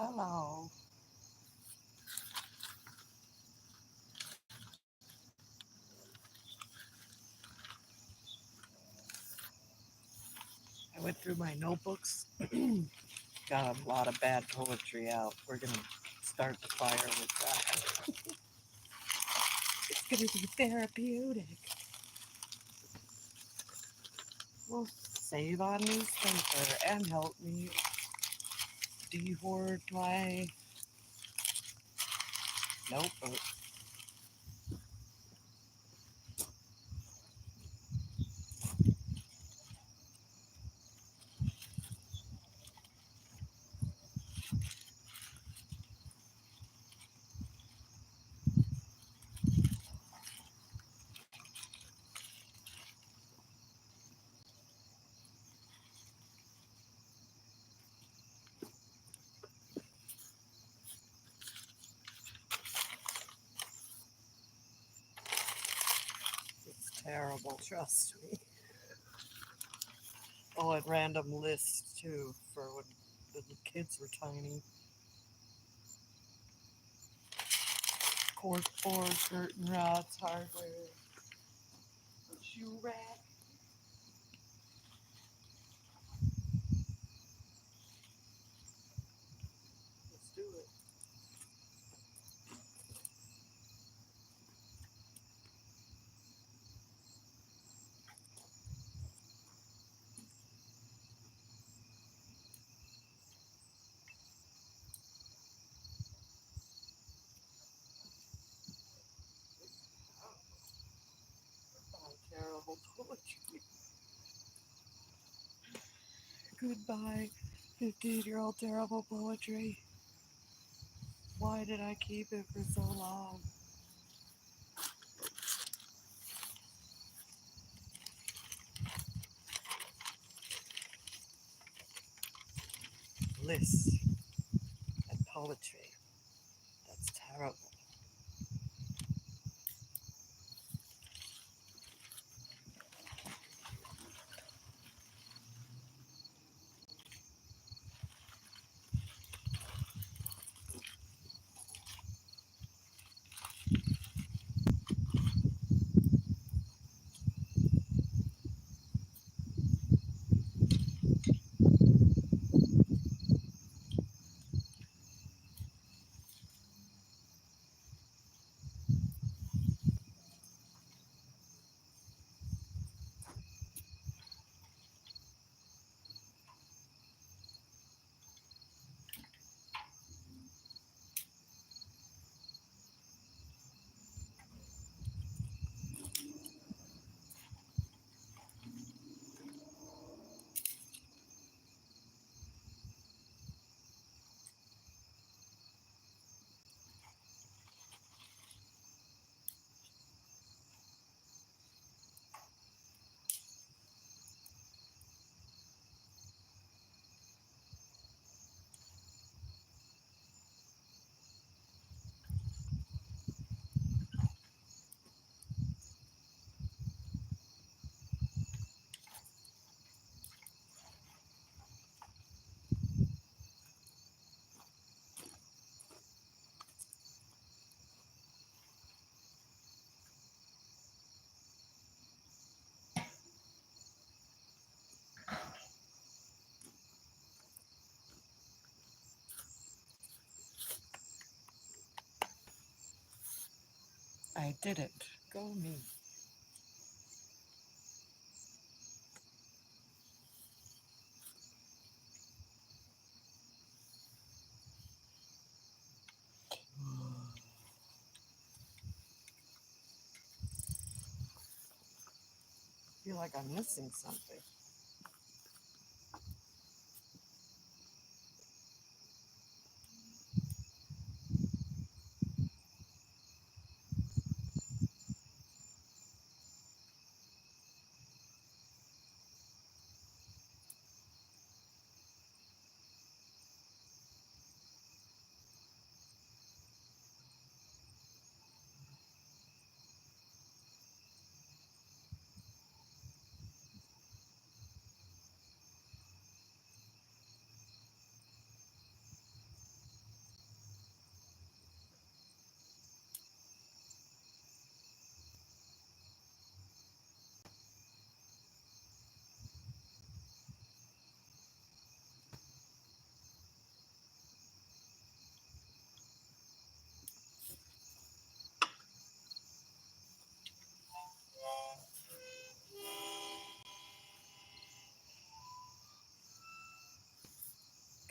Hello. I went through my notebooks, got a lot of bad poetry out. We're going to start the fire with that. It's going to be therapeutic. Will save on newspaper and help me de-hoard my notebook. It's terrible, trust me. Oh, and random lists too for when the kids were tiny. Cork board, curtain rods, hardware, shoe rack. Let's do it. Oh, terrible poetry. Goodbye, 15-year-old terrible poetry. Why did I keep it for so long? Lists and poetry. That's terrible. I did it. Go me. Feel like I'm missing something.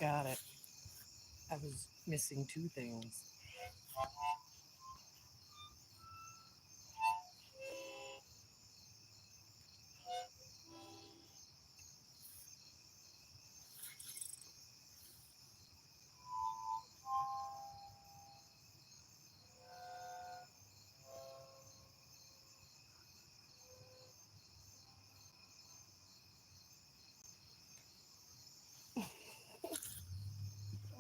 got it. I was missing two things.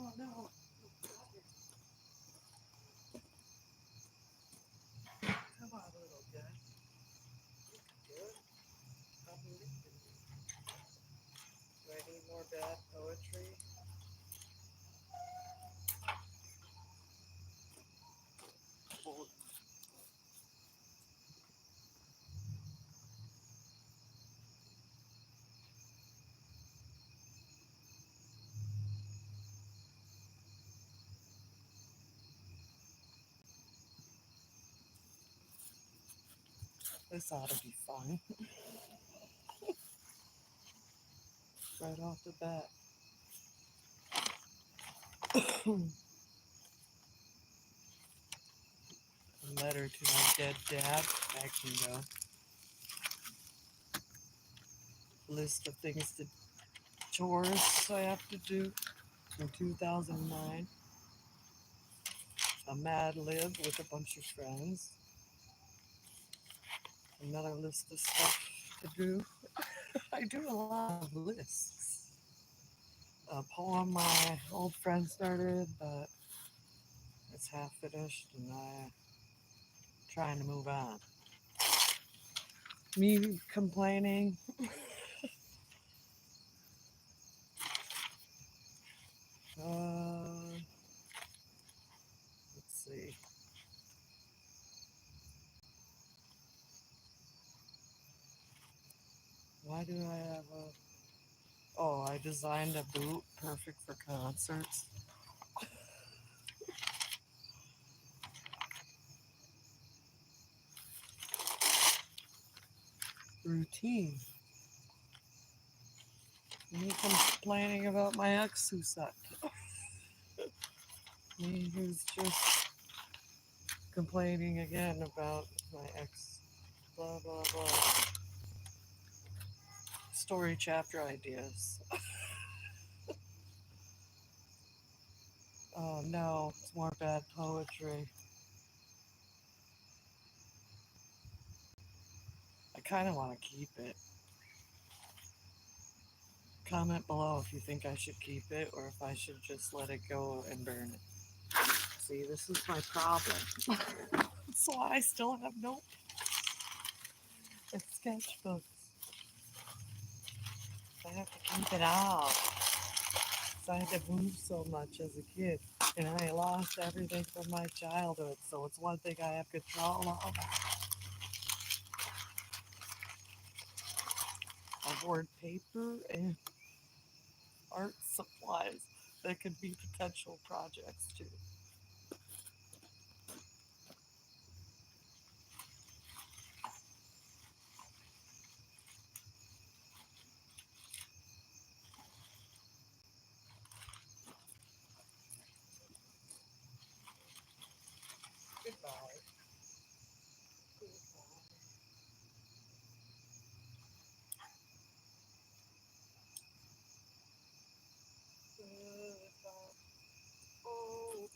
Oh no. Come on, little guy. You can do it. I believe in you. Do I need more bad poetry? Oh, this ought to be fun. Right off the bat. A letter to my dead dad. That can go. List of things to chores I have to do from 2009. A Mad Lib with a bunch of friends. Another list of stuff to do. I do a lot of lists. A poem my old friend started, but it's half finished and I'm trying to move on. Me complaining. Let's see. Why do I have a... Oh, I designed a boot perfect for concerts. Routine. Me complaining about my ex who sucked. Me who's just complaining again about my ex. Blah, blah, blah. Story chapter ideas. Oh no, it's more bad poetry. I kind of want to keep it. Comment below if you think I should keep it or if I should just let it go and burn it. See, this is my problem. That's why I still have notebooks and sketchbooks. I have to keep it out. So I had to move so much as a kid. And I lost everything from my childhood. So it's one thing I have control of. I hoard paper and art supplies that could be potential projects too. Goodbye. Goodbye. Goodbye. Oh,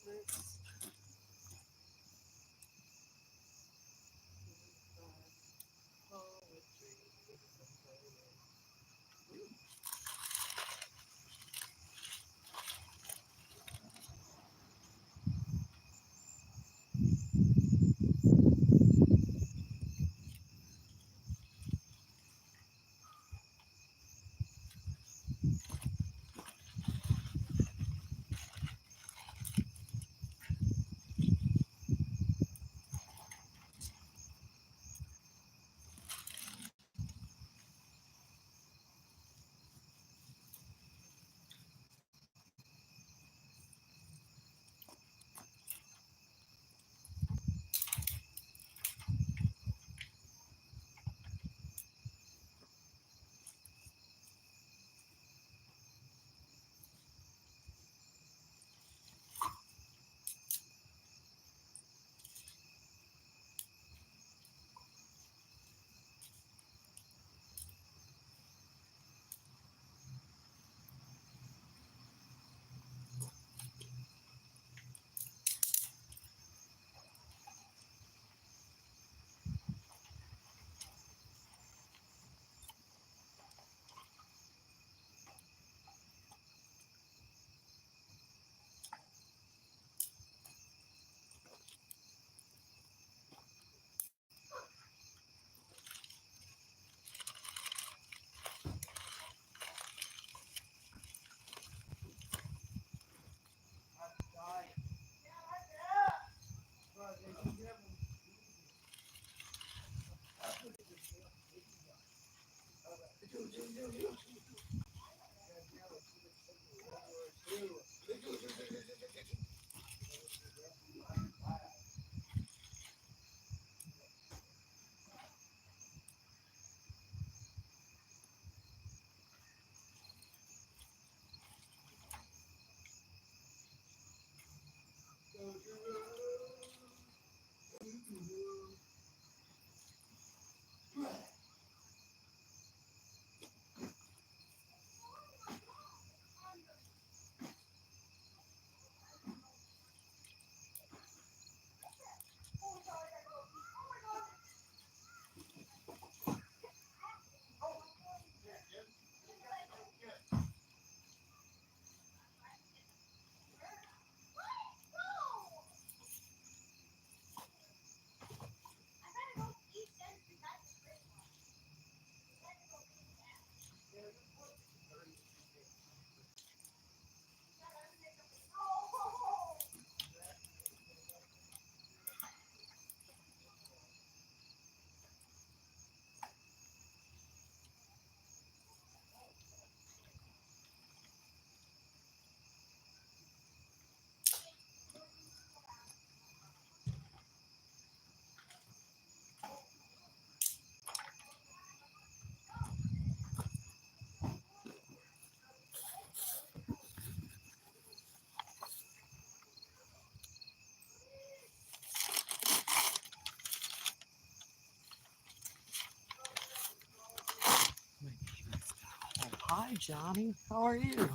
Hi, Johnny. How are you?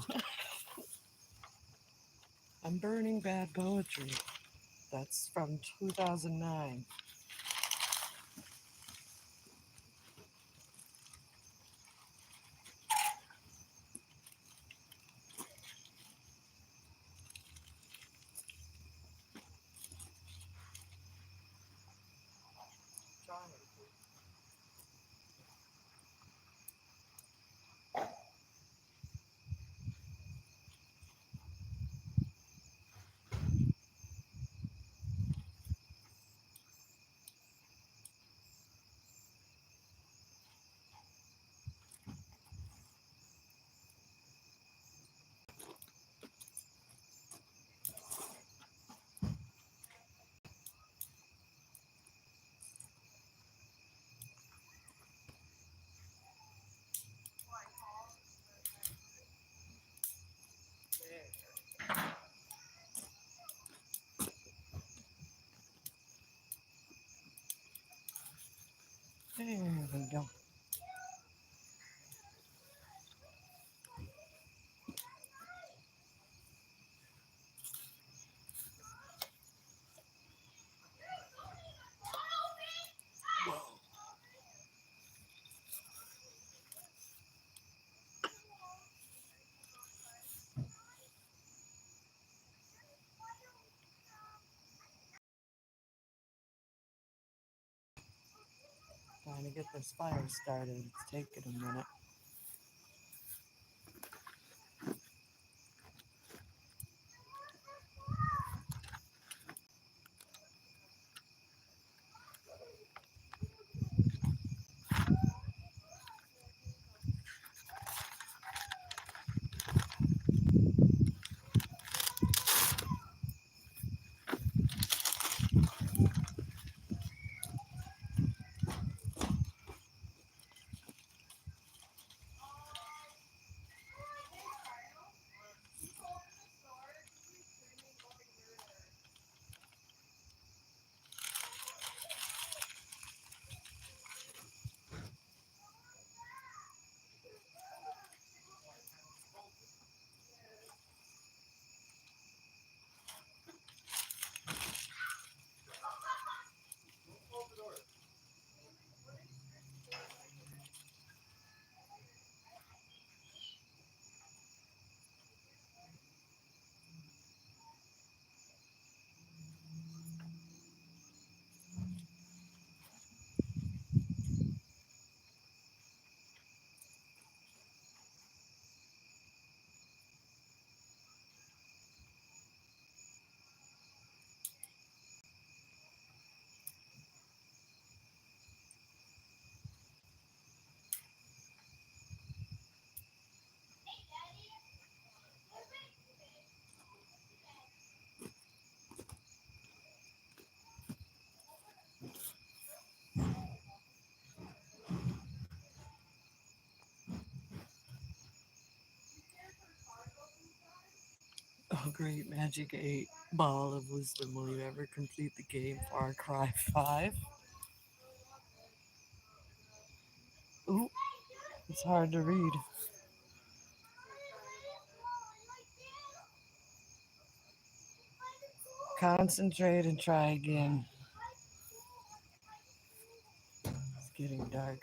I'm burning bad poetry. That's from 2009. Johnny. There we go. Trying to get this fire started. It's taking a minute. Oh, great Magic 8 Ball of Wisdom. Will you ever complete the game Far Cry 5? Ooh, it's hard to read. Concentrate and try again. It's getting dark.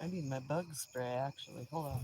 I need my bug spray, actually. Hold on.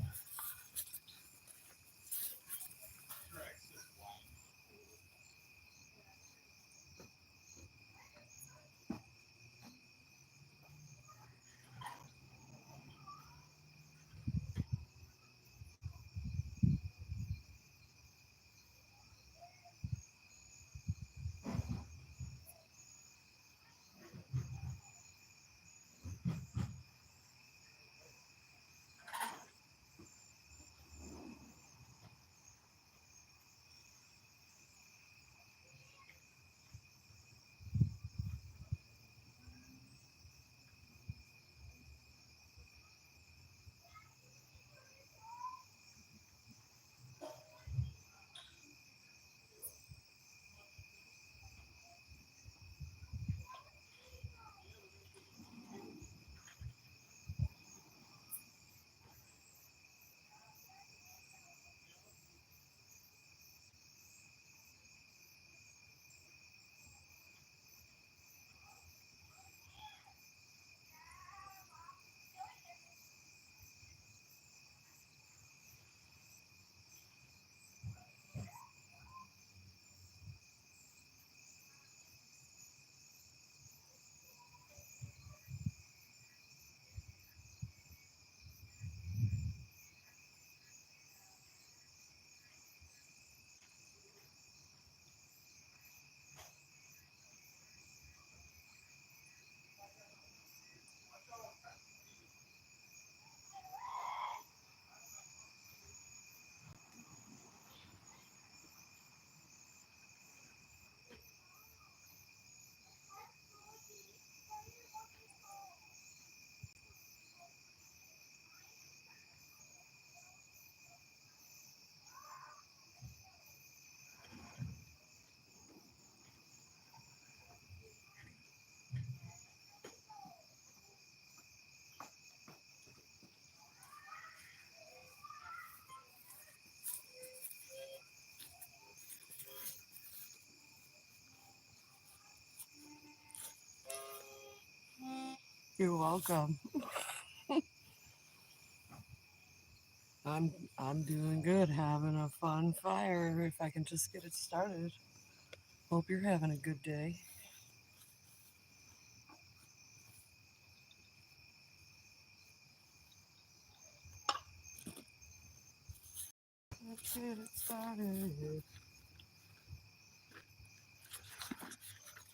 You're welcome. I'm doing good, having a fun fire if I can just get it started. Hope you're having a good day. Let's get it started.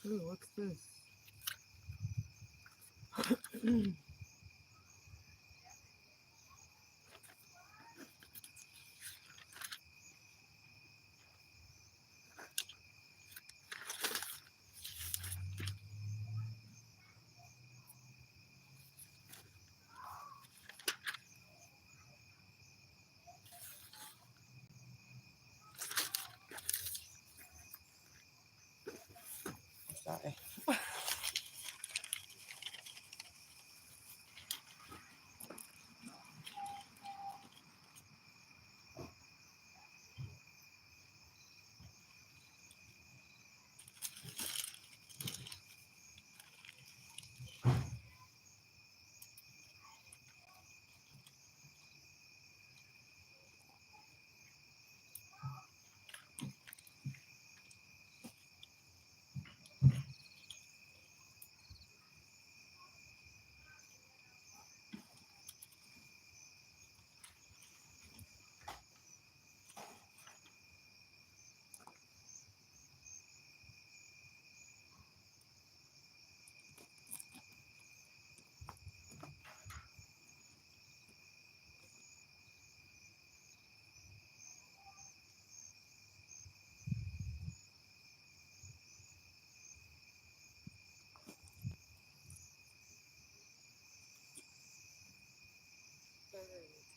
Ooh, what's this? Sorry.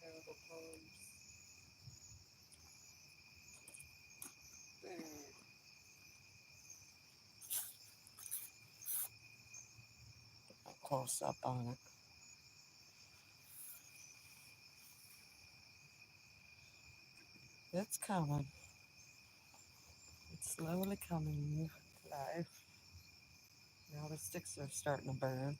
Terrible poems. There. Close up on it. It's coming. It's slowly coming to life. Now the sticks are starting to burn.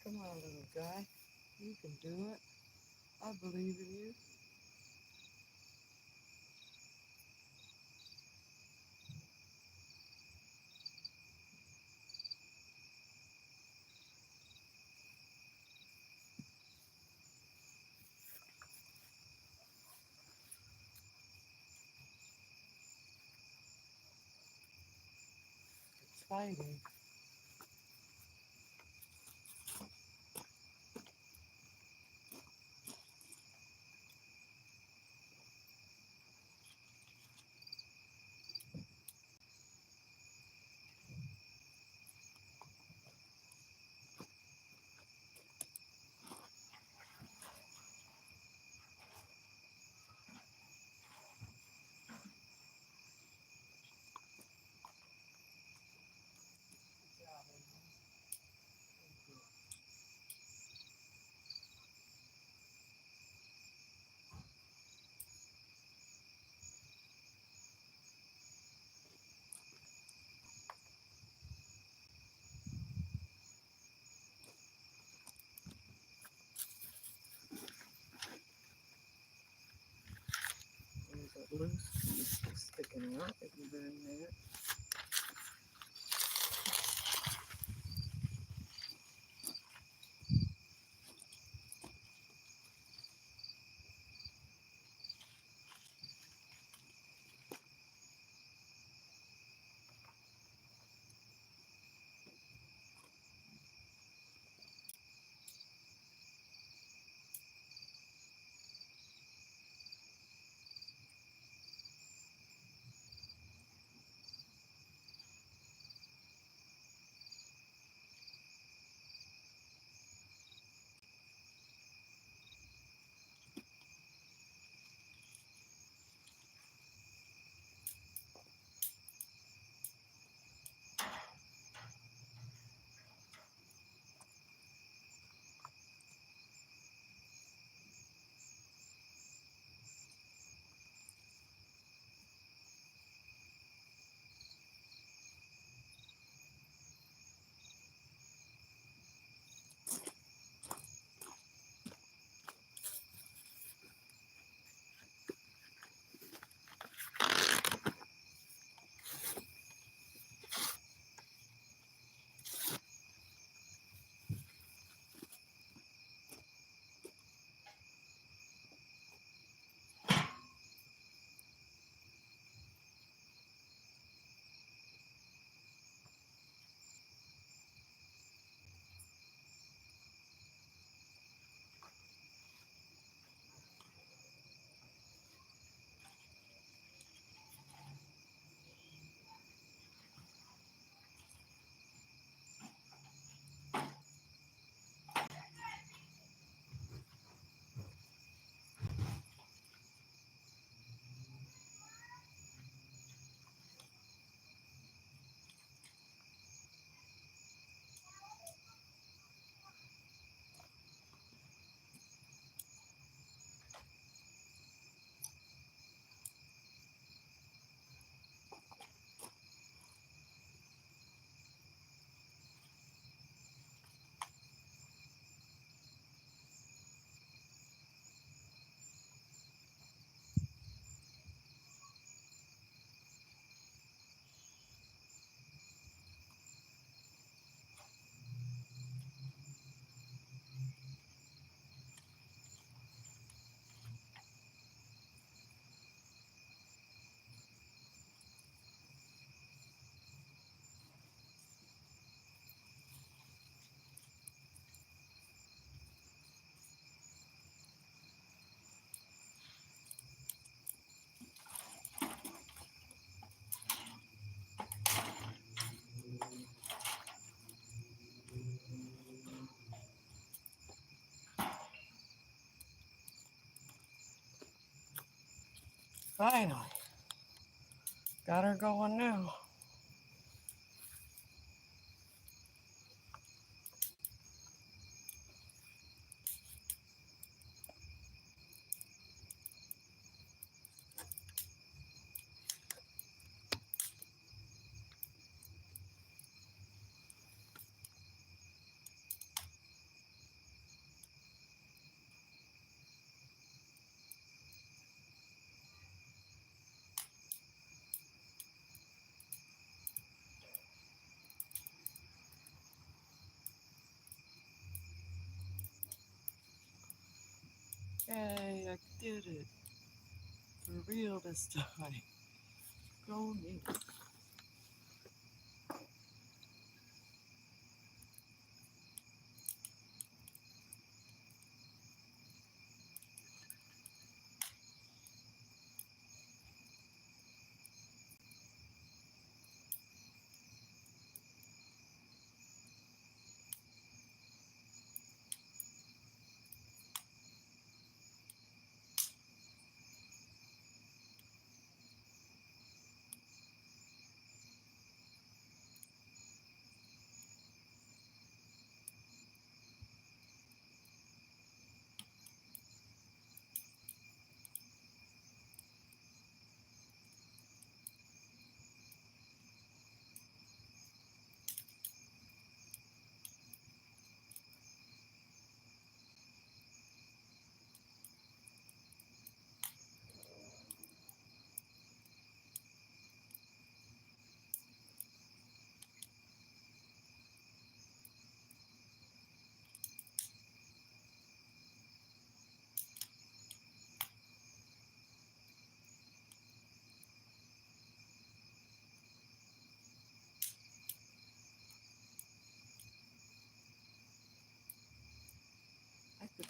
Come on, little guy. You can do it. I believe in you. It's fighting. loose piece sticking out. Isn't very neat. Finally, got her going now. Yay, I did it. For real this time. Go me.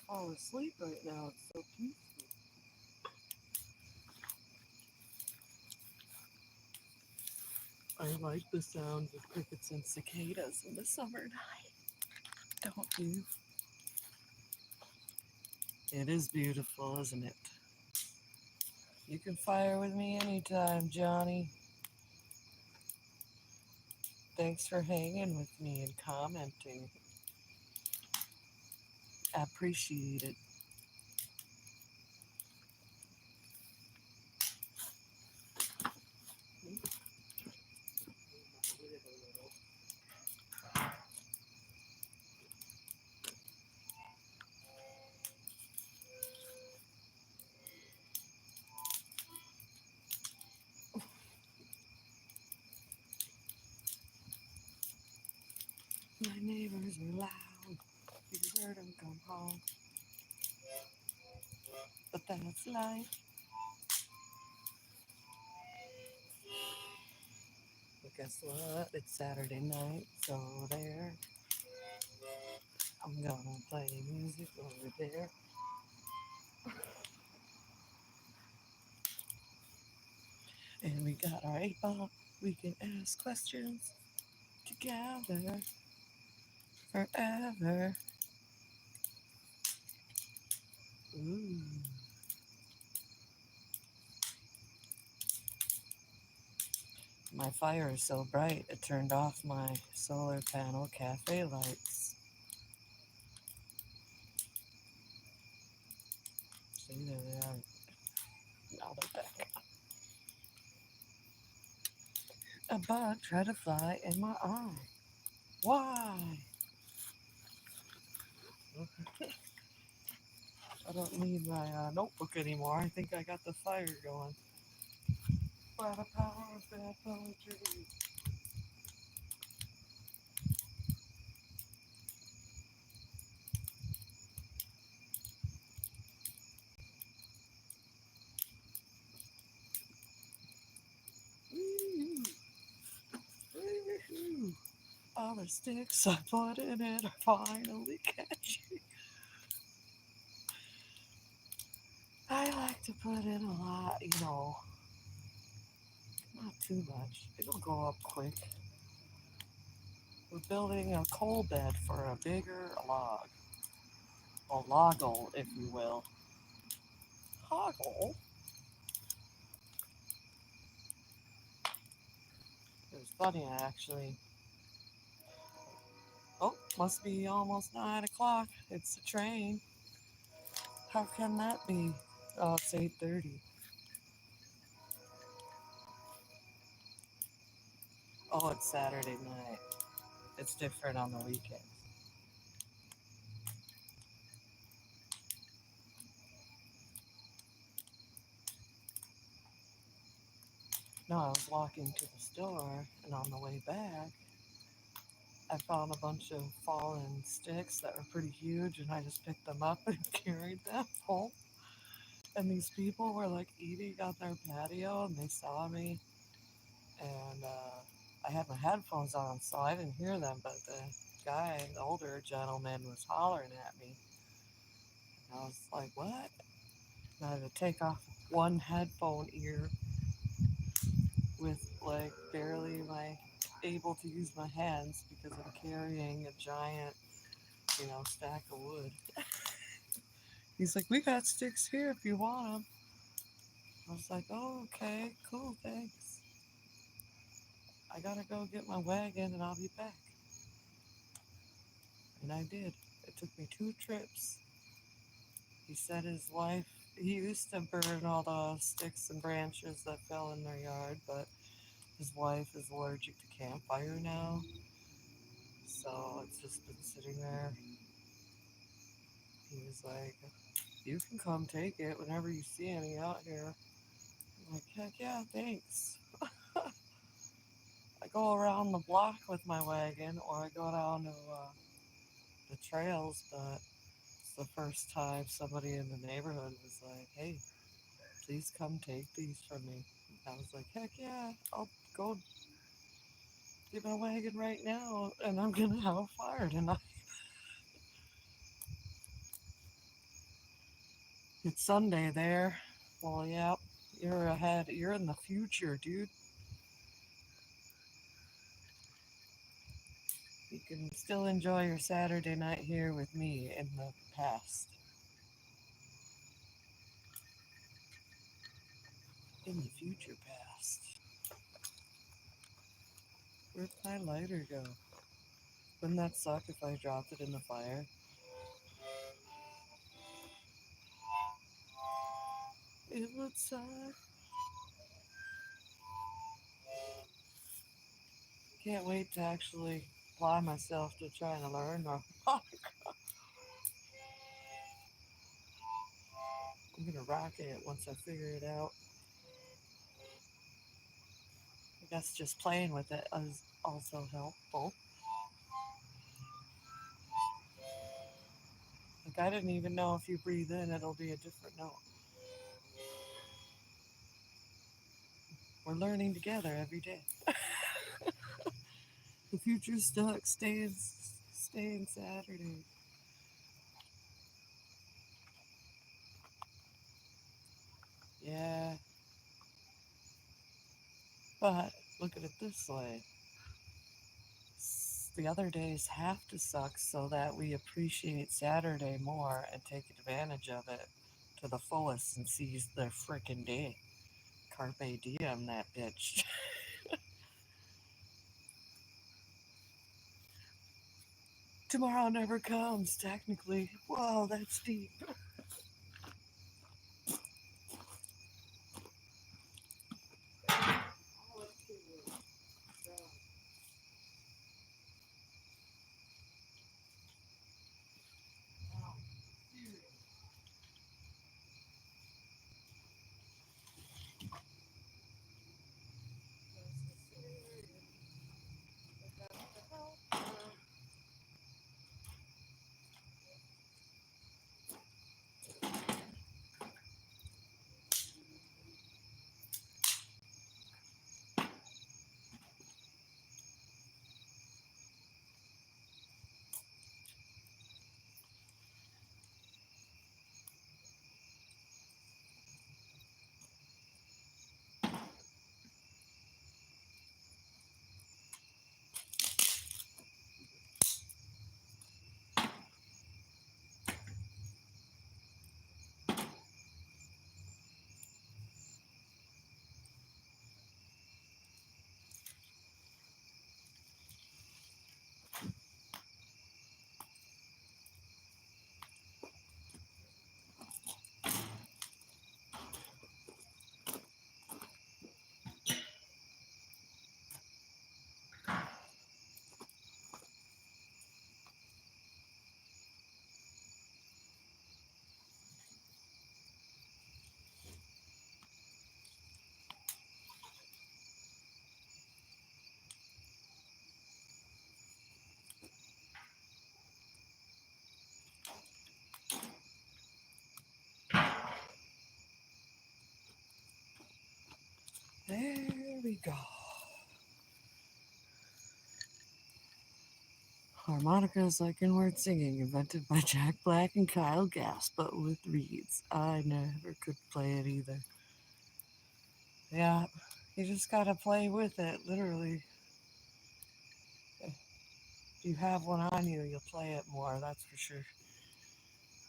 fall asleep right now. It's so peaceful. I like the sounds of crickets and cicadas in the summer night. Don't you? It is beautiful, isn't it? You can fire with me anytime, Johnny. Thanks for hanging with me and commenting. I appreciate it. My neighbors are loud. You heard them come home. But that's life. But guess what? It's Saturday night, so there. I'm gonna play music over there. And we got our 8 ball. We can ask questions together forever. Ooh. My fire is so bright it turned off my solar panel cafe lights. See, there they are. Now they're back. A bug tried to fly in my eye. Why? I don't need my notebook anymore. I think I got the fire going. By the power of bad poetry. Woo. Woo. All the sticks I put in it are finally catching. I like to put in a lot, not too much. It'll go up quick. We're building a coal bed for a bigger log. A loggle, if you will. Hoggle? It was funny, actually. Oh, must be almost 9 o'clock. It's a train. How can that be? Oh, it's 8:30. Oh, it's Saturday night. It's different on the weekend. No, I was walking to the store, and on the way back, I found a bunch of fallen sticks that were pretty huge, and I just picked them up and carried them home. And these people were like eating on their patio, and they saw me, and I had my headphones on, so I didn't hear them, but the guy, the older gentleman, was hollering at me. And I was like, what? And I had to take off one headphone ear with like barely my able to use my hands because I'm carrying a giant, stack of wood. He's like, we got sticks here if you want them. I was like, oh, okay, cool, thanks. I gotta go get my wagon and I'll be back. And I did. It took me 2 trips. He said his wife, he used to burn all the sticks and branches that fell in their yard, but his wife is allergic to campfire now. So it's just been sitting there. He was like, you can come take it whenever you see any out here. I'm like, heck yeah, thanks. I go around the block with my wagon or I go down to the trails, but it's the first time somebody in the neighborhood was like, hey, please come take these from me. I was like, heck yeah, I'll go get my wagon right now and I'm going to have a fire tonight. It's Sunday there. Well, yeah, you're ahead. You're in the future, dude. You can still enjoy your Saturday night here with me in the past. In the future past. Where'd my lighter go? Wouldn't that suck if I dropped it in the fire? It would suck. Can't wait to actually apply myself to trying to learn. I'm gonna rock it once I figure it out. I guess just playing with it is also helpful. Like I didn't even know if you breathe in, it'll be a different note. We're learning together every day. The future's stuck. Staying Saturday. Yeah, but look at it this way. The other days have to suck so that we appreciate Saturday more and take advantage of it to the fullest and seize the frickin' day. Carpe diem, that bitch. Tomorrow never comes, technically. Whoa, that's deep. There we go. Harmonica is like inward singing, invented by Jack Black and Kyle Gass, but with reeds. I never could play it either. Yeah, you just gotta play with it, literally. If you have one on you, you'll play it more, that's for sure.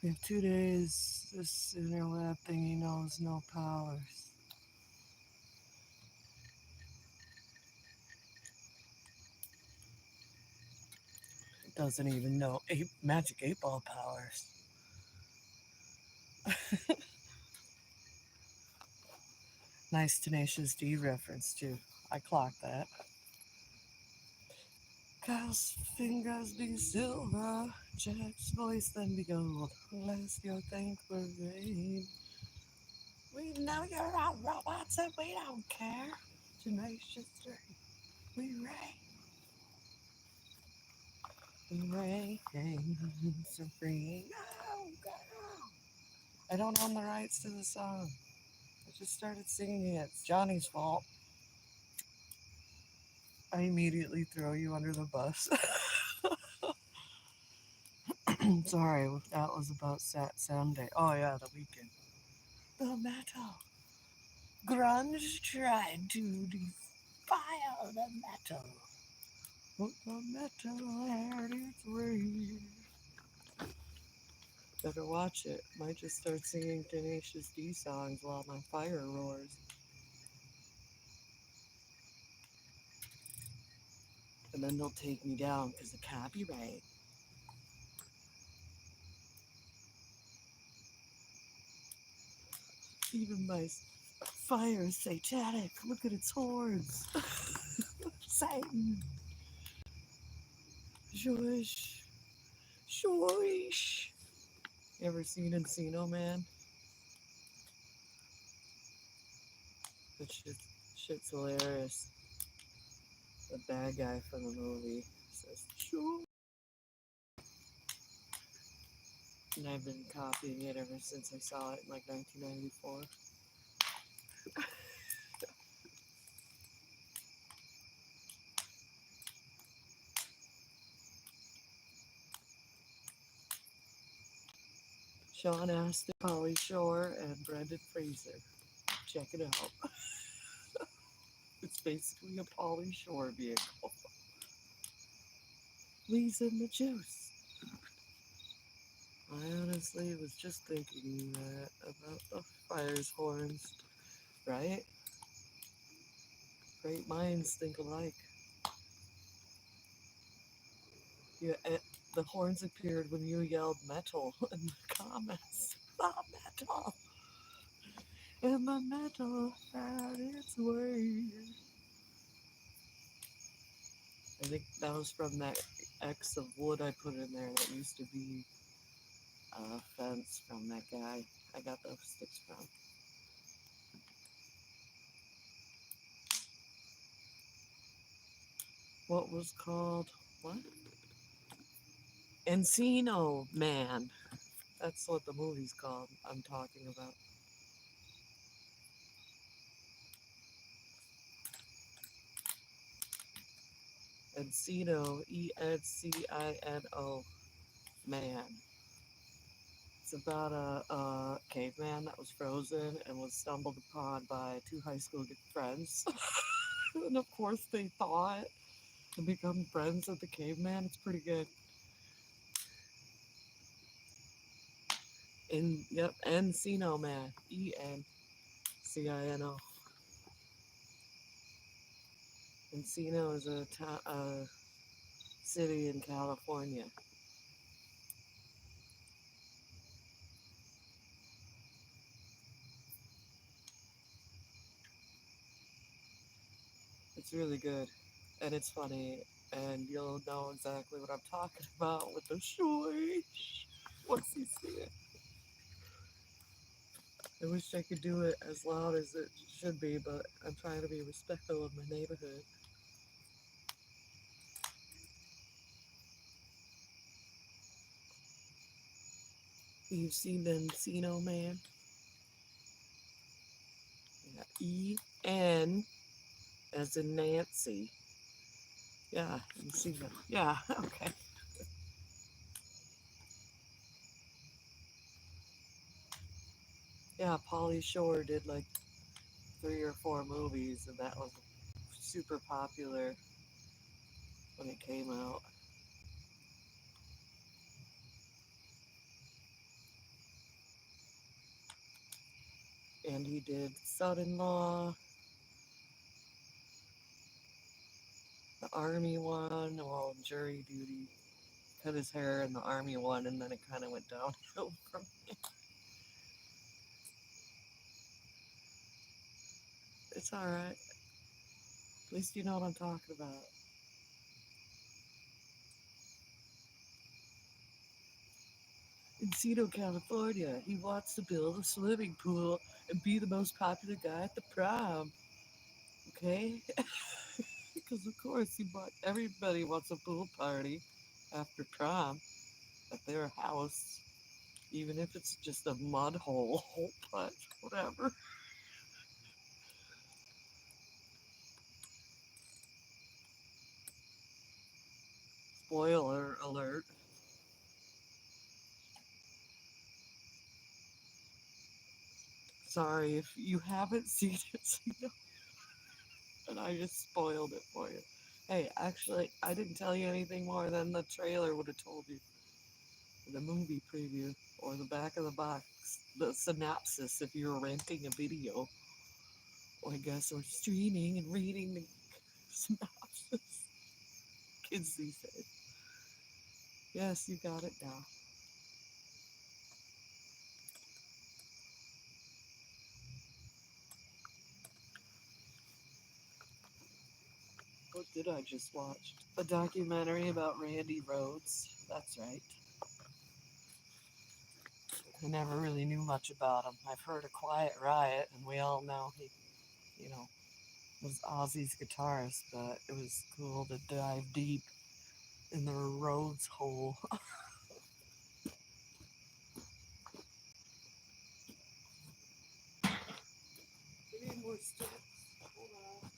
We have 2 days. This interweb thingy knows no powers. It doesn't even know magic 8 ball powers. Nice Tenacious D reference, too. I clocked that. Kyle's fingers be silver, Jack's voice then be gold. Lest you think we're vain. We know you're all robots and we don't care. Tenacious D, we reign supreme. No, girl. I don't own the rights to the song. I just started singing it. It's Johnny's fault. I immediately throw you under the bus. Sorry, that was about Sunday. Oh yeah, the weekend. the metal. Grunge tried to defile the metal, but the metal had its way. Better watch it. Might just start singing Tenacious D songs while my fire roars. And then they'll take me down because of copyright. Even my fire is satanic. Look at its horns. Satan. Shush. Shush. You ever seen Encino Man? That shit's hilarious. The bad guy from the movie says, sure. And I've been copying it ever since I saw it in like 1994. Sean Astin, Pauly Shore, and Brendan Fraser. Check it out. It's basically a Pauly Shore vehicle. Lee's in the juice. I honestly was just thinking that about the fire's horns, right? Great minds think alike. Yeah, the horns appeared when you yelled metal in the comments. The metal! And the metal had its way. I think that was from that X of wood I put in there that used to be a fence from that guy I got those sticks from. What was called, what? Encino Man. That's what the movie's called I'm talking about. Encino, Encino, Man. It's about a caveman that was frozen and was stumbled upon by two high school friends. And of course they thought to become friends with the caveman. It's pretty good. Yep, Encino Man. Encino. Encino is a city in California. It's really good, and it's funny, and you'll know exactly what I'm talking about with the shoish once you see it. I wish I could do it as loud as it should be, but I'm trying to be respectful of my neighborhood. You've seen Encino Man? Yeah, E-N as in Nancy. Yeah, Encino. Yeah, okay. Yeah, Pauly Shore did like 3 or 4 movies, and that was super popular when it came out. And he did Son-in-Law, the Army one, well, Jury Duty. Cut his hair in the Army one, and then it kind of went downhill from there. It's alright. At least you know what I'm talking about. Encino, California, he wants to build a swimming pool and be the most popular guy at the prom. Okay? Because of course everybody wants a pool party after prom at their house, even if it's just a mud hole, but whatever. Spoiler alert. Sorry if you haven't seen it, and I just spoiled it for you. Hey, actually, I didn't tell you anything more than the trailer would have told you. The movie preview, or the back of the box, the synopsis if you were renting a video, or I guess, or streaming and reading the synopsis. Kids these days. Yes, you got it now. What did I just watch? A documentary about Randy Rhoads. That's right. I never really knew much about him. I've heard of Quiet Riot, and we all know he, you know, was Ozzy's guitarist, but it was cool to dive deep in the Rhodes hole. We need more sticks. Hold on.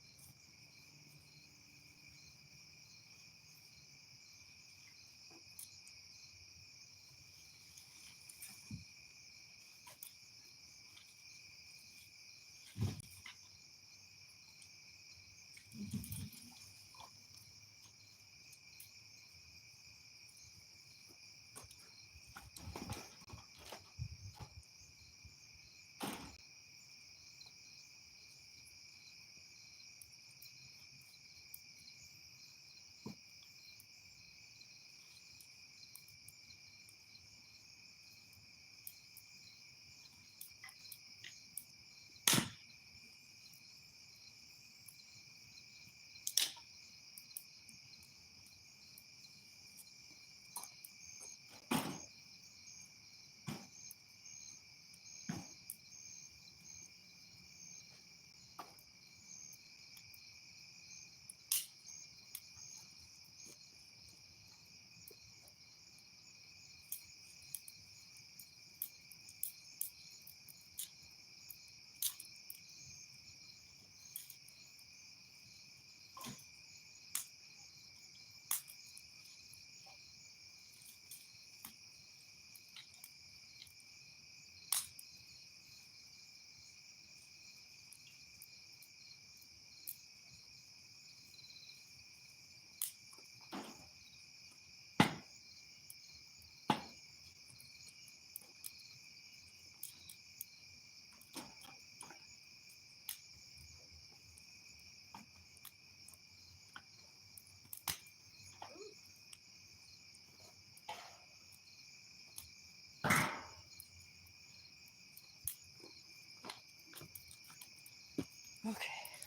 Okay,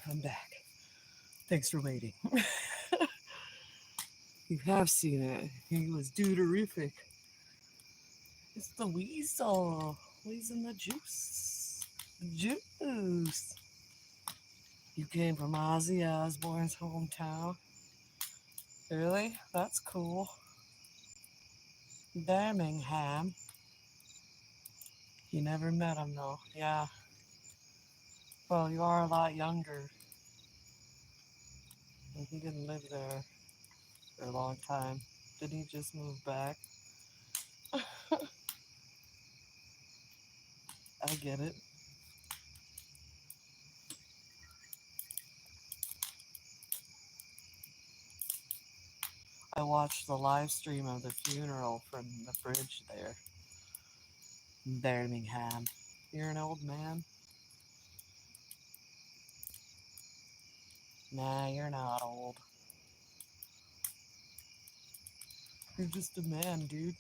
I'm back. Thanks for waiting. You have seen it. He was dude-terrific. It's the weasel. Wheezing the juice. Juice. You came from Ozzy Osbourne's hometown. Really? That's cool. Birmingham. You never met him though. Yeah. Well, you are a lot younger. And he didn't live there for a long time. Didn't he just move back? I get it. I watched the live stream of the funeral from the bridge there in Birmingham. You're an old man? Nah, you're not old. You're just a man, dude.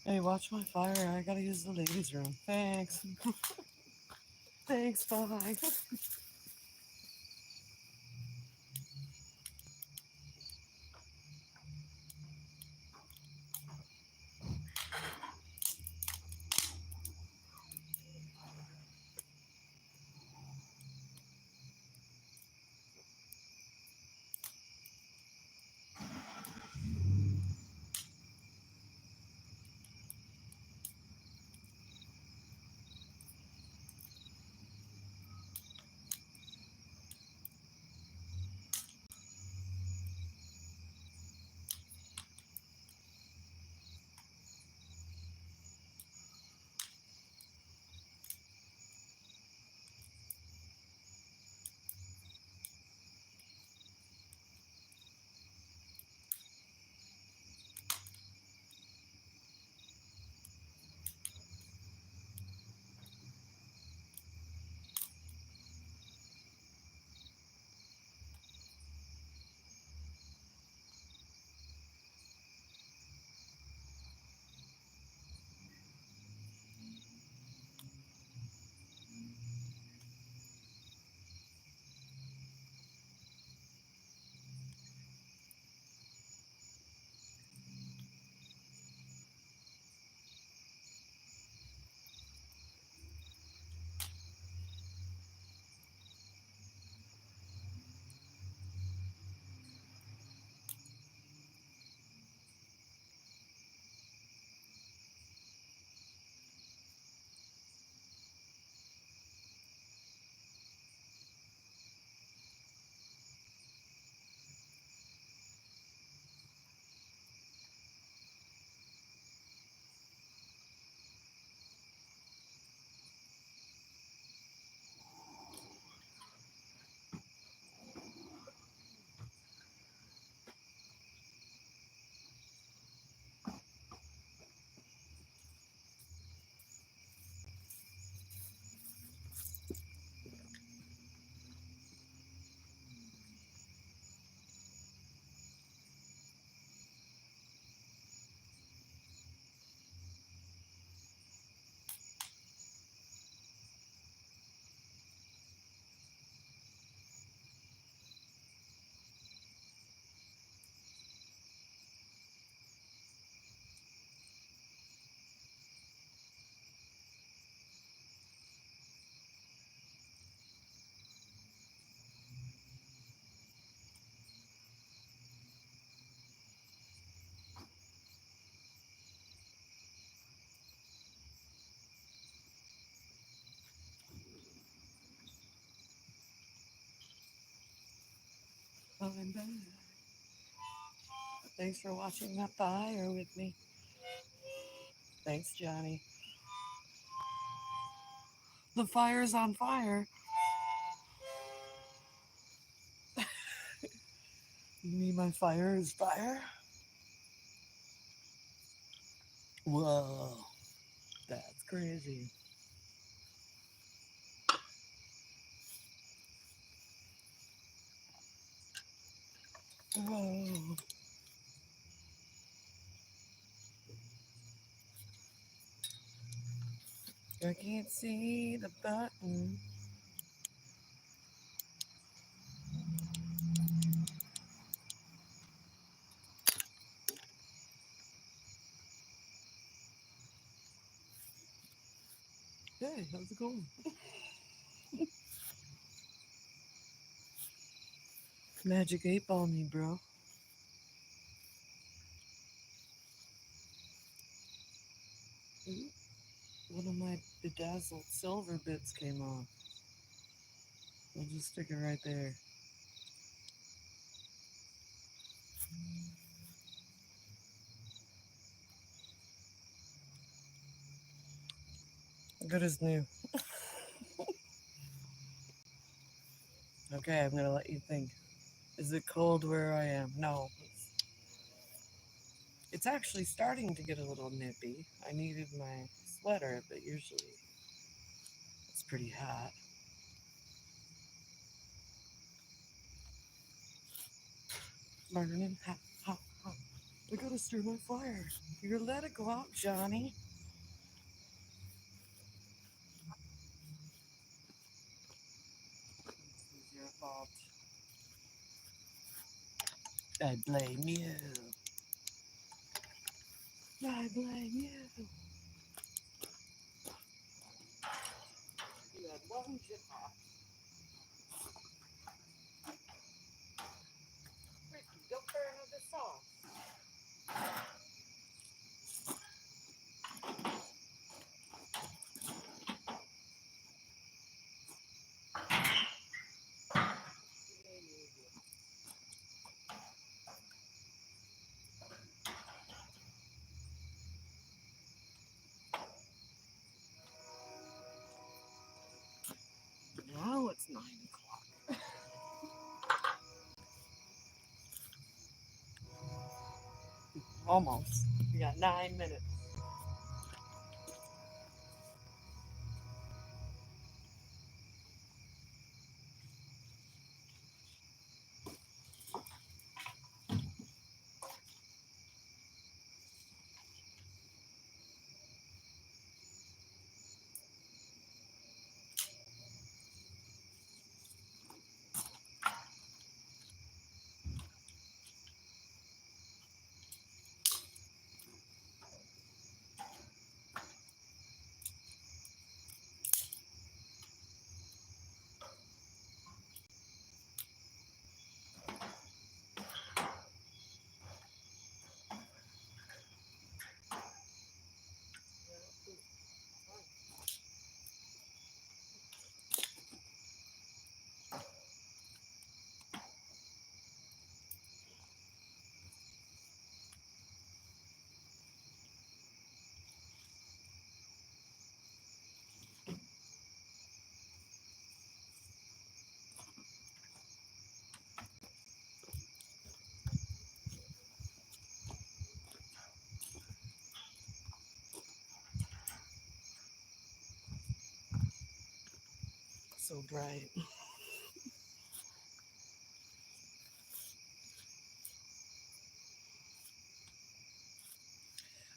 Hey, watch my fire. I gotta use the ladies' room. Thanks. Thanks, bye. I'm back. Thanks for watching that fire with me. Thanks, Johnny. The fire's on fire. You mean my fire is fire? Whoa, that's crazy. Whoa. I can't see the button. Hey, how's it going? Magic 8 ball me, bro. Ooh, one of my bedazzled silver bits came off. I'll just stick it right there. Good as new. Okay, I'm gonna let you think. Is it cold where I am? No. It's actually starting to get a little nippy. I needed my sweater, but usually it's pretty hot. Burning hot, hot, hot. I gotta stir my fire. You let it go out, Johnny. This is your fault. I blame you. I blame you. You had one chip off. Ricky, don't burn the sauce. Now it's 9 o'clock. Almost. We got 9 minutes. So bright.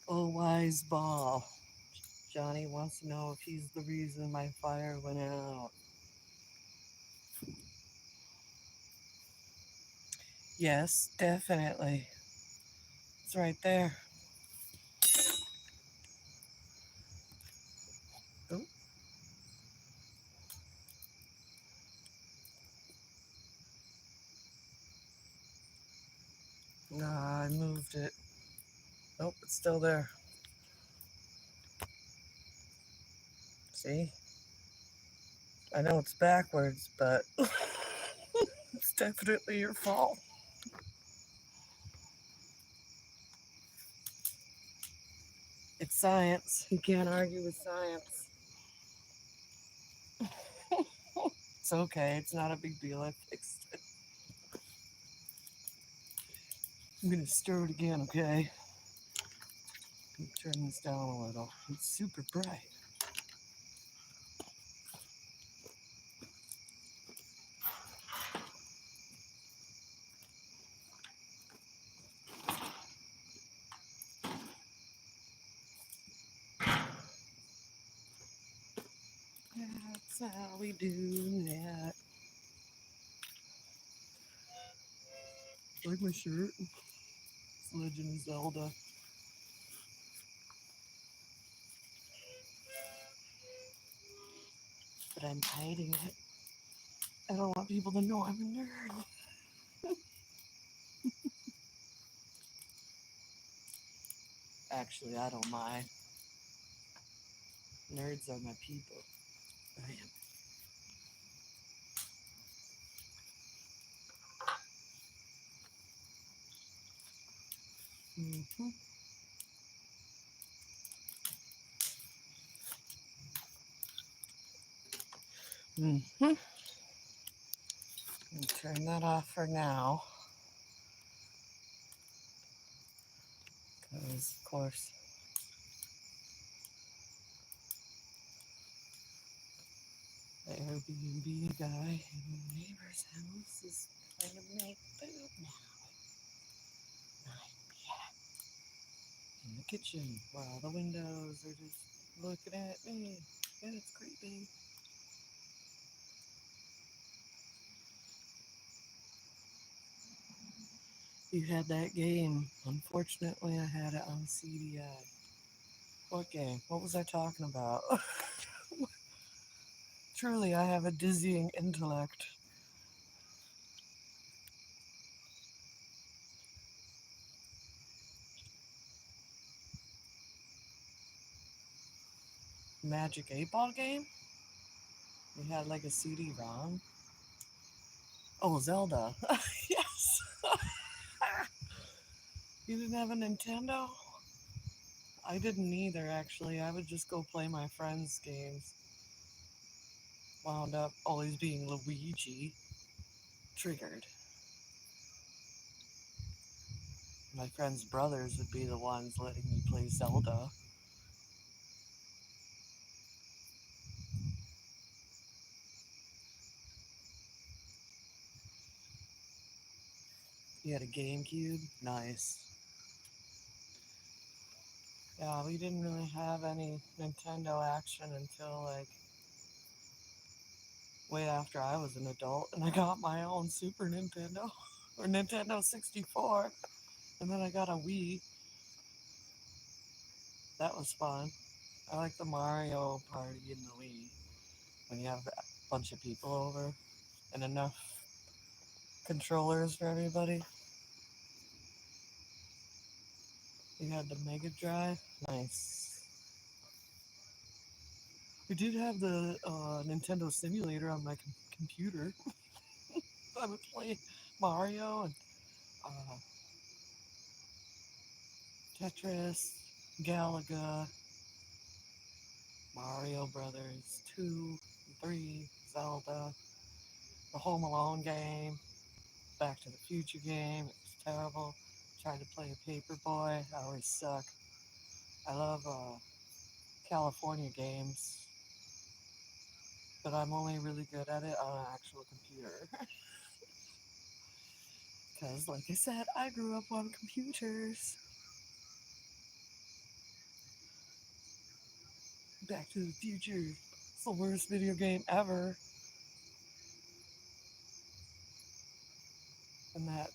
Oh, wise ball. Johnny wants to know if he's the reason my fire went out. Yes, definitely. It's right there. Oh, nah, I moved it. Nope, it's still there. See? I know it's backwards, but it's definitely your fault. It's science. You can't argue with science. It's okay. It's not a big deal. I fixed it. I'm going to stir it again, okay? Turn this down a little. It's super bright. That's how we do that. Like my shirt. It's Legend of Zelda. But I'm hiding it. I don't want people to know I'm a nerd. Actually, I don't mind. Nerds are my people. I am. Mm-hmm. Mm-hmm. Turn that off for now. Because, of course, the Airbnb guy in the neighbor's house is trying to make food now. In the kitchen while the windows are just looking at me. And it's creepy. You had that game. Unfortunately, I had it on CDI. What game? What was I talking about? Truly, I have a dizzying intellect. Magic 8 Ball game? You had like a CD-ROM? Oh, Zelda. Yes. You didn't have a Nintendo? I didn't either, actually. I would just go play my friends' games. Wound up always being Luigi. Triggered. My friends' brothers would be the ones letting me play Zelda. You had a GameCube? Nice. Yeah, we didn't really have any Nintendo action until like way after I was an adult and I got my own Super Nintendo or Nintendo 64. And then I got a Wii. That was fun. I like the Mario Party in the Wii when you have a bunch of people over and enough controllers for everybody. You had the Mega Drive. Nice. We did have the Nintendo simulator on my computer. I would play Mario and uh, Tetris, Galaga, Mario Brothers 2, 3, Zelda, the Home Alone game, Back to the Future game. It was terrible. Tried to play a Paperboy. I always suck. I love California games, but I'm only really good at it on an actual computer. Because, like I said, I grew up on computers. Back to the Future. It's the worst video game ever. And that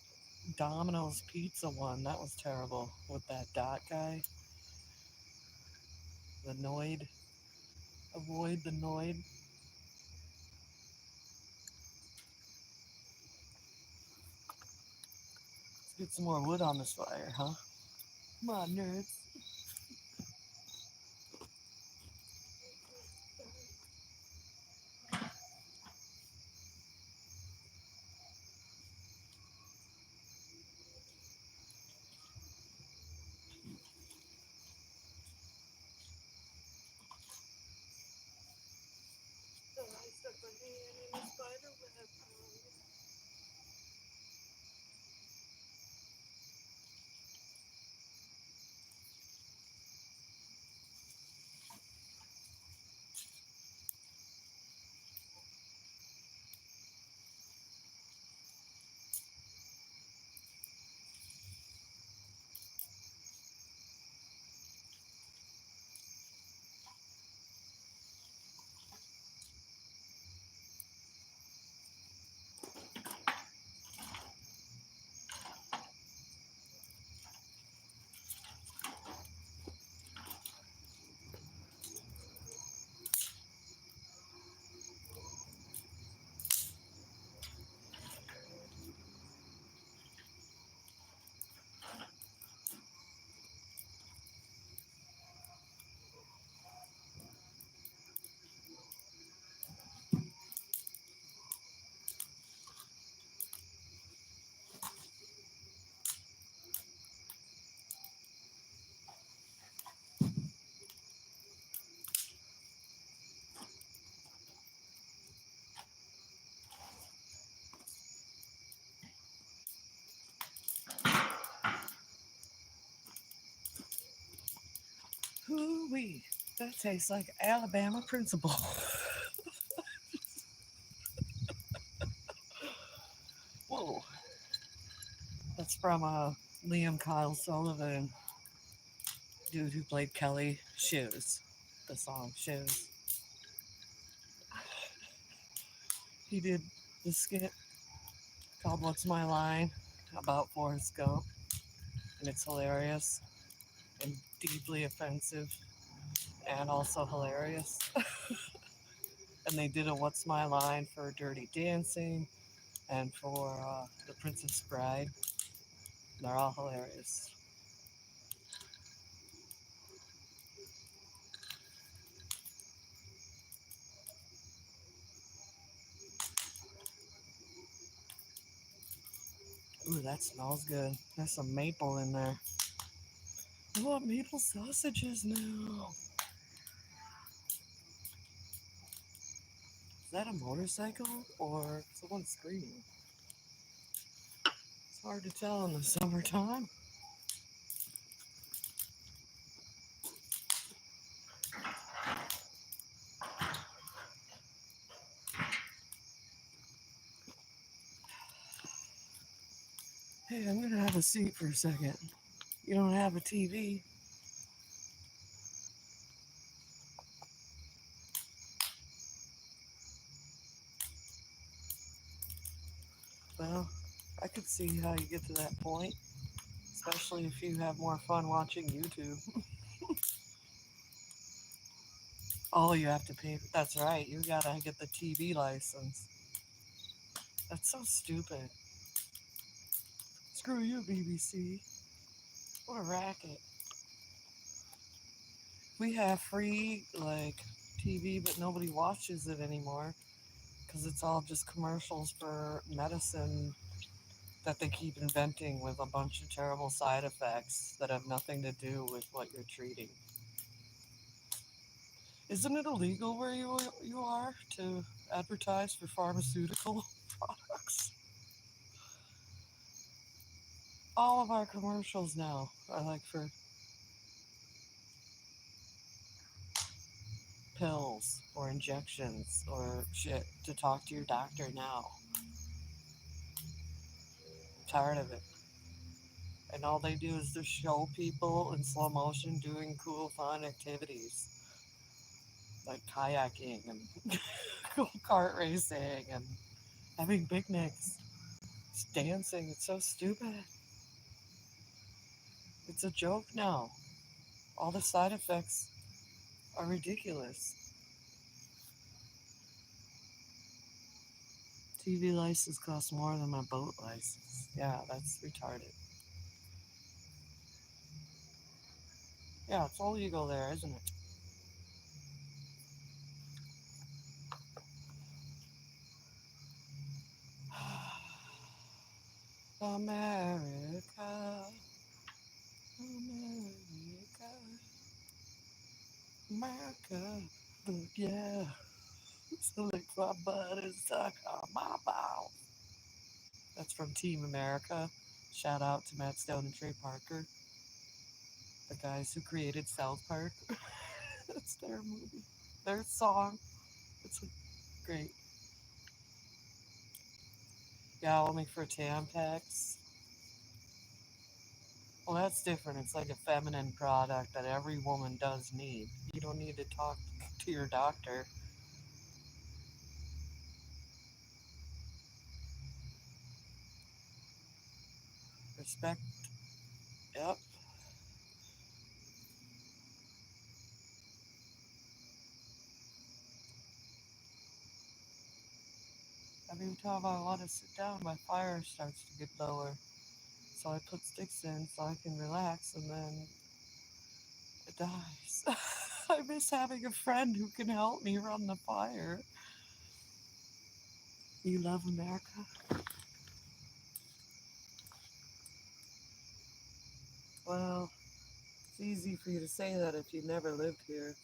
Domino's Pizza one, that was terrible. With that dot guy. The Noid. Avoid the Noid. Let's get some more wood on this fire, huh? Come on, nerds. my hand in a spider web. Hoo-wee. That tastes like Alabama principal. Whoa. That's from Liam Kyle Sullivan, dude who played Kelly Shoes. The song Shoes. He did the skit called What's My Line about Forrest Gump. And it's hilarious and deeply offensive and also hilarious. And they did a What's My Line for Dirty Dancing and for The Princess Bride. They're all hilarious. Ooh, that smells good. There's some maple in there. I want maple sausages now. Is that a motorcycle or someone screaming? It's hard to tell in the summertime. Hey, I'm gonna have a seat for a second. You don't have a TV? Well, I could see how you get to that point, especially if you have more fun watching YouTube. Oh, you have to pay. That's right. You gotta get the TV license. That's so stupid. Screw you, BBC. What a racket. We have free like TV, but nobody watches it anymore because it's all just commercials for medicine that they keep inventing with a bunch of terrible side effects that have nothing to do with what you're treating. Isn't it illegal where you are to advertise for pharmaceutical products? All of our commercials now are like for pills or injections or shit to talk to your doctor now. Tired of it. And all they do is just show people in slow motion doing cool, fun activities like kayaking and go kart racing and having picnics. It's dancing. It's so stupid. It's a joke now. All the side effects are ridiculous. TV license costs more than my boat license. Yeah, that's retarded. Yeah, it's all legal there, isn't it? America, America, America. But yeah. So lick my butt and suck on my balls. That's from Team America. Shout out to Matt Stone and Trey Parker, the guys who created South Park. It's their movie, their song. It's great. Yeah, only for Tampax. Well, that's different. It's like a feminine product that every woman does need. You don't need to talk to your doctor. Respect. Yep. Every time I want to sit down, my fire starts to get lower. So I put sticks in so I can relax, and then it dies. I miss having a friend who can help me run the fire. You love America? Well, it's easy for you to say that if you never lived here.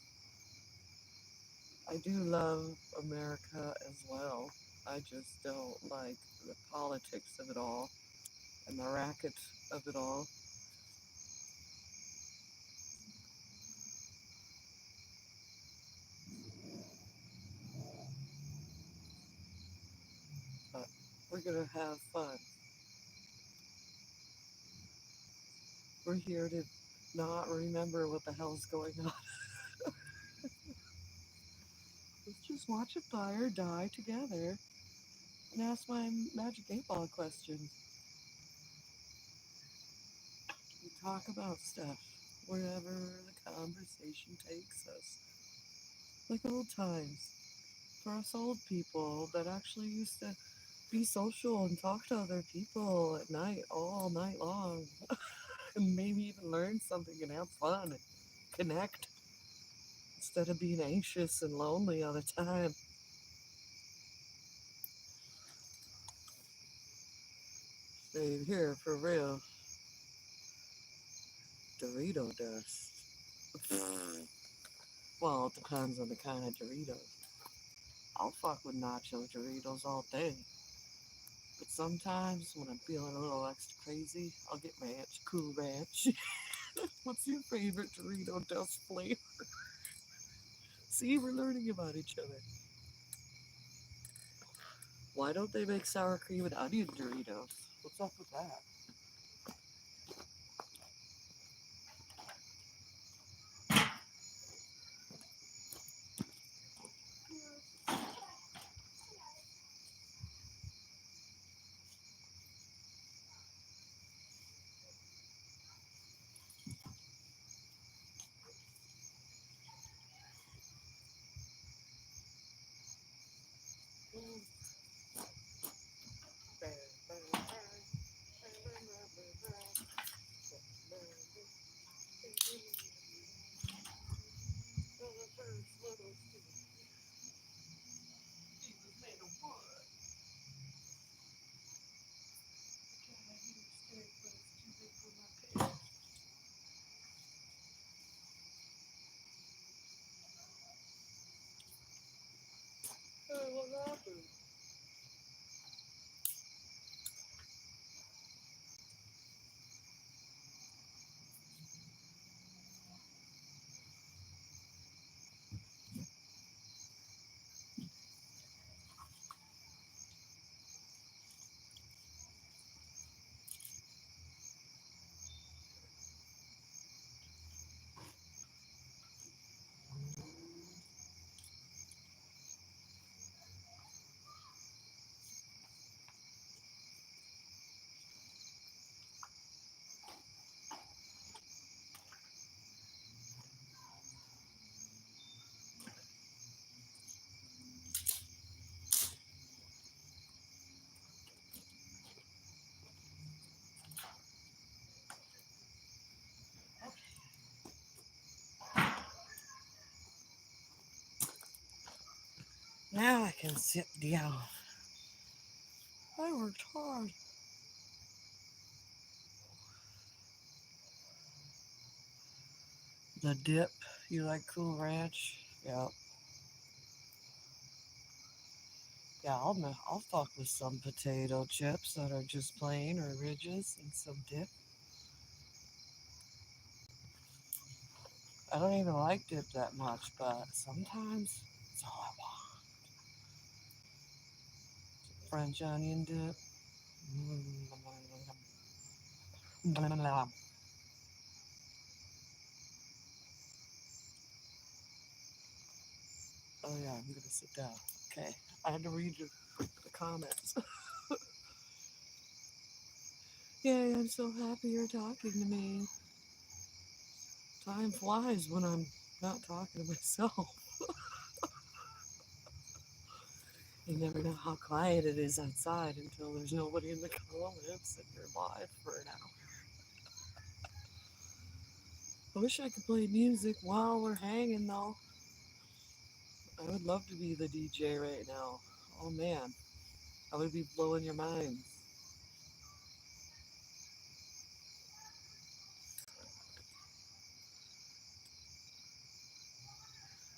I do love America as well. I just don't like the politics of it all and the racket of it all. But we're gonna have fun. We're here to not remember what the hell's going on. Let's just watch a fire die together and ask my magic 8 ball questions. We talk about stuff wherever the conversation takes us. Like old times. For us old people that actually used to be social and talk to other people at night, all night long, and maybe even learn something and have fun and connect instead of being anxious and lonely all the time. Same here for real. Dorito dust. Well, it depends on the kind of Doritos. I'll fuck with nacho Doritos all day. But sometimes when I'm feeling a little extra crazy, I'll get ranch, cool ranch. What's your favorite Dorito dust flavor? See, we're learning about each other. Why don't they make sour cream and onion Doritos? What's up with that? Hey, what happened? Now I can sit down. I worked hard. The dip. You like Cool Ranch? Yep. Yeah, I'll fuck with some potato chips that are just plain or ridges and some dip. I don't even like dip that much, but sometimes it's all I want. French onion dip. Oh yeah, I'm gonna sit down. Okay, I had to read the comments. Yay, I'm so happy you're talking to me. Time flies when I'm not talking to myself. You never know how quiet it is outside until there's nobody in the comments and you're live for an hour. I wish I could play music while we're hanging though. I would love to be the DJ right now. Oh man, I would be blowing your minds.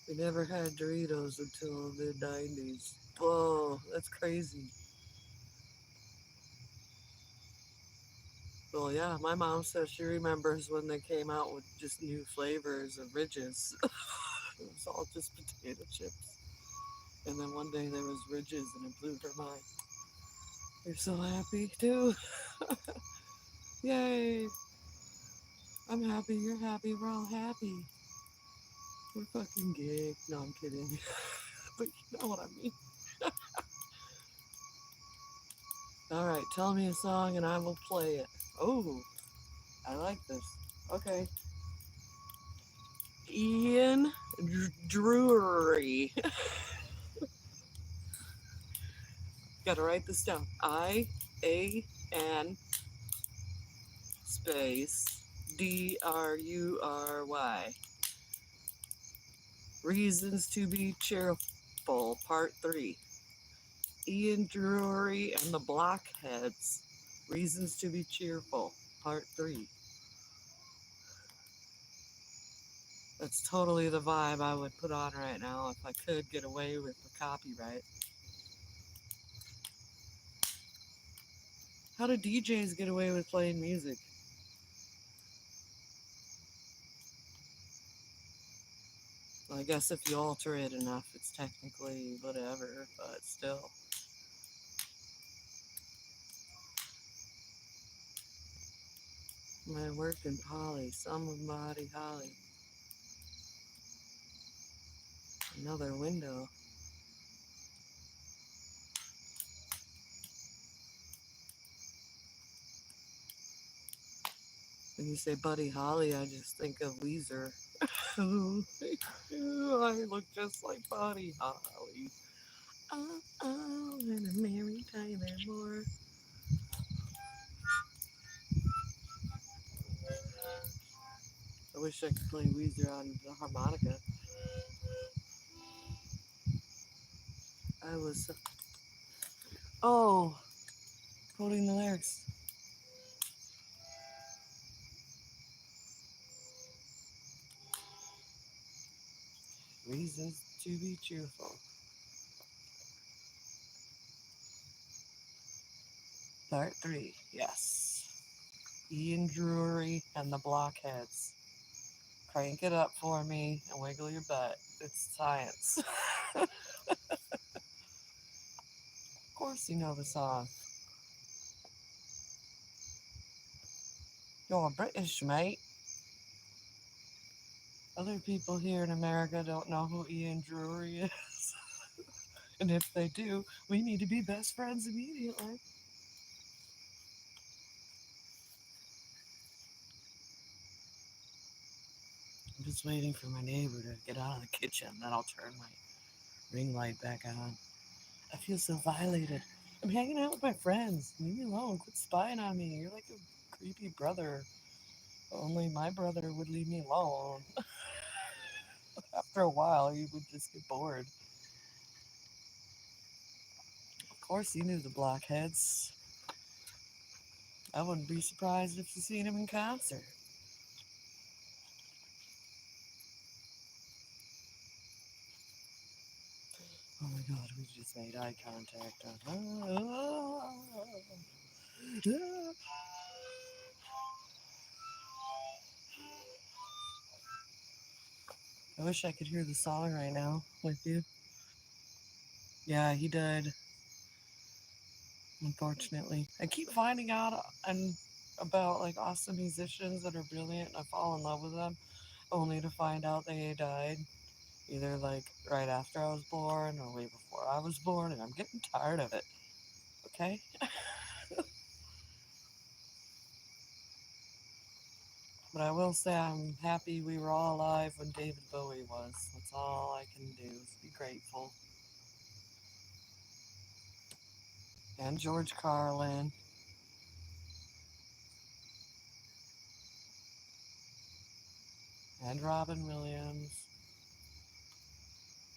We never had Doritos until the mid 90s. Whoa, that's crazy. Well, yeah, my mom says she remembers when they came out with just new flavors of Ridges. It was all just potato chips. And then one day there was Ridges and it blew her mind. You're so happy too. Yay. I'm happy, you're happy, we're all happy. We're fucking gay. No, I'm kidding. But you know what I mean. Alright, tell me a song and I will play it. Oh, I like this. Okay. Ian Drury. Gotta write this down. IAN space DRURY. Reasons to be cheerful, part 3. Ian Drury and the Blockheads. Reasons to be cheerful, part 3. That's totally the vibe I would put on right now if I could get away with the copyright. How do DJs get away with playing music? Well, I guess if you alter it enough, it's technically whatever, but still. My work in Polly, some of Maudie Holly. Another window. When you say Buddy Holly, I just think of Weezer. I look just like Buddy Holly. Oh, and a Mary Tyler Moore. I wish I could play Weezer on the harmonica. I was. Oh, quoting the lyrics. Reasons to be cheerful. Part 3, yes. Ian Drury and the Blockheads. Crank it up for me and wiggle your butt. It's science. Of course you know the song. You're British, mate. Other people here in America don't know who Ian Drury is. And if they do, we need to be best friends immediately. I'm just waiting for my neighbor to get out of the kitchen, then I'll turn my ring light back on. I feel so violated. I'm hanging out with my friends. Leave me alone. Quit spying on me. You're like a creepy brother. Only my brother would leave me alone. After a while, he would just get bored. Of course, you knew the Blockheads. I wouldn't be surprised if you seen him in concert. Oh my god, we just made eye contact. I wish I could hear the song right now with you. Yeah, he died, unfortunately. I keep finding out and about like awesome musicians that are brilliant and I fall in love with them only to find out they died either like right after I was born or way before I was born and I'm getting tired of it. Okay? But I will say I'm happy we were all alive when David Bowie was. That's all I can do is be grateful. And George Carlin. And Robin Williams.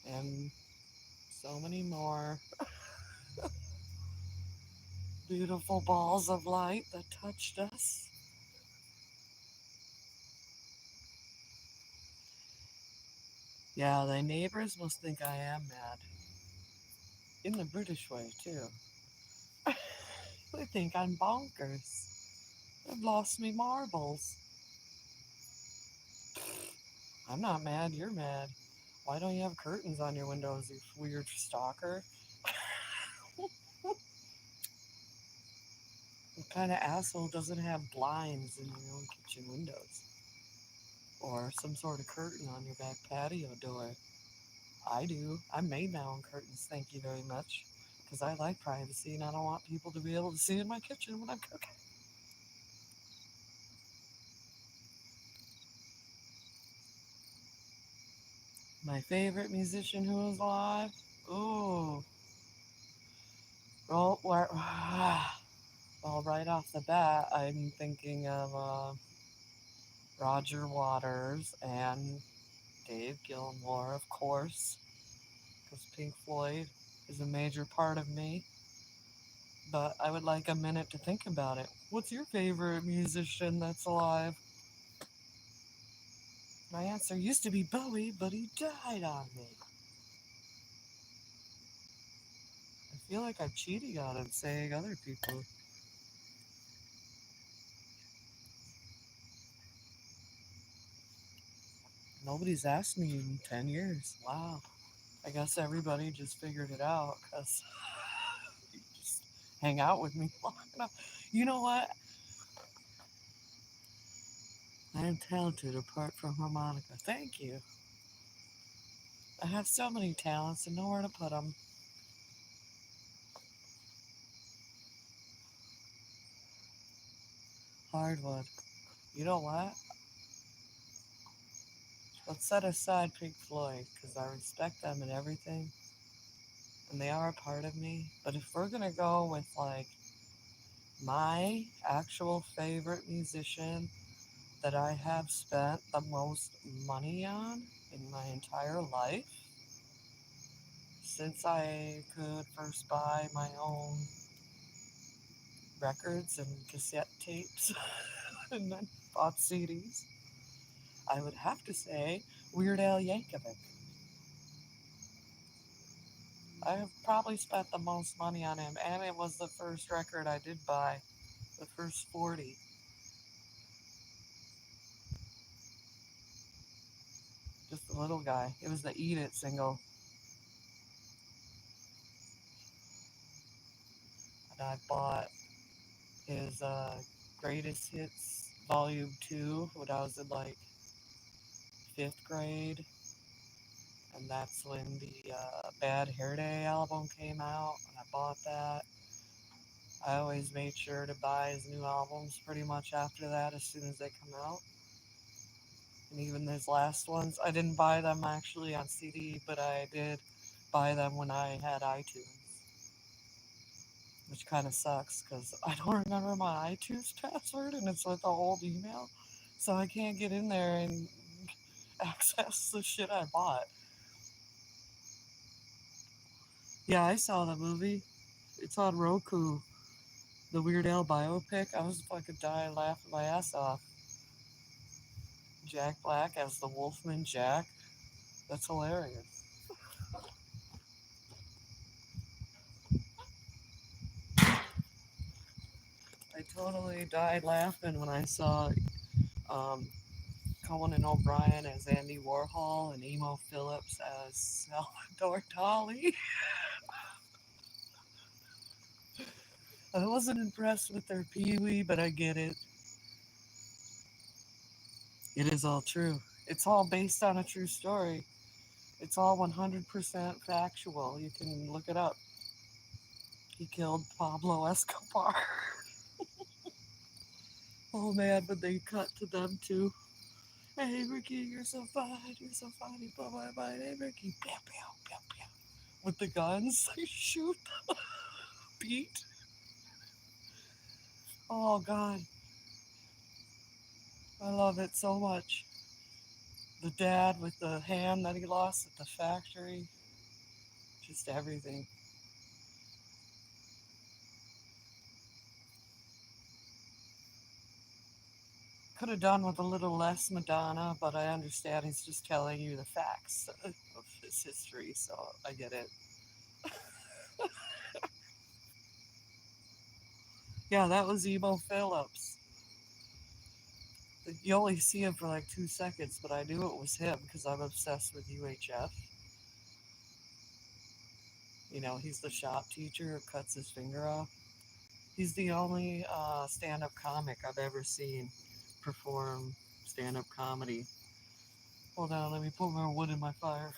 And so many more beautiful balls of light that touched us. Yeah, the neighbors must think I am mad. In the British way, too. They think I'm bonkers. I've lost me marbles. I'm not mad, you're mad. Why don't you have curtains on your windows, you weird stalker? What kind of asshole doesn't have blinds in your own kitchen windows? Or some sort of curtain on your back patio door? I do. I made my own curtains, thank you very much. Because I like privacy and I don't want people to be able to see in my kitchen when I'm cooking. My favorite musician who is alive? Ooh. Well, well, right off the bat, I'm thinking of Roger Waters and Dave Gilmour, of course, because Pink Floyd is a major part of me. But I would like a minute to think about it. What's your favorite musician that's alive? My answer used to be Bowie, but he died on me. I feel like I'm cheating on him saying other people. Nobody's asked me in 10 years. Wow. I guess everybody just figured it out because you just hang out with me long enough. You know what? I am talented apart from harmonica. Thank you. I have so many talents and nowhere to put them. Hardwood. You know what? Let's set aside Pink Floyd because I respect them and everything, and they are a part of me. But if we're gonna go with like my actual favorite musician that I have spent the most money on in my entire life, since I could first buy my own records and cassette tapes and then bought CDs, I would have to say Weird Al Yankovic. I have probably spent the most money on him, and it was the first record I did buy, the first 40. Just the little guy. It was the Eat It single. And I bought his Greatest Hits Volume 2 when I was in like 5th grade. And that's when the Bad Hair Day album came out, and I bought that. I always made sure to buy his new albums pretty much after that as soon as they come out. And even his last ones, I didn't buy them actually on CD, but I did buy them when I had iTunes, which kind of sucks because I don't remember my iTunes password and it's with the old email, so I can't get in there and access the shit I bought. Yeah, I saw the movie. It's on Roku. The Weird Al biopic. I was fucking dying laughing my ass off. Jack Black as the Wolfman Jack. That's hilarious. I totally died laughing when I saw um, Conan O'Brien as Andy Warhol and Emo Phillips as Salvador Dali. I wasn't impressed with their Pee Wee, but I get it. It is all true. It's all based on a true story. It's all 100% factual. You can look it up. He killed Pablo Escobar. Oh man, but they cut to them too. Hey Ricky, you're so fine. You're so funny. Blah blah blah. Hey Ricky, pew pew pew pew. With the guns, they shoot Pete. Oh god, I love it so much. The dad with the hand that he lost at the factory. Just everything. Could have done with a little less Madonna, but I understand he's just telling you the facts of his history, so I get it. Yeah, that was Emo Phillips. You only see him for like 2 seconds, but I knew it was him because I'm obsessed with UHF. You know, he's the shop teacher who cuts his finger off. He's the only stand up comic I've ever seen perform stand up comedy. Hold on, let me put more wood in my fire.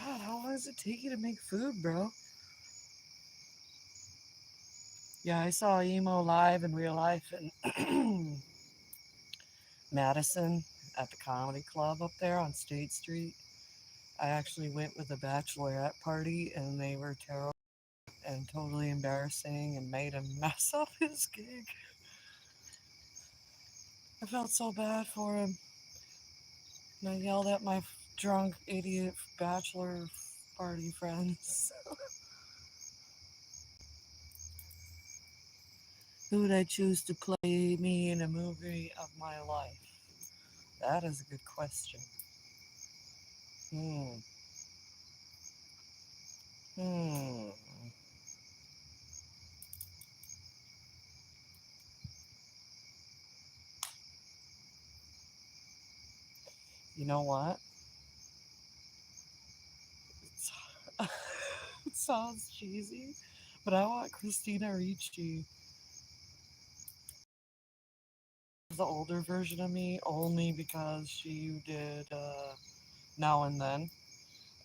God, how long does it take you to make food, bro? Yeah, I saw Emo live in real life in Madison at the comedy club up there on State Street. I actually went with a bachelorette party and they were terrible and totally embarrassing and made him mess up his gig. I felt so bad for him. And I yelled at my drunk idiot bachelor party friends. Who would I choose to play me in a movie of my life? That is a good question. Hmm. Hmm. You know what? It's, it sounds cheesy, but I want Christina Ricci, the older version of me, only because she did Now and Then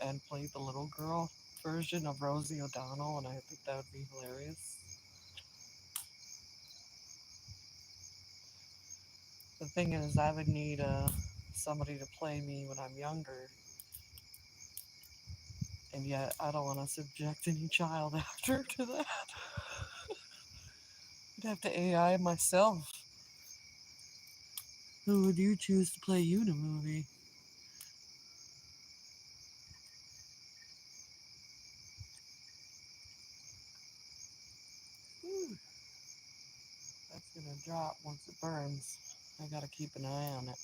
and played the little girl version of Rosie O'Donnell, and I think that would be hilarious. The thing is, I would need somebody to play me when I'm younger, and yet I don't want to subject any child actor to that. I'd have to AI myself. Who would you choose to play you in a movie? Whew, that's gonna drop once it burns. I gotta keep an eye on it.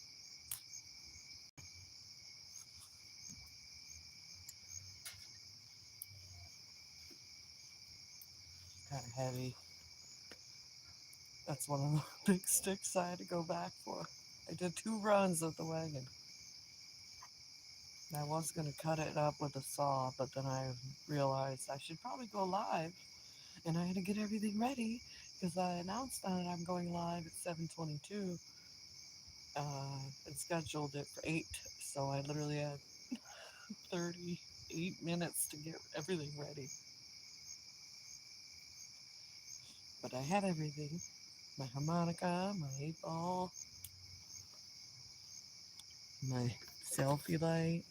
kind of heavy. That's one of the big sticks I had to go back for. I did 2 runs of the wagon. I was going to cut it up with a saw, but then I realized I should probably go live, and I had to get everything ready because I announced that I'm going live at 7:22 and scheduled it for 8. So I literally had 38 minutes to get everything ready. But I had everything. My harmonica, my 8-ball, my selfie light.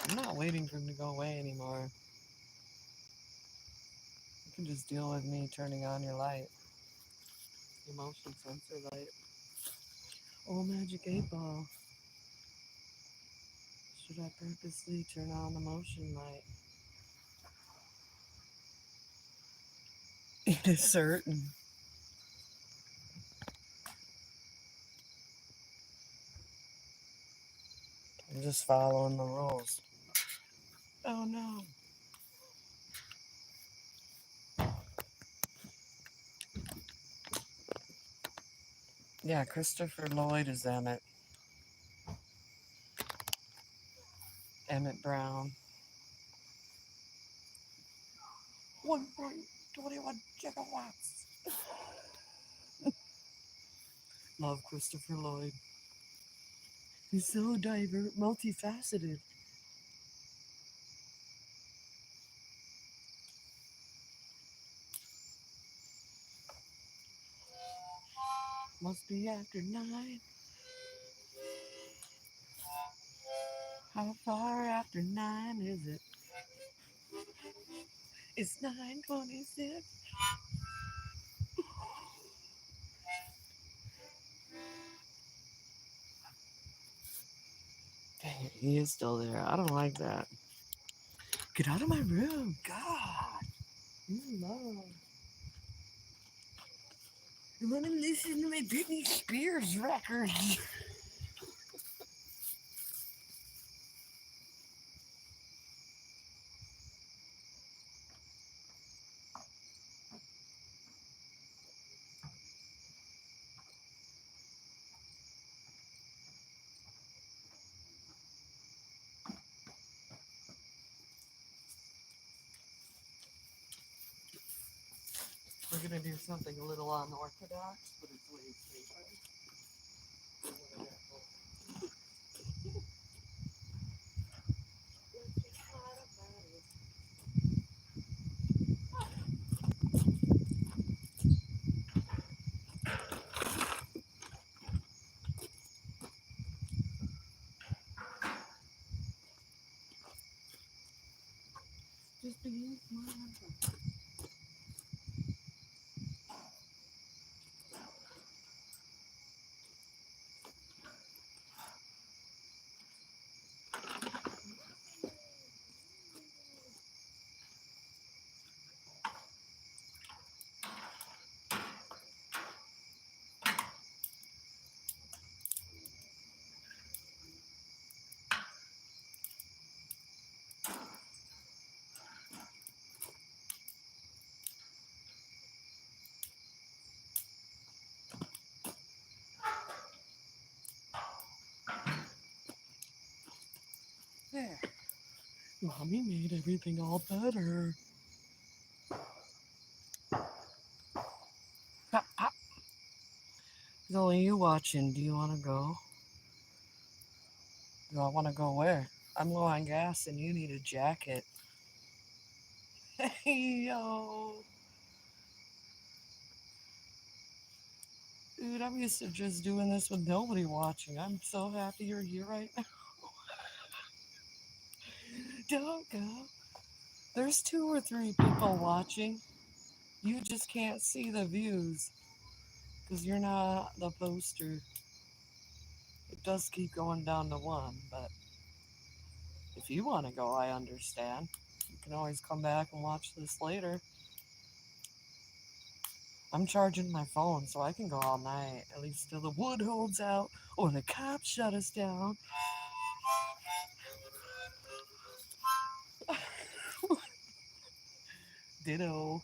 I'm not waiting for him to go away anymore. You can just deal with me turning on your light. Your motion sensor light. Oh, magic 8-ball. Should I purposely turn on the motion light? It is certain. I'm just following the rules. Oh no. Yeah, Christopher Lloyd is Emmett. Emmett Brown. 1.21 gigawatts. Love Christopher Lloyd. He's so multifaceted. Must be after 9. How far after 9 is it? It's 9:26. Dang it, he is still there. I don't like that. Get out of my room. God. No. I want to listen to my Britney Spears records. We're going to do something a little unorthodox, but it's way safer. Just being smart. There. Mommy made everything all better. Ha, ha. There's only you watching. Do you want to go? Do I want to go where? I'm low on gas and you need a jacket. Hey, yo. Dude, I'm used to just doing this with nobody watching. I'm so happy you're here right now. Don't go. There's 2 or 3 people watching. You just can't see the views because you're not the poster. It does keep going down to 1, but if you want to go, I understand. You can always come back and watch this later. I'm charging my phone so I can go all night, at least till the wood holds out or the cops shut us down. Ditto.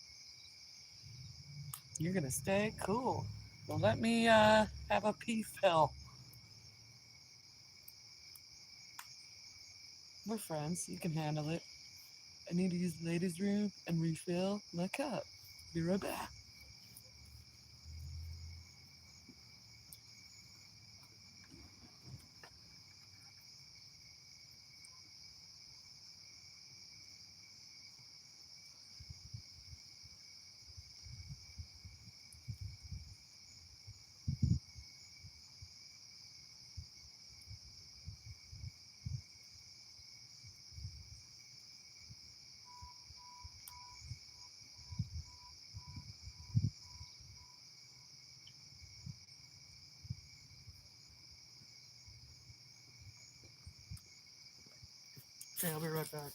You're gonna stay? Cool. Well, let me have a pee fill. We're friends. You can handle it. I need to use the ladies' room and refill my cup. Be right back. Okay, I'll be right back.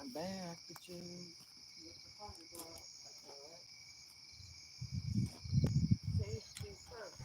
I'm back, bitches. Safety first.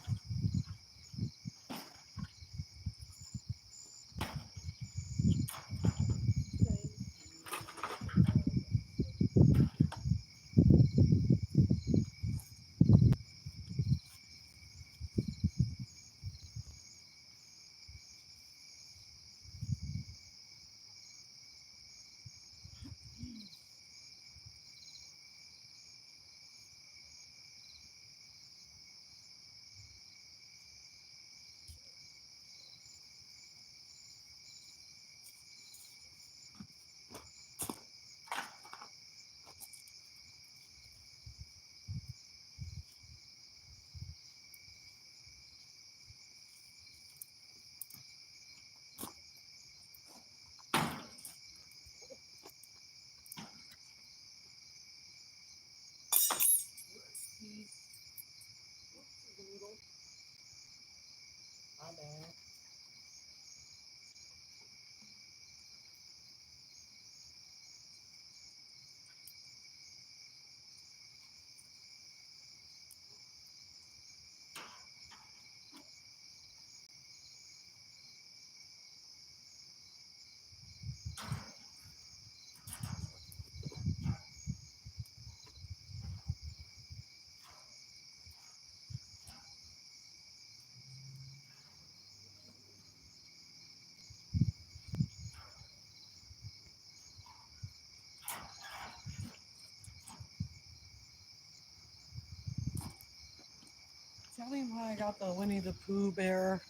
Tell me why I got the Winnie the Pooh Bear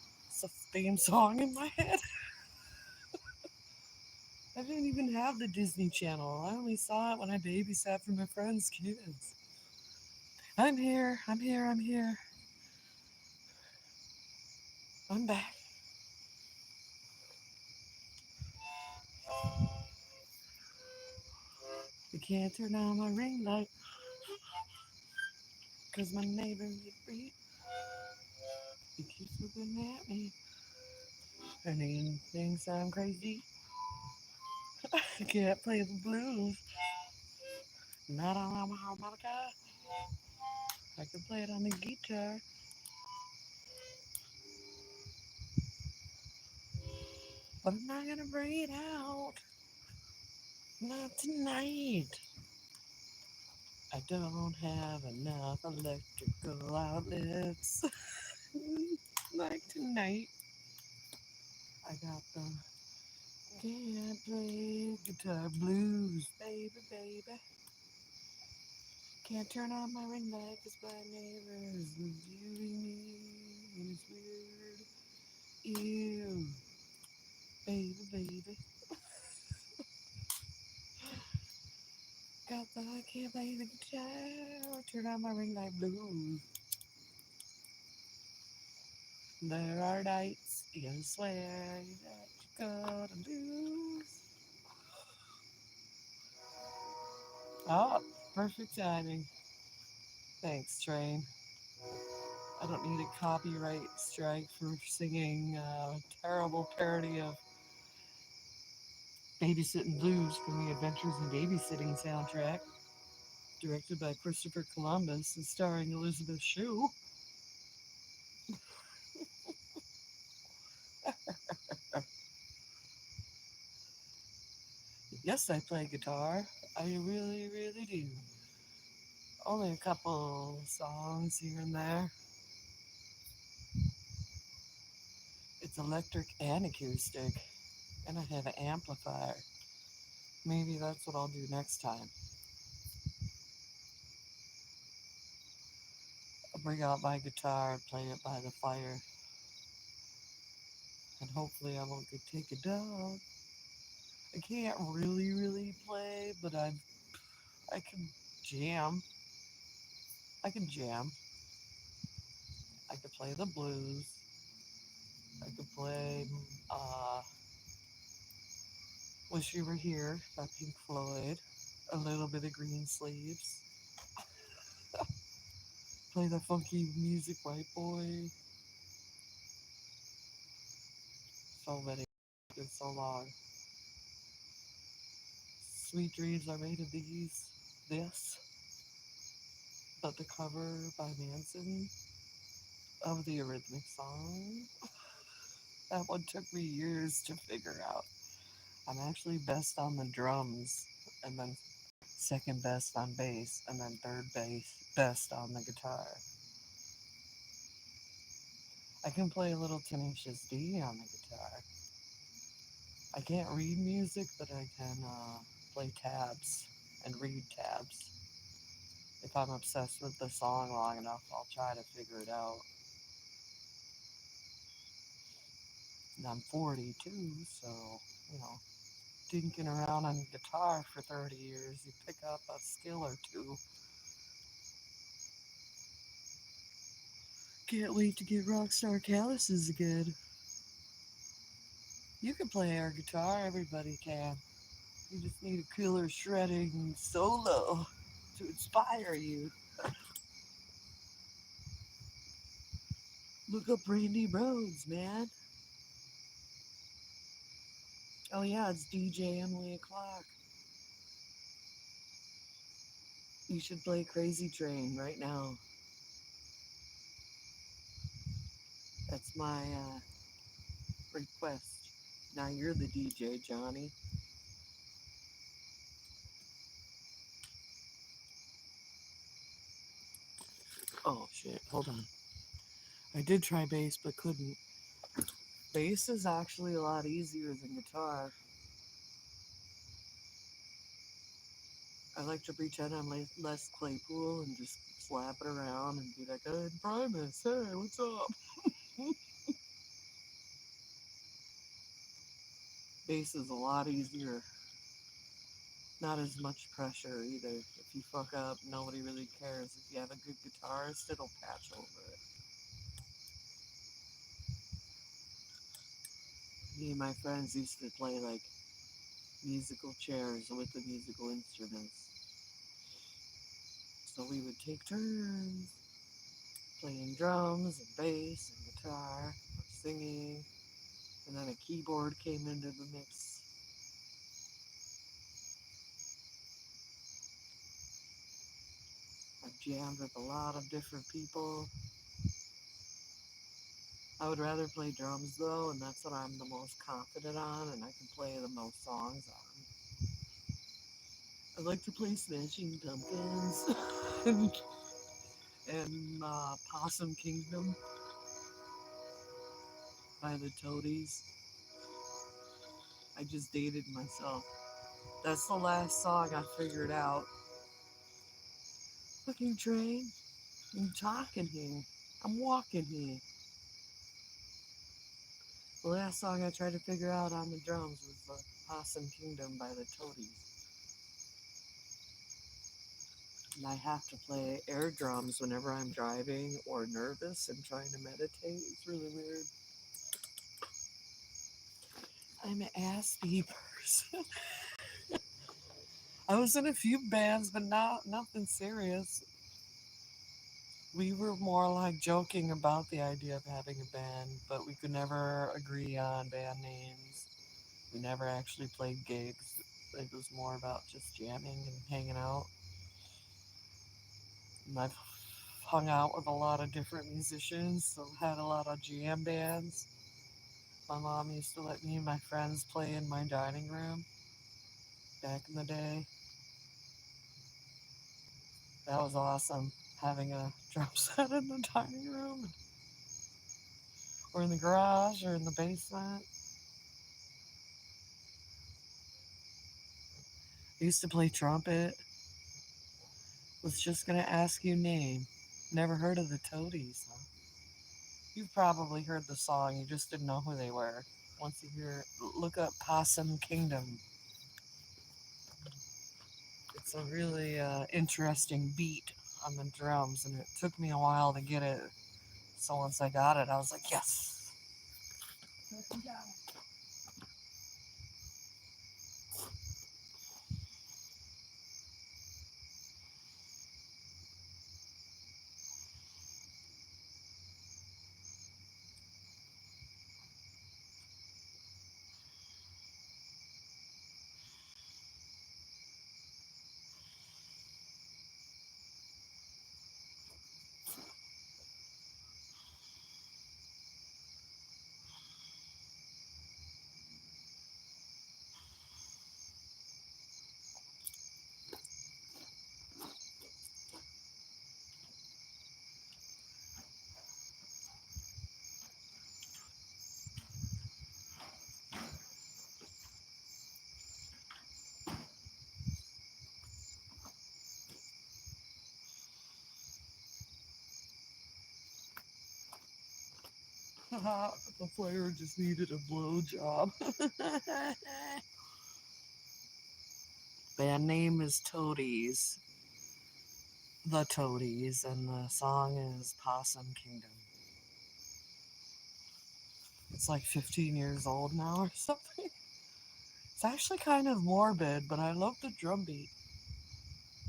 theme song in my head. I didn't even have the Disney Channel. I only saw it when I babysat for my friends' kids. I'm here, I'm here, I'm here. I'm back. You can't turn on my ring light, 'cause my neighbor get free. He keeps looking at me, and he thinks I'm crazy. I can't play the blues, not on my harmonica. I can play it on the guitar, but I'm not gonna bring it out. Not tonight. I don't have enough electrical outlets. Like tonight. I got the can't play guitar blues, baby, baby. Can't turn on my ring light 'cause my neighbor is viewing me and it's weird. Ew, baby, baby. Got the I can't play the guitar. Turn on my ring light blues. There are nights you swear that you're gonna lose. Oh, perfect timing. Thanks, Train. I don't need a copyright strike for singing a terrible parody of Babysitting Blues from the Adventures in Babysitting soundtrack, directed by Christopher Columbus and starring Elizabeth Shue. Yes, I play guitar. I really, really do. Only a couple songs here and there. It's electric and acoustic, and I have an amplifier. Maybe that's what I'll do next time. I'll bring out my guitar and play it by the fire, and hopefully I won't get taken down. I can't really, really play, but I can jam. I can jam. I could play the blues. I could play Wish You Were Here by Pink Floyd. A little bit of Green Sleeves. Play the funky music, White Boy. So many. It's so long. Sweet Dreams Are Made of This. But the cover by Manson of the Eurythmic song. That one took me years to figure out. I'm actually best on the drums, and then second best on bass, and then third best on the guitar. I can play a little Tenacious D on the guitar. I can't read music, but I can play tabs and read tabs. If I'm obsessed with the song long enough, I'll try to figure it out. And I'm 42, so, you know, dinking around on guitar for 30 years, you pick up a skill or two. Can't wait to get Rockstar Calluses again. You can play air guitar, everybody can. You just need a killer shredding solo to inspire you. Look up Randy Rhodes, man. Oh yeah, it's DJ Emily Clark. You should play Crazy Train right now. That's my request. Now you're the DJ, Johnny. Oh shit, hold on. I did try bass but couldn't. Bass is actually a lot easier than guitar. I like to pretend I'm Les Claypool and just slap it around and be like, "Hey, Primus, hey, what's up?" Bass is a lot easier. Not as much pressure either. If you fuck up, nobody really cares. If you have a good guitarist, it'll patch over it. Me and my friends used to play like musical chairs with the musical instruments. So we would take turns playing drums and bass and guitar or singing. And then a keyboard came into the mix. I've jammed with a lot of different people. I would rather play drums though, and that's what I'm the most confident on, and I can play the most songs on. I like to play Smashing Pumpkins and Possum Kingdom by the Toadies. I just dated myself. That's the last song I figured out. Fucking train, I'm talking here. I'm walking here. The last song I tried to figure out on the drums was the Possum Kingdom by the Toadies. And I have to play air drums whenever I'm driving or nervous and trying to meditate. It's really weird. I'm an ass-y person. I was in a few bands, but nothing serious. We were more like joking about the idea of having a band, but we could never agree on band names. We never actually played gigs. It was more about just jamming and hanging out. And I've hung out with a lot of different musicians, so had a lot of jam bands. My mom used to let me and my friends play in my dining room back in the day. That was awesome, having a drum set in the dining room or in the garage or in the basement. I used to play trumpet. Was just gonna ask you name. Never heard of the Toadies, huh? You've probably heard the song, you just didn't know who they were. Once you hear it, look up Possum Kingdom. It's a really interesting beat on the drums, and it took me a while to get it. So once I got it, I was like, yes. The player just needed a blowjob. Band name is Toadies. The Toadies, and the song is Possum Kingdom. It's like 15 years old now or something. It's actually kind of morbid, but I love the drum beat.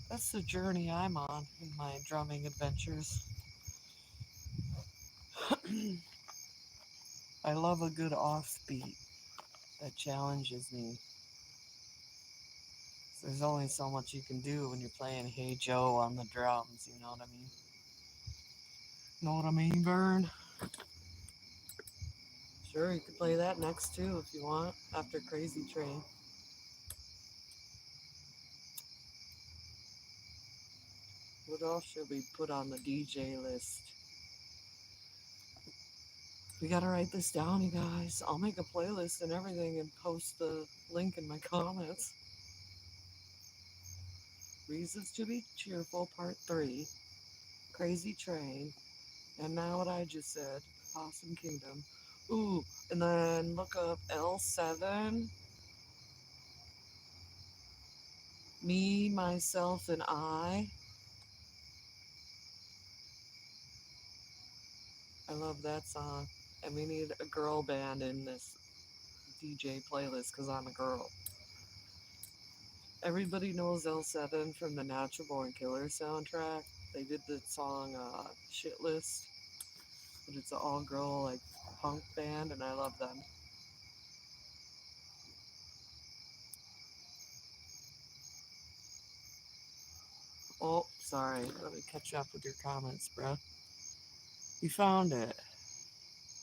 That's the journey I'm on in my drumming adventures. I love a good offbeat that challenges me. There's only so much you can do when you're playing Hey Joe on the drums, you know what I mean? Know what I mean, Vern? Sure, you could play that next too if you want, after Crazy Train. What else should we put on the DJ list? We gotta write this down, you guys. I'll make a playlist and everything and post the link in my comments. Reasons to Be Cheerful Part 3, Crazy Train, and now what I just said, Possum Kingdom. Ooh, and then look up L7, Me, Myself, and I. I love that song. And we need a girl band in this DJ playlist because I'm a girl. Everybody knows L7 from the Natural Born Killer soundtrack. They did the song Shit List, but it's an all girl like punk band, and I love them. Oh, sorry. Let me catch up with your comments, bro. You found it.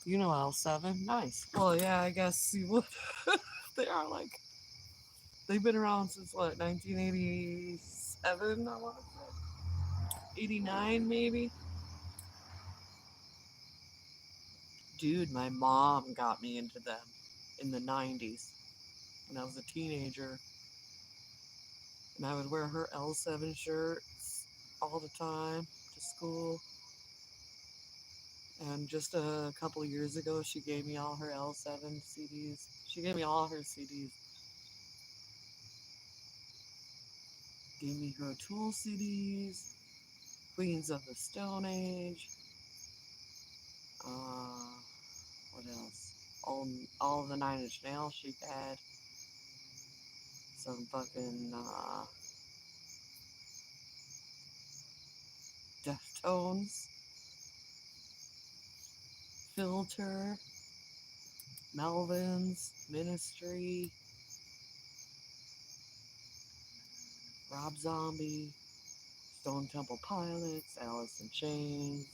You know L7? Nice. Well, yeah, I guess you would. They are like, they've been around since what, 1987, I want to say? 89, maybe? Dude, my mom got me into them in the 90s when I was a teenager. And I would wear her L7 shirts all the time to school. And just a couple years ago, she gave me all her L7 CDs. She gave me all her CDs. Gave me her Tool CDs, Queens of the Stone Age. Uh, what else? All the Nine Inch Nails she had. Some fucking Deftones, Filter, Melvins, Ministry, Rob Zombie, Stone Temple Pilots, Alice in Chains,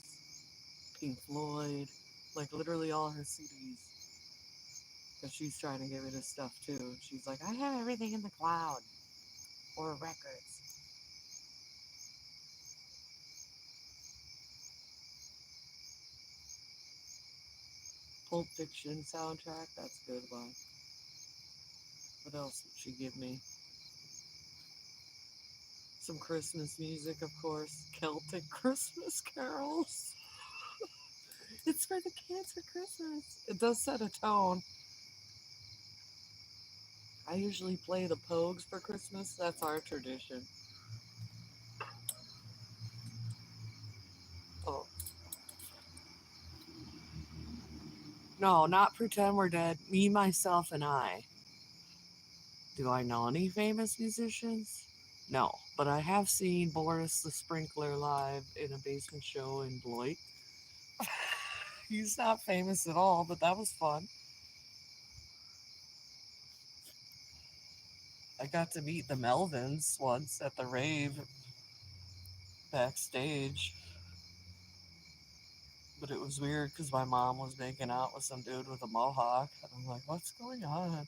Pink Floyd, like literally all her CDs. Because she's trying to get rid of stuff too. She's like, I have everything in the cloud or records. Pulp Fiction soundtrack, that's a good one. What else did she give me? Some Christmas music, of course. Celtic Christmas carols. It's for the kids for Christmas. It does set a tone. I usually play the Pogues for Christmas. That's our tradition. Oh, no, not Pretend We're Dead. Me, Myself, and I. Do I know any famous musicians? No, but I have seen Boris the Sprinkler live in a basement show in Beloit. He's not famous at all, but that was fun. I got to meet the Melvins once at the rave backstage, but it was weird because my mom was making out with some dude with a mohawk. And I'm like, what's going on?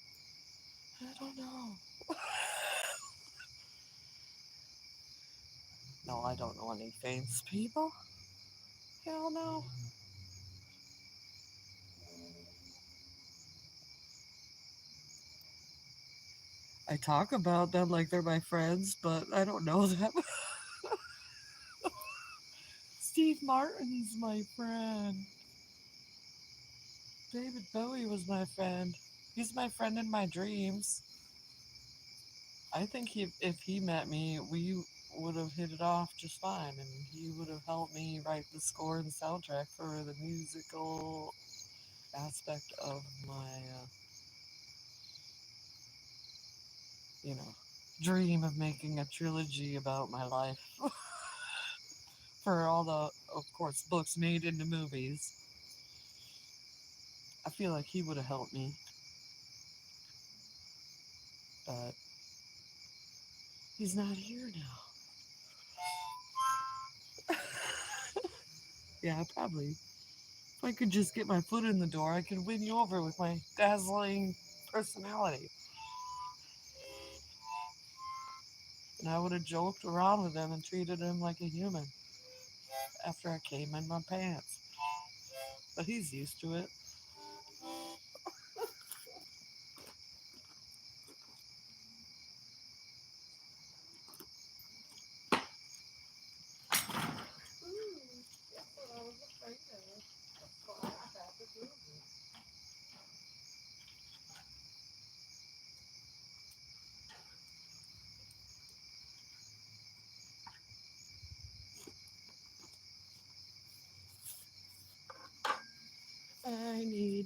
I don't know. No, I don't know any famous people. Hell no. I talk about them like they're my friends, but I don't know them. Steve Martin's my friend. David Bowie was my friend. He's my friend in my dreams. I think if he met me, we would have hit it off just fine, and he would have helped me write the score and soundtrack for the musical aspect of my, you know, dream of making a trilogy about my life for all the, of course, books made into movies. I feel like he would have helped me, but he's not here now. Yeah, probably. If I could just get my foot in the door, I could win you over with my dazzling personality. And I would have joked around with him and treated him like a human after I came in my pants. But he's used to it.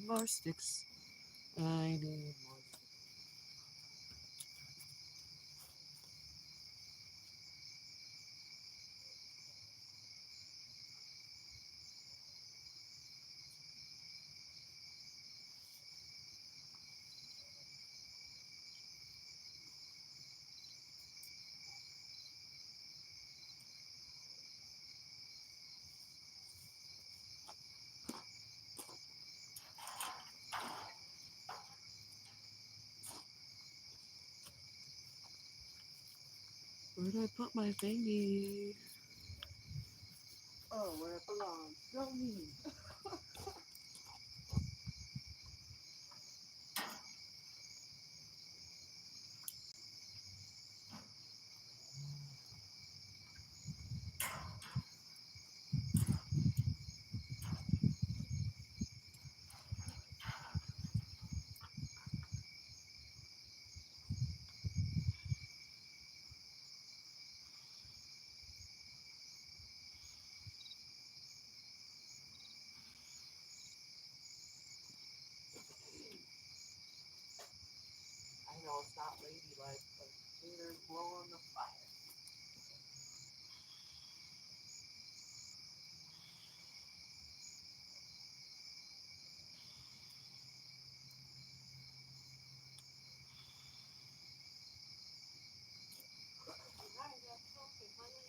more sticks. I need more sticks. Where did I put my thingy? Oh, where it belongs. Don't need. I know it's not ladylike, but fingers blowing the fire. I got something, honey.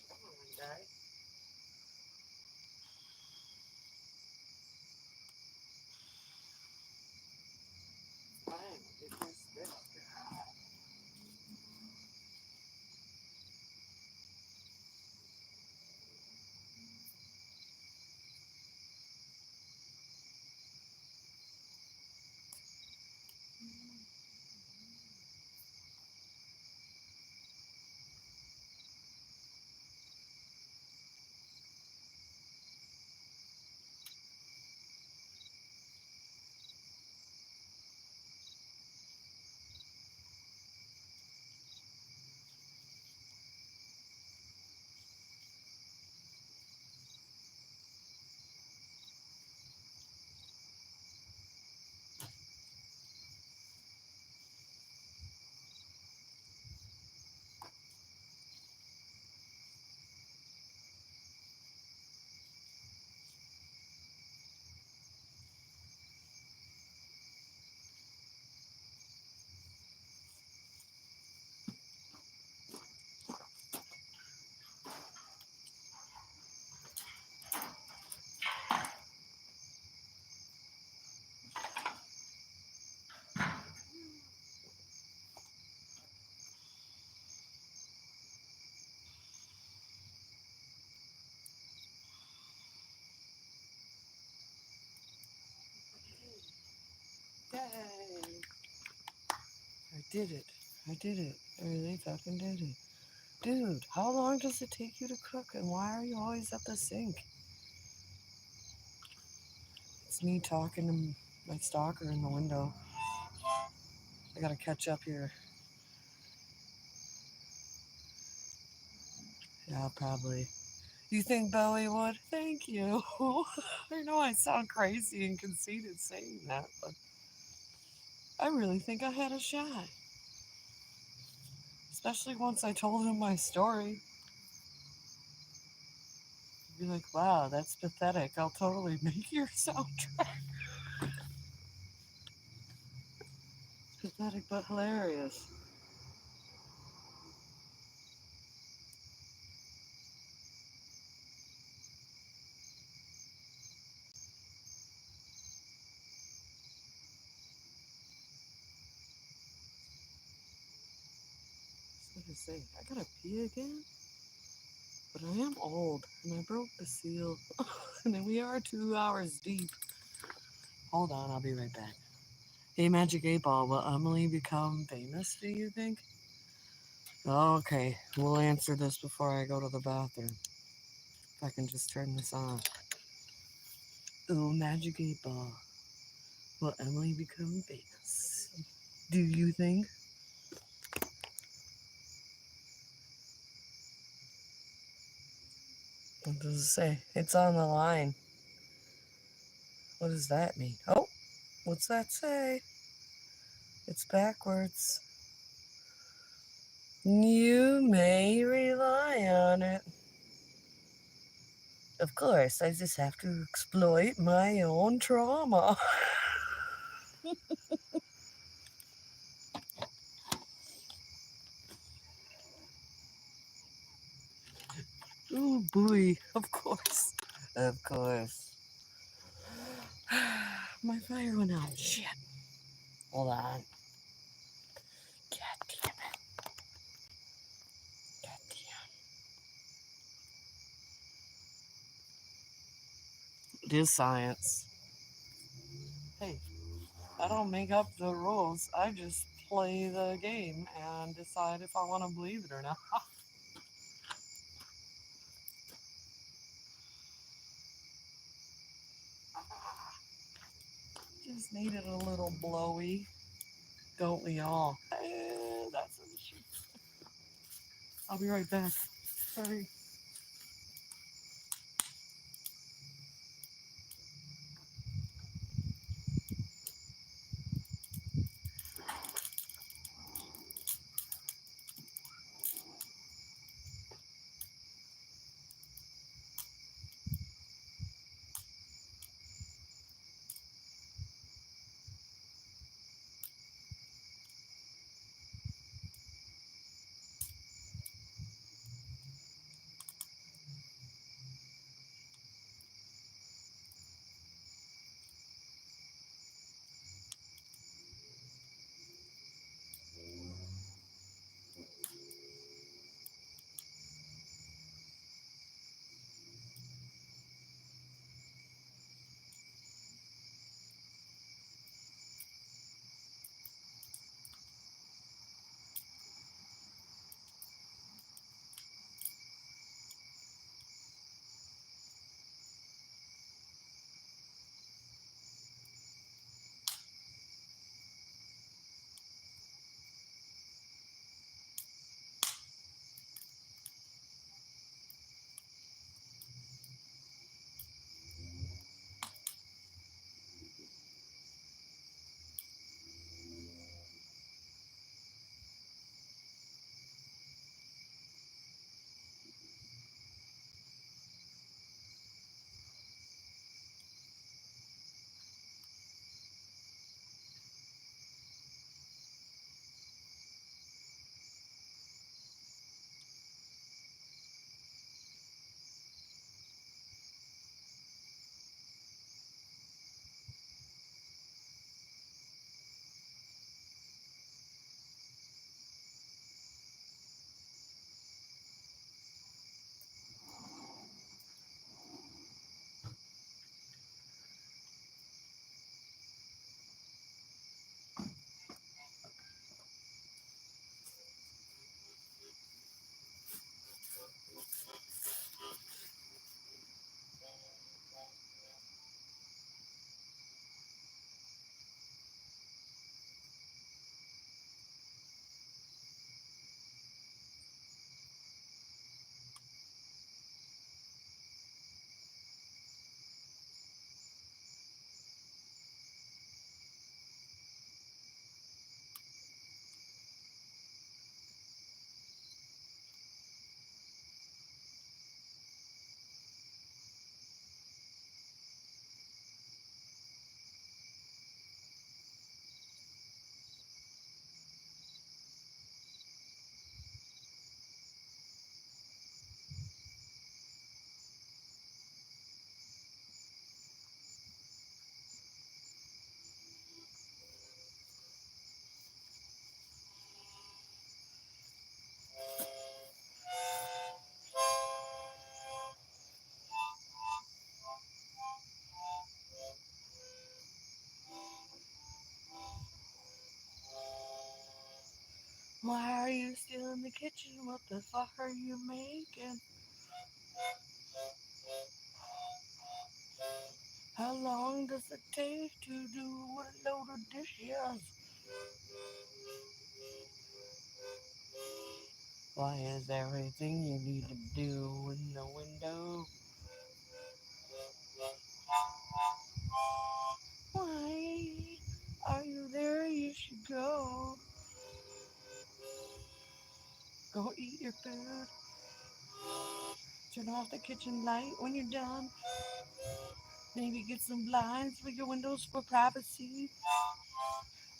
Come on, guys. Fine, it is this. Yay! I did it. I did it. I really fucking did it. Dude, how long does it take you to cook and why are you always at the sink? It's me talking to my stalker in the window. I gotta catch up here. Yeah, probably. You think Bowie would? Thank you. I know I sound crazy and conceited saying that, but I really think I had a shot. Especially once I told him my story. He'd be like, wow, that's pathetic. I'll totally make your soundtrack. Pathetic but hilarious. I was gonna say, I gotta pee again? But I am old and I broke the seal. And then we are 2 hours deep. Hold on, I'll be right back. Hey, Magic 8 Ball, will Emily become famous, do you think? Okay, we'll answer this before I go to the bathroom. If I can just turn this on. Ooh, Magic 8 Ball. Will Emily become famous? Do you think? What does it say? It's on the line. What does that mean? Oh, what's that say? It's backwards. You may rely on it. Of course, I just have to exploit my own trauma. Oh boy, of course. Of course. My fire went out. Shit. Hold on. God damn it. God damn. It is science. Hey, I don't make up the rules. I just play the game and decide if I want to believe it or not. Just needed a little blowy. Don't we all? That's an issue. I'll be right back. Sorry. Why are you still in the kitchen? What the fuck are you making? How long does it take to do a load of dishes? Why is everything you need to do in the window? Why are you there? You should go. Go eat your food. Turn off the kitchen light when you're done. Maybe get some blinds for your windows for privacy.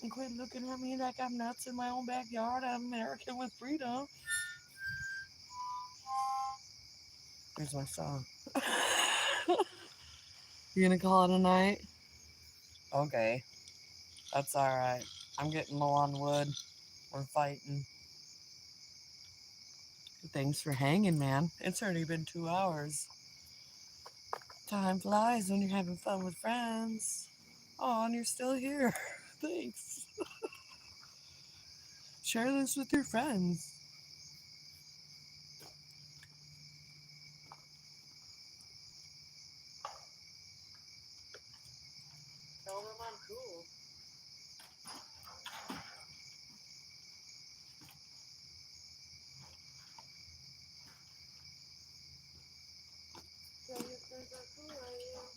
And quit looking at me like I'm nuts in my own backyard. I'm American with freedom. Here's my song. You gonna call it a night? Okay, that's alright. I'm getting low on wood. We're fighting. Thanks for hanging, man. It's already been 2 hours. Time flies when you're having fun with friends. Oh, and you're still here. Thanks. Share this with your friends. Tell them I'm cool. Tell your friends how cool I am.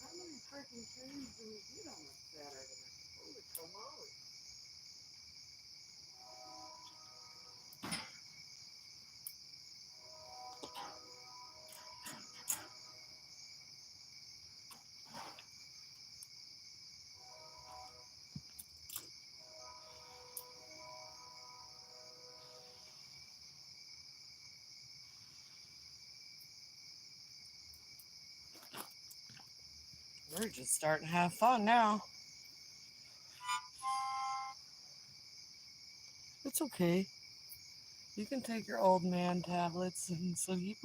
How many freaking trees do we get on a Saturday night? Holy moly. We're just starting to have fun now. It's okay. You can take your old man tablets and sleep.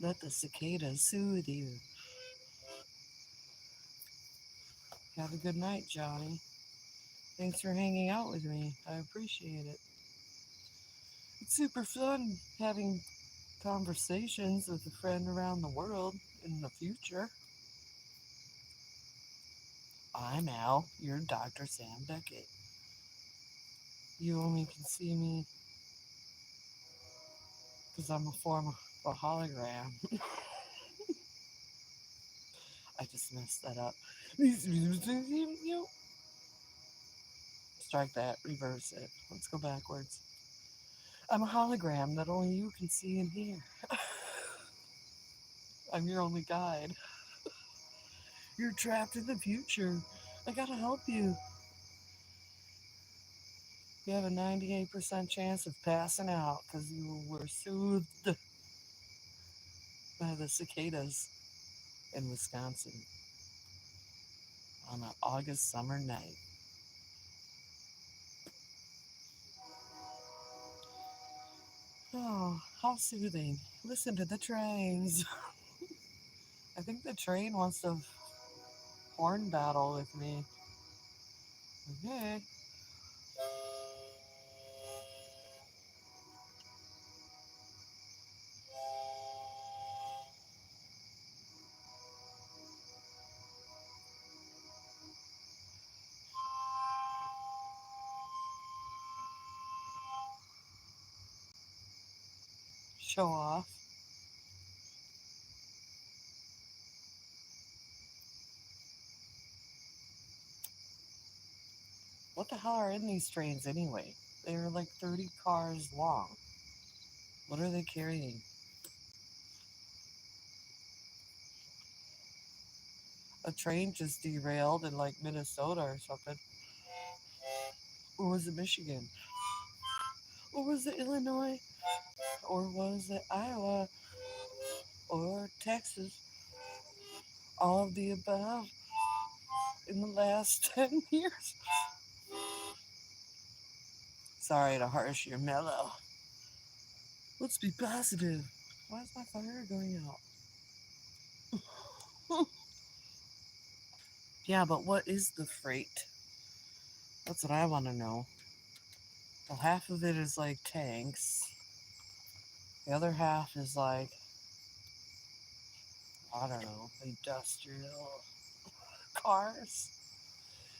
Let the cicadas soothe you. Have a good night, Johnny. Thanks for hanging out with me. I appreciate it. It's super fun having conversations with a friend around the world in the future. I'm Al, you're Dr. Sam Beckett. You only can see me because I'm a form of a hologram. I just messed that up. Strike that, reverse it. Let's go backwards. I'm a hologram that only you can see and hear. I'm your only guide. You're trapped in the future. I gotta help you. You have a 98% chance of passing out because you were soothed by the cicadas in Wisconsin on an August summer night. Oh, how soothing. Listen to the trains. I think the train wants to horn battle with me. Okay. Show off. What the hell are in these trains anyway? They're like 30 cars long. What are they carrying? A train just derailed in like Minnesota or something. Or was it Michigan? Or was it Illinois? Or was it Iowa? Or Texas? All of the above in the last 10 years. Sorry to harsh your mellow. Let's be positive. Why is my fire going out? Yeah, but what is the freight? That's what I want to know. Well, half of it is like tanks. The other half is like, I don't know, industrial cars.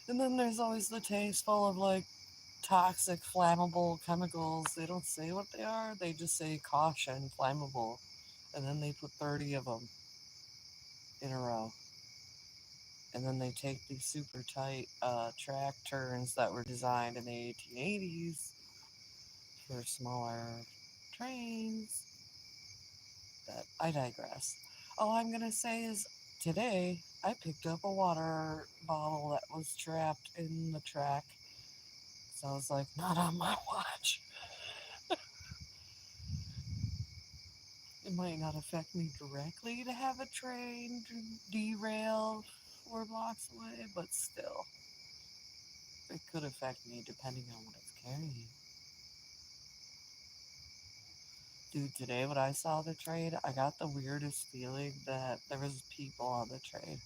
And then there's always the tanks full of like toxic, flammable chemicals. They don't say what they are, they just say caution, flammable. And then they put 30 of them in a row. And then they take these super tight track turns that were designed in the 1880s for smaller trains. But I digress. All I'm going to say is today I picked up a water bottle that was trapped in the track. So I was like, not on my watch. It might not affect me directly to have a train derail 4 blocks away, but still, it could affect me depending on what it's carrying. Dude, today when I saw the train, I got the weirdest feeling that there was people on the train,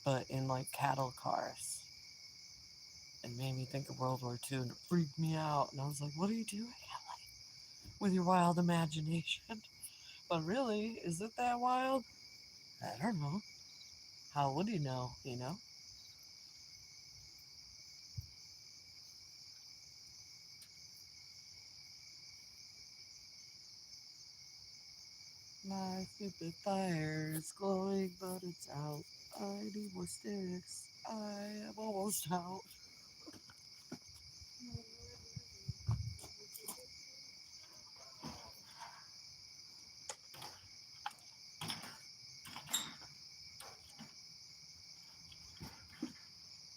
but in like cattle cars. It made me think of World War II and it freaked me out. And I was like, what are you doing, Ellie, with your wild imagination? But really, is it that wild? I don't know. How would you know, you know? My stupid fire is glowing, but it's out. I need more sticks. I am almost out.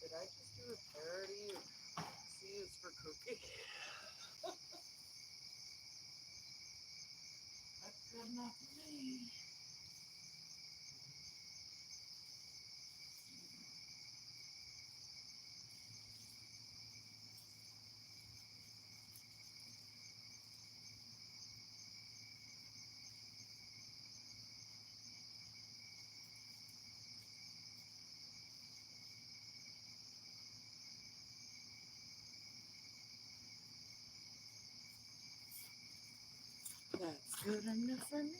Did I just do a parody of C is for cookie? That's good enough for me. That's good enough for me.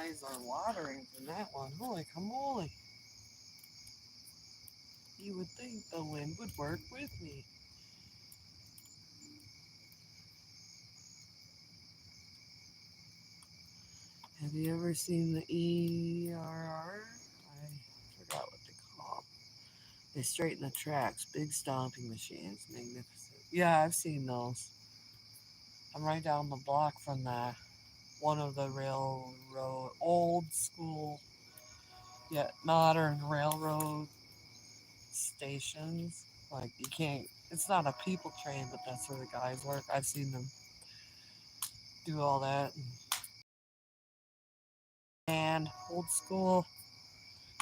eyes are watering from that one. Holy camoly. You would think the wind would work with me. Have you ever seen the ERR? I forgot what they call them. They straighten the tracks, big stomping machines, magnificent. Yeah, I've seen those. I'm right down the block from the one of the railroad, old school yet modern railroad stations. Like you can't. It's not a people train, but that's where the guys work. I've seen them do all that and old school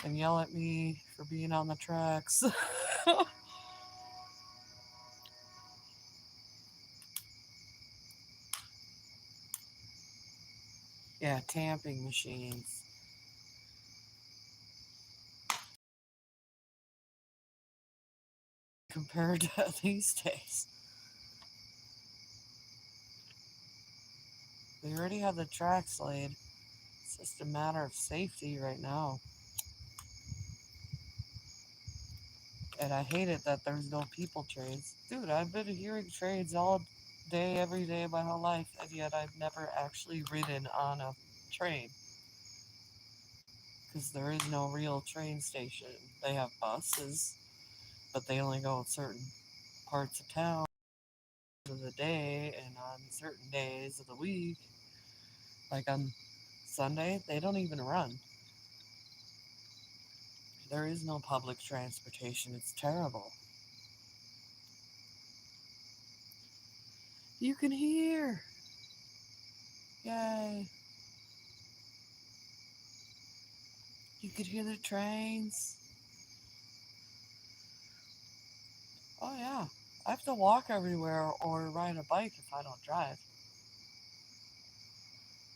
and yell at me for being on the tracks. Yeah, tamping machines. Compared to these days, they already have the tracks laid. It's just a matter of safety right now. And I hate it that there's no people trades. Dude, I've been hearing trades all day, every day of my whole life, and yet I've never actually ridden on a train. Because there is no real train station. They have buses, but they only go in certain parts of town of the day and on certain days of the week. Like on Sunday, they don't even run. There is no public transportation. It's terrible. You can hear. Yay. You could hear the trains. Oh, yeah. I have to walk everywhere or ride a bike if I don't drive.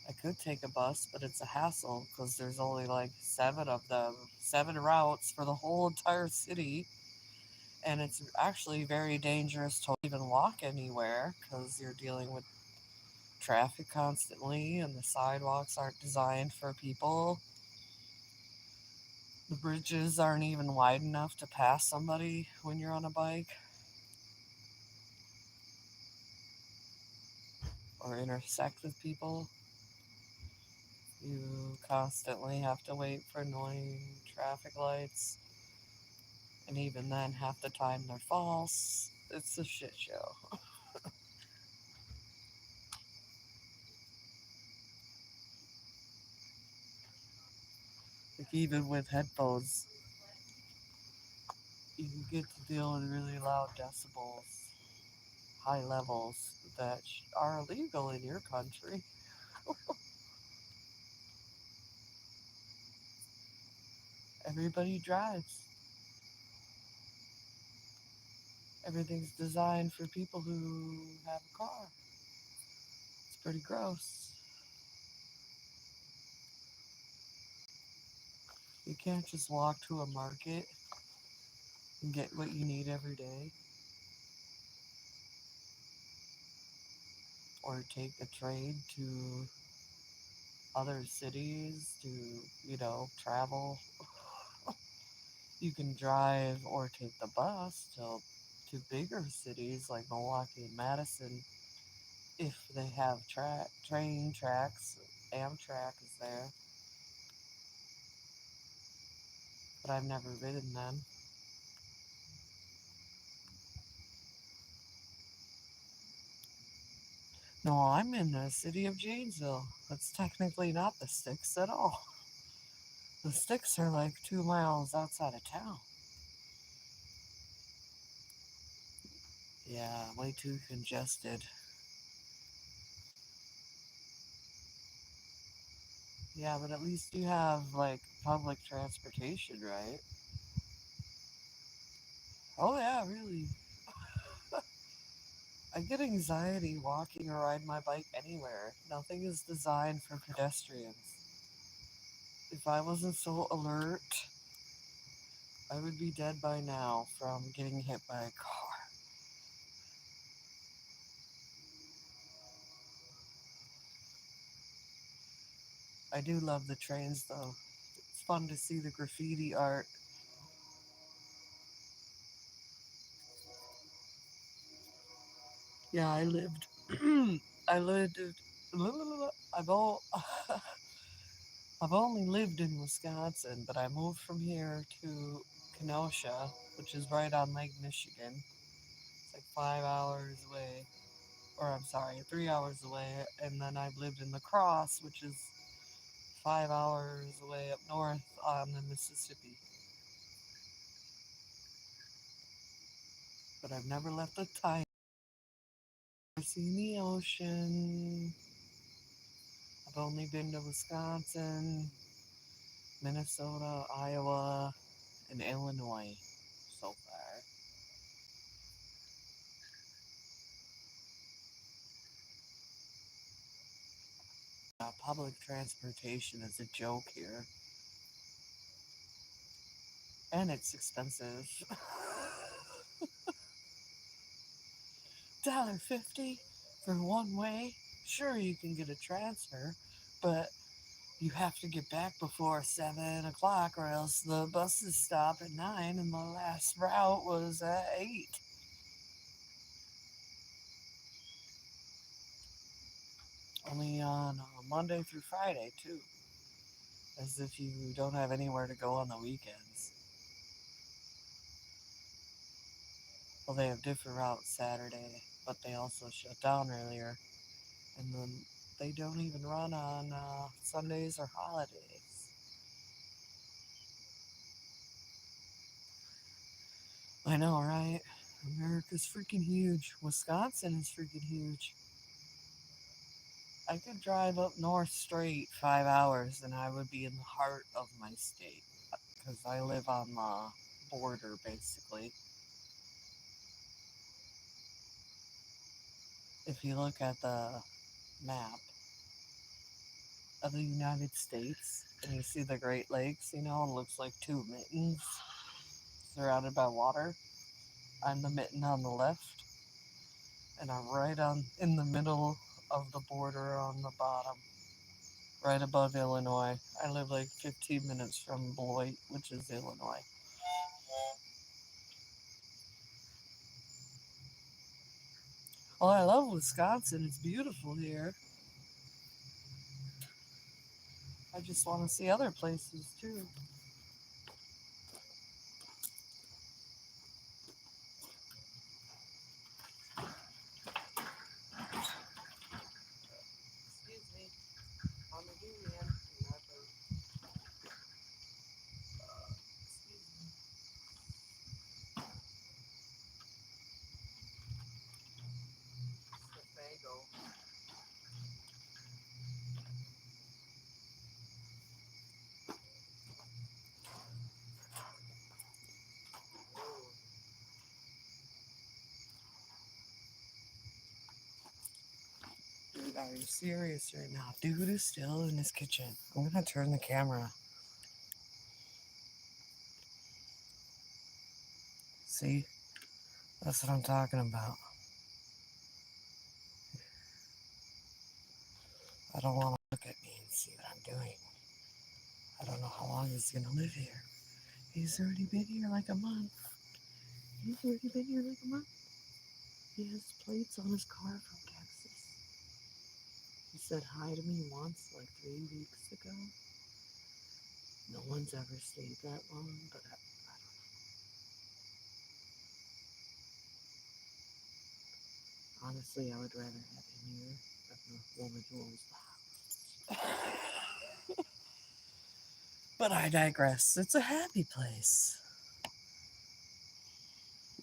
I could take a bus, but it's a hassle because there's only like 7 of them, 7 routes for the whole entire city. And it's actually very dangerous to even walk anywhere because you're dealing with traffic constantly and the sidewalks aren't designed for people. The bridges aren't even wide enough to pass somebody when you're on a bike or intersect with people. You constantly have to wait for annoying traffic lights, and even then, half the time they're false. It's a shit show. Like, even with headphones, you can get to deal with really loud decibels, high levels that are illegal in your country. Everybody drives. Everything's designed for people who have a car. It's pretty gross. You can't just walk to a market and get what you need every day, or take a train to other cities to, travel. You can drive or take the bus to bigger cities like Milwaukee and Madison if they have train tracks. Amtrak is there, but I've never ridden them. No, I'm in the city of Janesville. That's technically not the sticks at all. The sticks are like 2 miles outside of town. Yeah, way too congested. Yeah, but at least you have like public transportation, right? Oh yeah, really. I get anxiety walking or riding my bike anywhere. Nothing is designed for pedestrians. If I wasn't so alert, I would be dead by now from getting hit by a car. I do love the trains though. It's fun to see the graffiti art. Yeah, I lived. I lived. I've all. I've only lived in Wisconsin, but I moved from here to Kenosha, which is right on Lake Michigan. It's like 5 hours away, or I'm sorry, 3 hours away. And then I've lived in La Crosse, which is 5 hours away up north on the Mississippi. But I've never left the time. I've seen the ocean. I've only been to Wisconsin, Minnesota, Iowa, and Illinois so far. Public transportation is a joke here, and it's expensive. $1.50 for one way. Sure, you can get a transfer, but you have to get back before 7 o'clock, or else the buses stop at 9, and the last route was at 8. Only on Monday through Friday too, as if you don't have anywhere to go on the weekends. Well, they have different routes Saturday, but they also shut down earlier, and then they don't even run on Sundays or holidays. I know, right? America's freaking huge. Wisconsin is freaking huge. I could drive up north straight 5 hours and I would be in the heart of my state because I live on the border basically. If you look at the map of the United States and you see the Great Lakes, it looks like two mittens surrounded by water. I'm the mitten on the left, and I'm right on in the middle of the border on the bottom, right above Illinois. I live like 15 minutes from Beloit, which is Illinois. Well, I love Wisconsin. It's beautiful here. I just want to see other places too. Excuse me, I'm a durian. Excuse me. Fago. Dude, are you serious right now? Dude is still in his kitchen. I'm gonna turn the camera. See? That's what I'm talking about. I don't want to look at me and see what I'm doing. I don't know how long he's gonna live here. He's already been here like a month. He's already been here like a month. He has plates on his car from Texas. He said hi to me once, like 3 weeks ago. No one's ever stayed that long, but I don't know. Honestly, I would rather have him here than the woman who owns the house. But I digress. It's a happy place.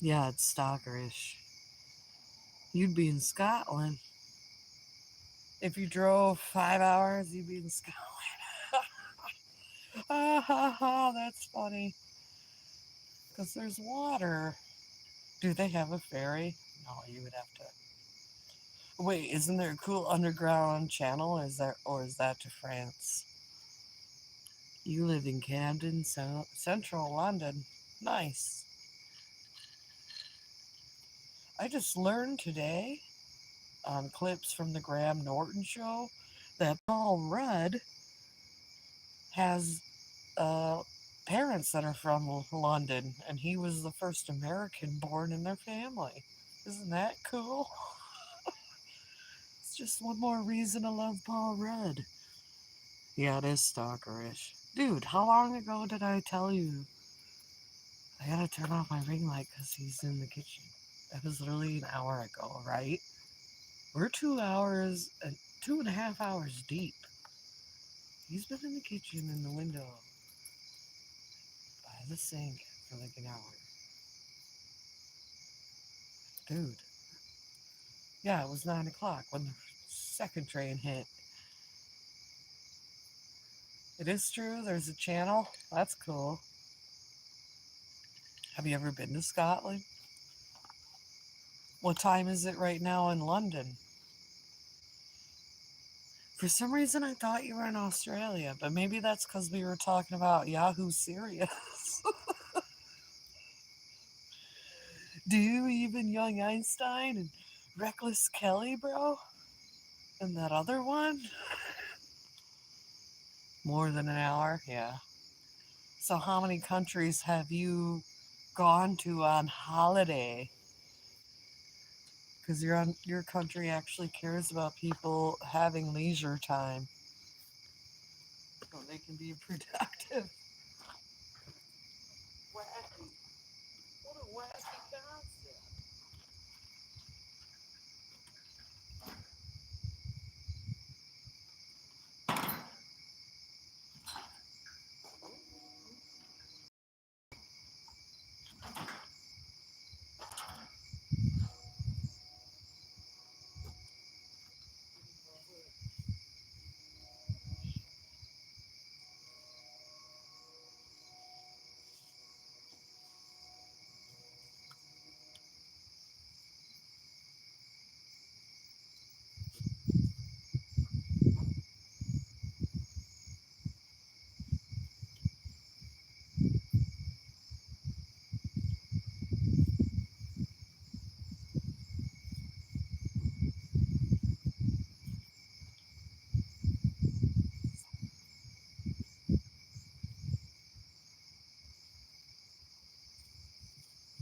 Yeah, it's stalkerish. You'd be in Scotland. If you drove 5 hours, you'd be in Scotland. Ha ha ha, that's funny. Because there's water. Do they have a ferry? No, you would have to. Wait, isn't there a cool underground channel? Is that to France? You live in Camden, central London. Nice. I just learned today on clips from the Graham Norton show that Paul Rudd has uh, parents that are from London, and he was the first American born in their family. Isn't that cool? It's just one more reason to love Paul Rudd. Yeah, it is stalkerish. Dude, how long ago did I tell you I gotta turn off my ring light because he's in the kitchen? That was literally an hour ago, right? We're 2 hours, 2.5 hours deep. He's been in the kitchen in the window by the sink for like an hour. Dude, yeah, it was 9 o'clock when the second train hit. It is true, there's a channel. That's cool. Have you ever been to Scotland? What time is it right now in London? For some reason, I thought you were in Australia, but maybe that's because we were talking about Yahoo Serious. Do you even Young Einstein and Reckless Kelly, bro? And that other one? More than an hour? Yeah. So, how many countries have you gone to on holiday? Because your country actually cares about people having leisure time so they can be productive. Wacky. What a wacky concept.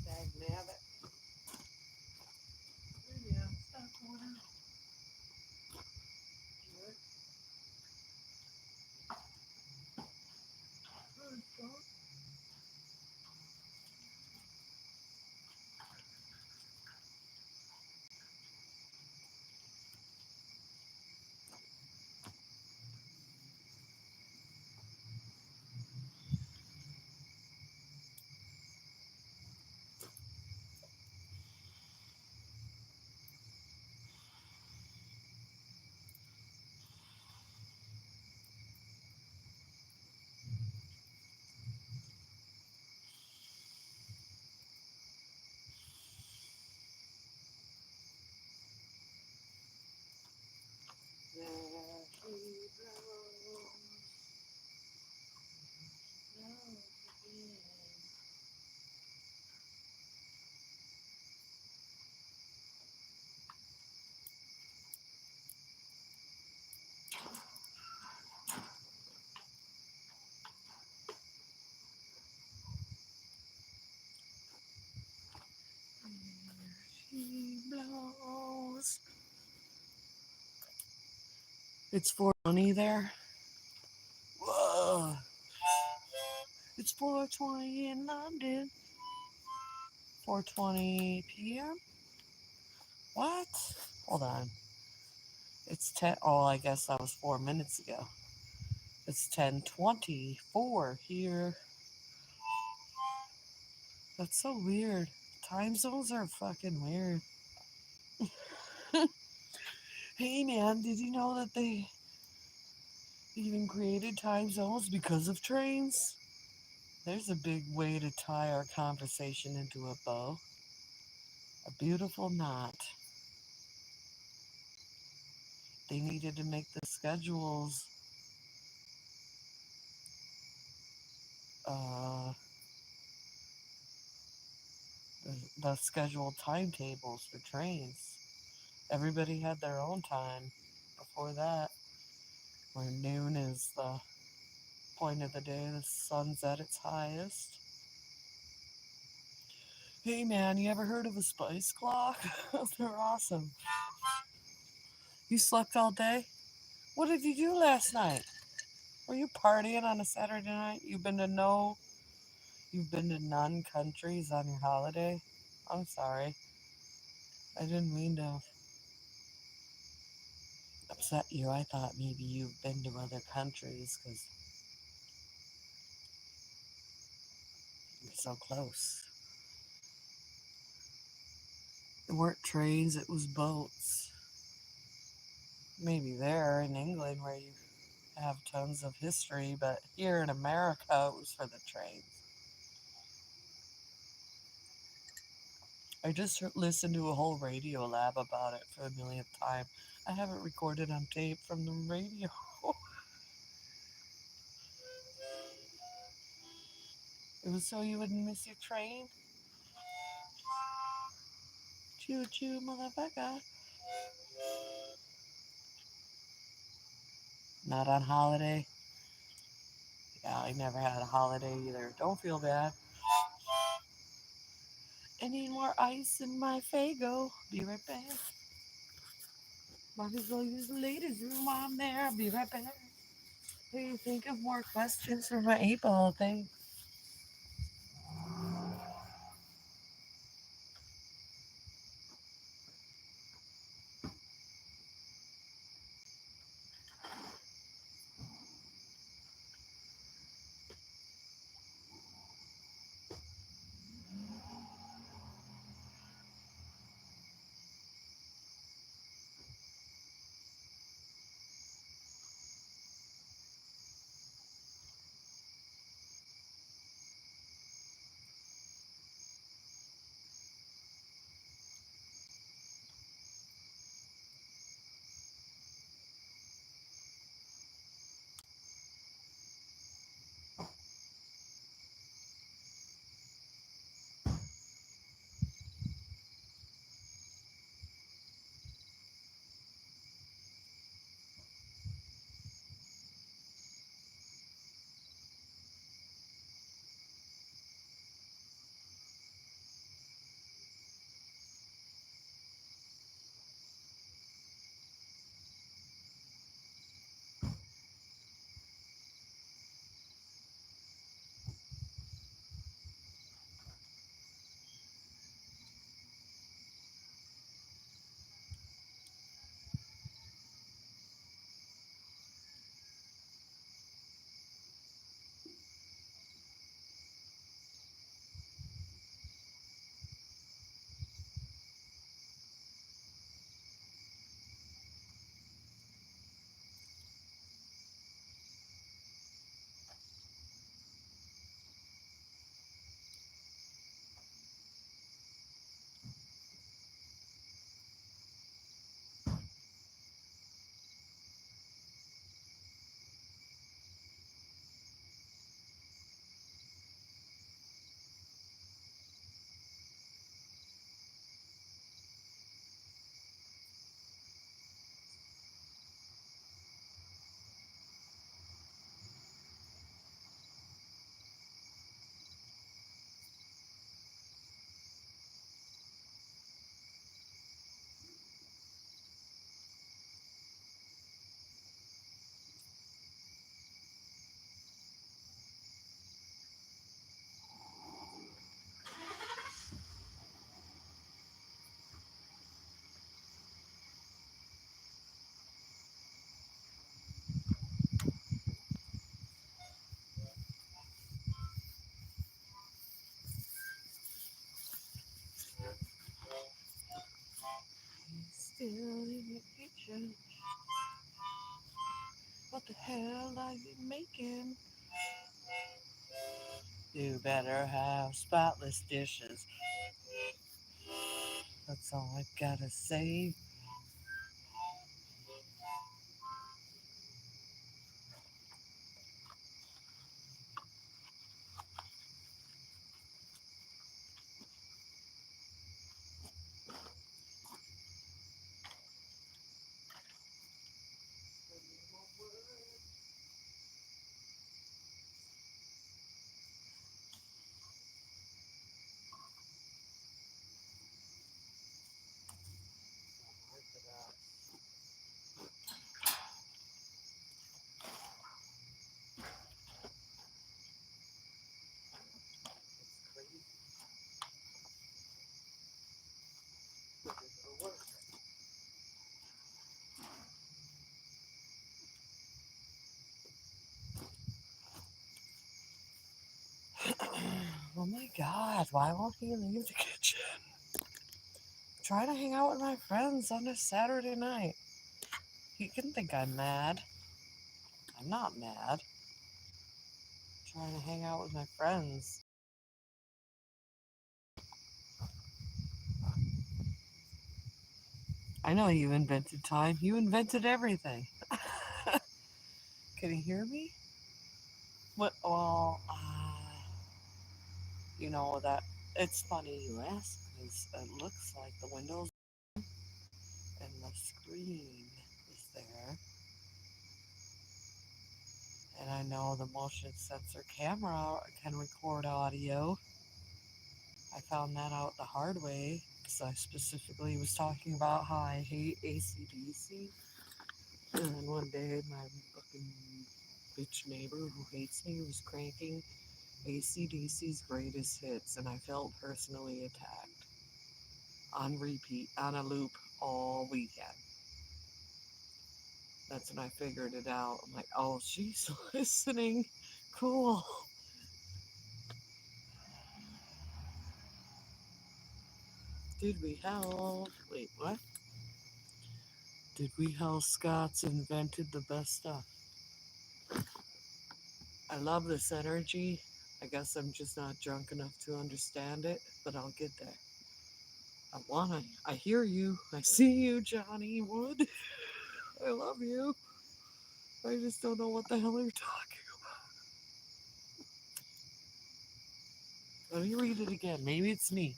Dag nabbit. Yeah, stop going out. Jerk. Good dog. There she blows. Blows again. She blows. It's 4:20 there. Whoa. It's 4:20 in London. 4:20 p.m. What? Hold on. It's 10. Oh, I guess that was 4 minutes ago. It's 10:24 here. That's so weird. Time zones are fucking weird. Hey man, did you know that they even created time zones because of trains? There's a big way to tie our conversation into a bow. A beautiful knot. They needed to make the schedules, uh, the scheduled timetables for trains. Everybody had their own time before that, where noon is the point of the day. The sun's at its highest. Hey man, you ever heard of a spice clock? They're awesome. You slept all day? What did you do last night? Were you partying on a Saturday night? You've been to none countries on your holiday? I'm sorry. I didn't mean to upset you. I thought maybe you've been to other countries because you're so close. It weren't trains, it was boats. Maybe there in England where you have tons of history, but here in America it was for the trains. I just listened to a whole radio lab about it for the millionth time. I have it recorded on tape from the radio. It was so you wouldn't miss your train. Choo choo, motherfucker. Not on holiday. Yeah, I never had a holiday either. Don't feel bad. I need more ice in my Fago. Be right back. Might as well use the ladies' room while I'm there. Be right back. What do you think of more questions for my 8 ball thing? Still in your kitchen. What the hell are you making? You better have spotless dishes. That's all I gotta say. God, why won't he leave the kitchen? Trying to hang out with my friends on a Saturday night. He can think I'm mad. I'm not mad. Trying to hang out with my friends. I know you invented time. You invented everything. Can you hear me? What? Well, you know that it's funny you ask because it looks like the windows and the screen is there, and I know the motion sensor camera can record audio. I found that out the hard way because I specifically was talking about how I hate ACDC. And then one day, my fucking bitch neighbor who hates me was cranking ACDC's greatest hits, and I felt personally attacked on repeat, on a loop all weekend. That's when I figured it out. I'm like, oh, she's listening. Cool. Did we help? Wait, what? Did we help Scots invented the best stuff? I love this energy. I guess I'm just not drunk enough to understand it, but I'll get there. I hear you. I see you, Johnny Wood. I love you. I just don't know what the hell you're talking about. Let me read it again. Maybe it's me.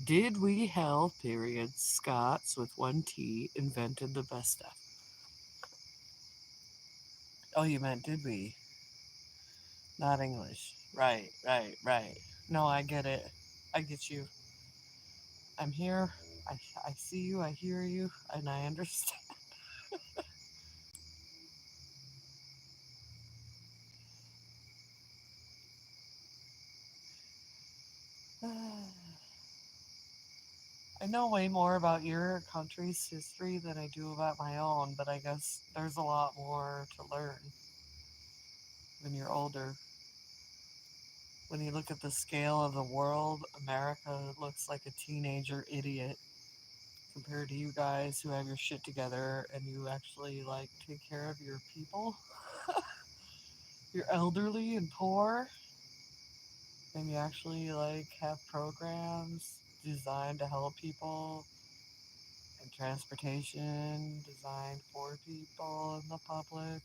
Did we hell, period, Scots with one T invented the best stuff? Oh, you meant did we? Not English. Right, right, right. No, I get it. I get you. I'm here. I see you. I hear you. And I understand. I know way more about your country's history than I do about my own, but I guess there's a lot more to learn when you're older. When you look at the scale of the world, America looks like a teenager idiot compared to you guys who have your shit together and you actually like take care of your people. You're elderly and poor, and you actually like have programs designed to help people and transportation designed for people in the public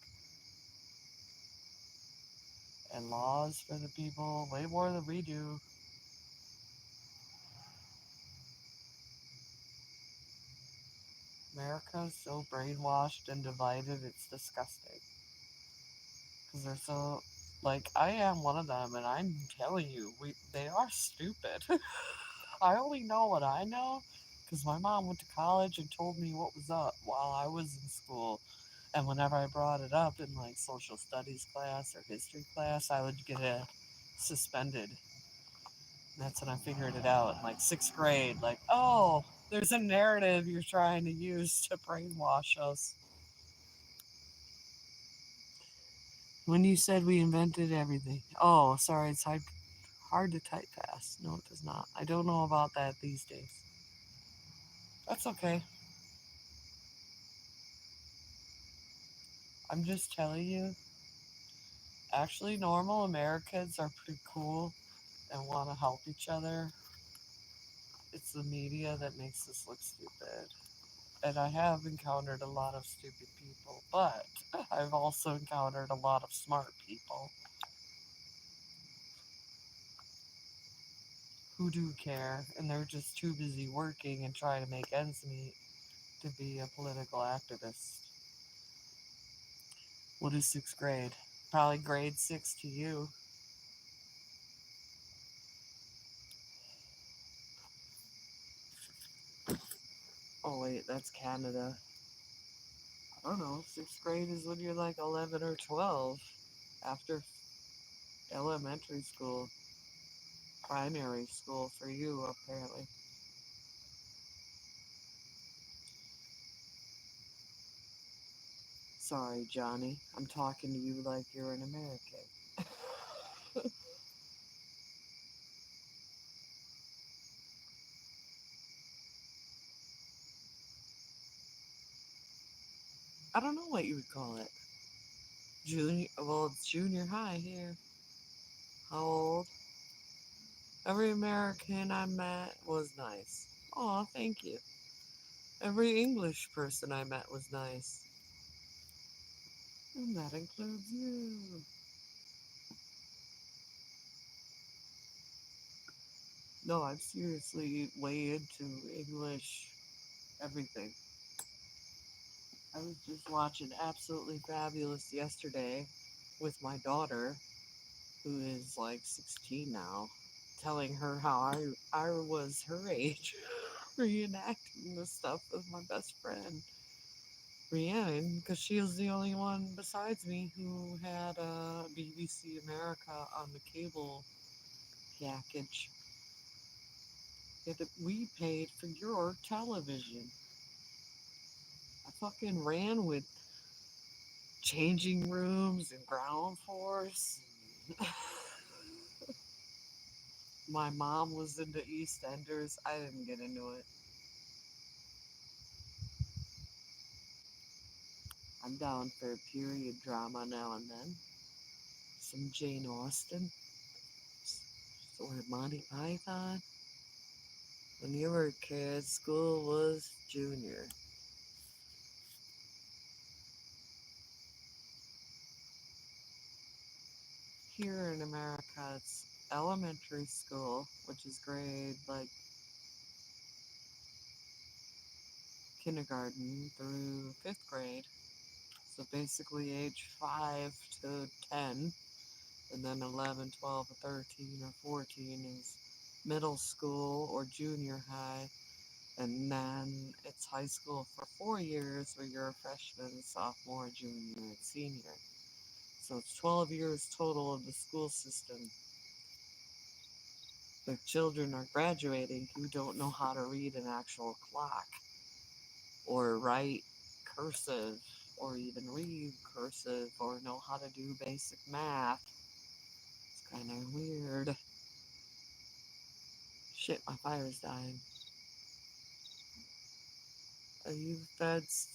and laws for the people way more than we do. America's so brainwashed and divided, it's disgusting. Because they're so, like, I am one of them, and I'm telling you, they are stupid. I only know what I know because my mom went to college and told me what was up while I was in school. And whenever I brought it up in like social studies class or history class, I would get suspended. And that's when I figured it out in like sixth grade. Like, oh, there's a narrative you're trying to use to brainwash us. When you said we invented everything. Oh, sorry, it's hard to type fast. No, it does not. I don't know about that these days. That's okay. I'm just telling you, actually, normal Americans are pretty cool and want to help each other. It's the media that makes us look stupid. And I have encountered a lot of stupid people, but I've also encountered a lot of smart people who do care, and they're just too busy working and trying to make ends meet to be a political activist. What is sixth grade? Probably grade six to you. Oh, wait, that's Canada. I don't know. Sixth grade is when you're like 11 or 12 after elementary school, primary school for you, apparently. Sorry, Johnny. I'm talking to you like you're an American. I don't know what you would call it. Junior, well, it's junior high here. How old? Every American I met was nice. Aw, thank you. Every English person I met was nice. And that includes you. No, I'm seriously way into English everything. I was just watching Absolutely Fabulous yesterday with my daughter, who is like 16 now, telling her how I was her age, reenacting the stuff with my best friend, Rhiannon, because she was the only one besides me who had BBC America on the cable package. We paid for your television. I fucking ran with changing rooms and ground force. My mom was into EastEnders. I didn't get into it. I'm down for a period drama now and then. Some Jane Austen or Monty Python. When you were a kid, school was junior. Here in America, it's elementary school, which is grade like kindergarten through fifth grade. So basically age 5 to 10, and then 11, 12, or 13, or 14 is middle school or junior high, and then it's high school for 4 years where you're a freshman, sophomore, junior, and senior. So it's 12 years total of the school system. The children are graduating who don't know how to read an actual clock or write cursive or even read cursive or know how to do basic math. It's kind of weird. Shit, my fire's dying. Are you fenced?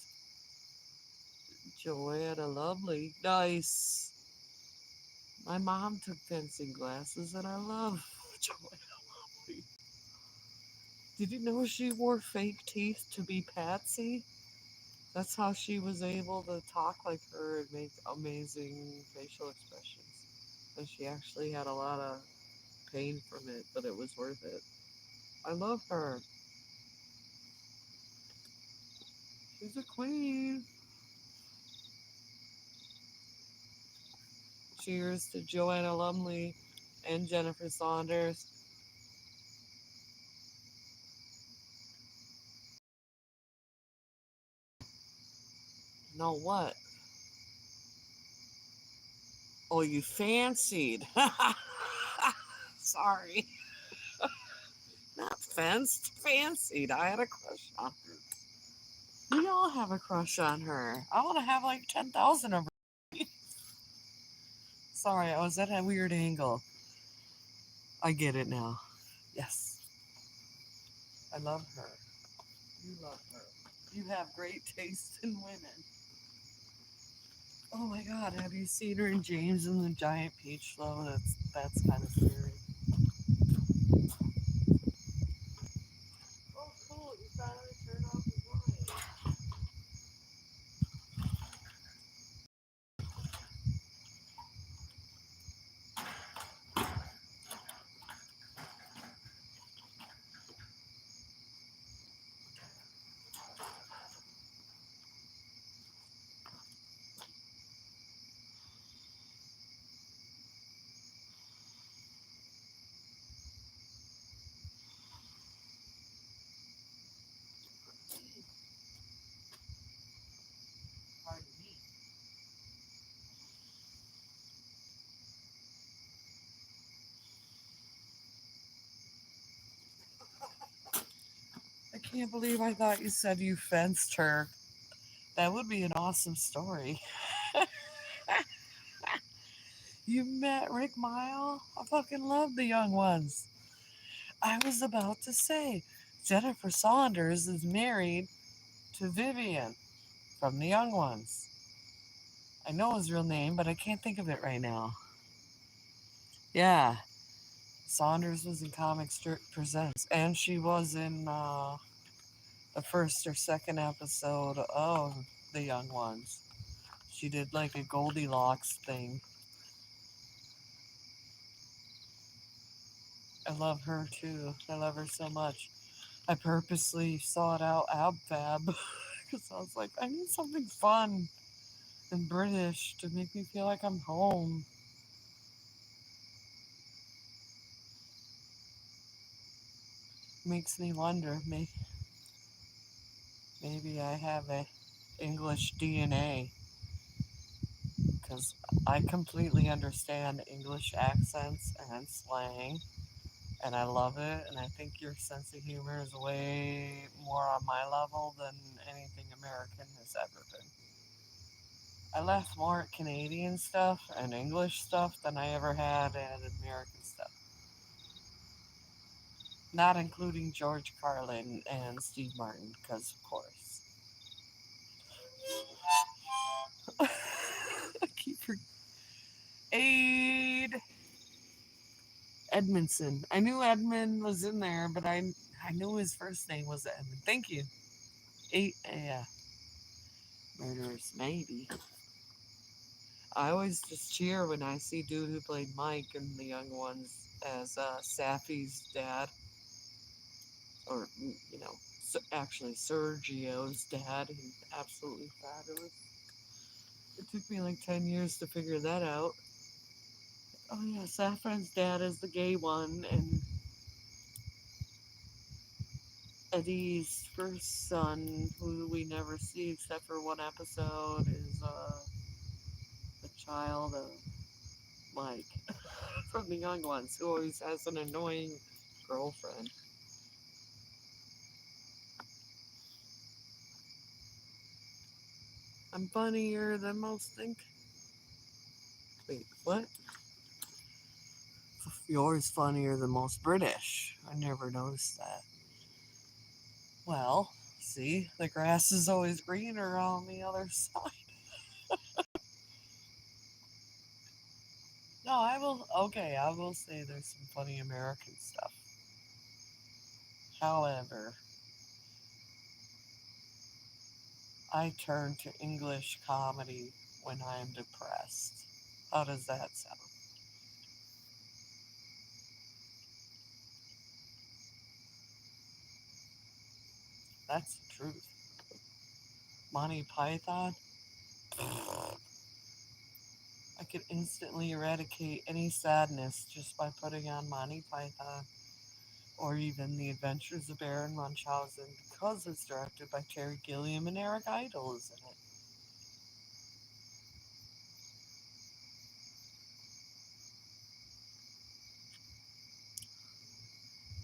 Joanna Lovely. Nice. My mom took fencing classes and I love Joanna Lovely. Did you know she wore fake teeth to be Patsy? That's how she was able to talk like her and make amazing facial expressions. And she actually had a lot of pain from it, but it was worth it. I love her. She's a queen. Cheers to Joanna Lumley and Jennifer Saunders. No, what? Oh, you fancied. Sorry. Not fenced, fancied. I had a crush on her. We all have a crush on her. I want to have like 10,000 of her. Sorry, I was at a weird angle. I get it now. Yes, I love her. You love her. You have great taste in women. Oh my God, have you seen her in James and the Giant Peach though? That's kind of scary. Oh, cool! You finally turned off the light. Pardon me. I can't believe I thought you said you fenced her. That would be an awesome story. You met Rick Mile? I fucking love the young ones. I was about to say, Jennifer Saunders is married to Vivian from the young ones. I know his real name, but I can't think of it right now. Yeah, Saunders was in Comic Strip Presents, and she was in the first or second episode of The Young Ones. She did like a Goldilocks thing. I love her too. I love her so much. I purposely sought out Ab Fab because I was like, I need something fun and British to make me feel like I'm home. Makes me wonder, maybe I have a English DNA because I completely understand English accents and slang, and I love it. And I think your sense of humor is way more on my level than anything American has ever been. I laugh more at Canadian stuff and English stuff than I ever had at American stuff. Not including George Carlin and Steve Martin, because of course. I keep forgetting. Aid Edmondson. I knew Edmund was in there, but I knew his first name was Edmund. Thank you. Eight, yeah. Murderers, maybe. I always just cheer when I see dude who played Mike in The Young Ones as Safi's dad, or actually Sergio's dad. He's absolutely fabulous. It took me like 10 years to figure that out. Oh yeah, Saffron's dad is the gay one, and Eddie's first son, who we never see except for one episode, is the child of Mike from The Young Ones, who always has an annoying girlfriend. I'm funnier than most think. Wait, what? You're funnier than most British. I never noticed that. Well, see, the grass is always greener on the other side. No, I will. Okay, I will say there's some funny American stuff. However, I turn to English comedy when I am depressed. How does that sound? That's the truth. Monty Python? I could instantly eradicate any sadness just by putting on Monty Python or even The Adventures of Baron Munchausen because it's directed by Terry Gilliam and Eric Idle is in it.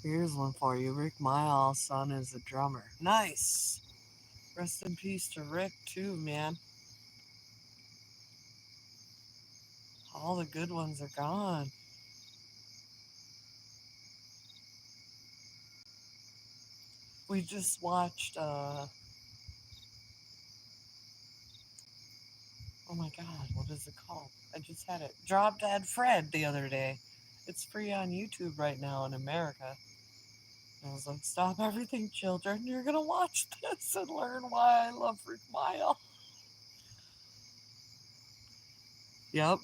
Here's one for you. Rick Miles' son is a drummer. Nice. Rest in peace to Rick too, man. All the good ones are gone. We just watched oh my god, what is it called? I just had it. Drop Dead Fred the other day. It's free on YouTube right now in America. And I was like, stop everything, children. You're gonna watch this and learn why I love Rick Miles. Yep.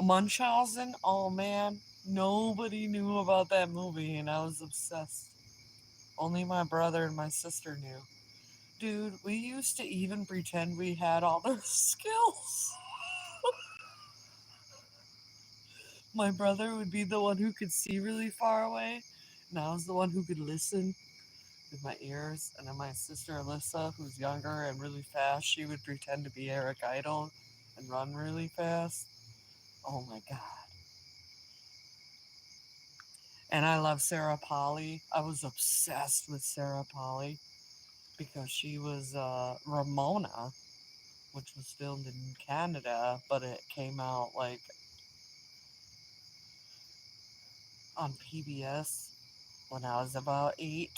Munchausen, oh man. Nobody knew about that movie and I was obsessed. Only my brother and my sister knew. Dude, we used to even pretend we had all their skills. My brother would be the one who could see really far away, and I was the one who could listen with my ears. And then my sister Alyssa, who's younger and really fast, she would pretend to be Eric Idle and run really fast. Oh my god. And I love Sarah Polly. I was obsessed with Sarah Polly because she was Ramona, which was filmed in Canada, but it came out like on PBS when I was about 8.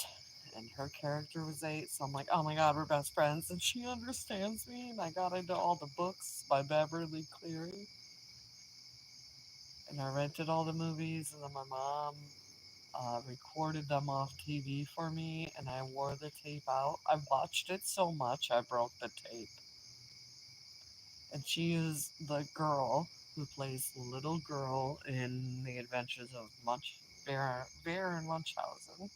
and her character was 8. So I'm like, oh my god, we're best friends, and she understands me. And I got into all the books by Beverly Cleary, and I rented all the movies, and then my mom recorded them off TV for me, and I wore the tape out. I watched it so much I broke the tape. And she is the girl who plays the little girl in The Adventures of Baron Munchausen.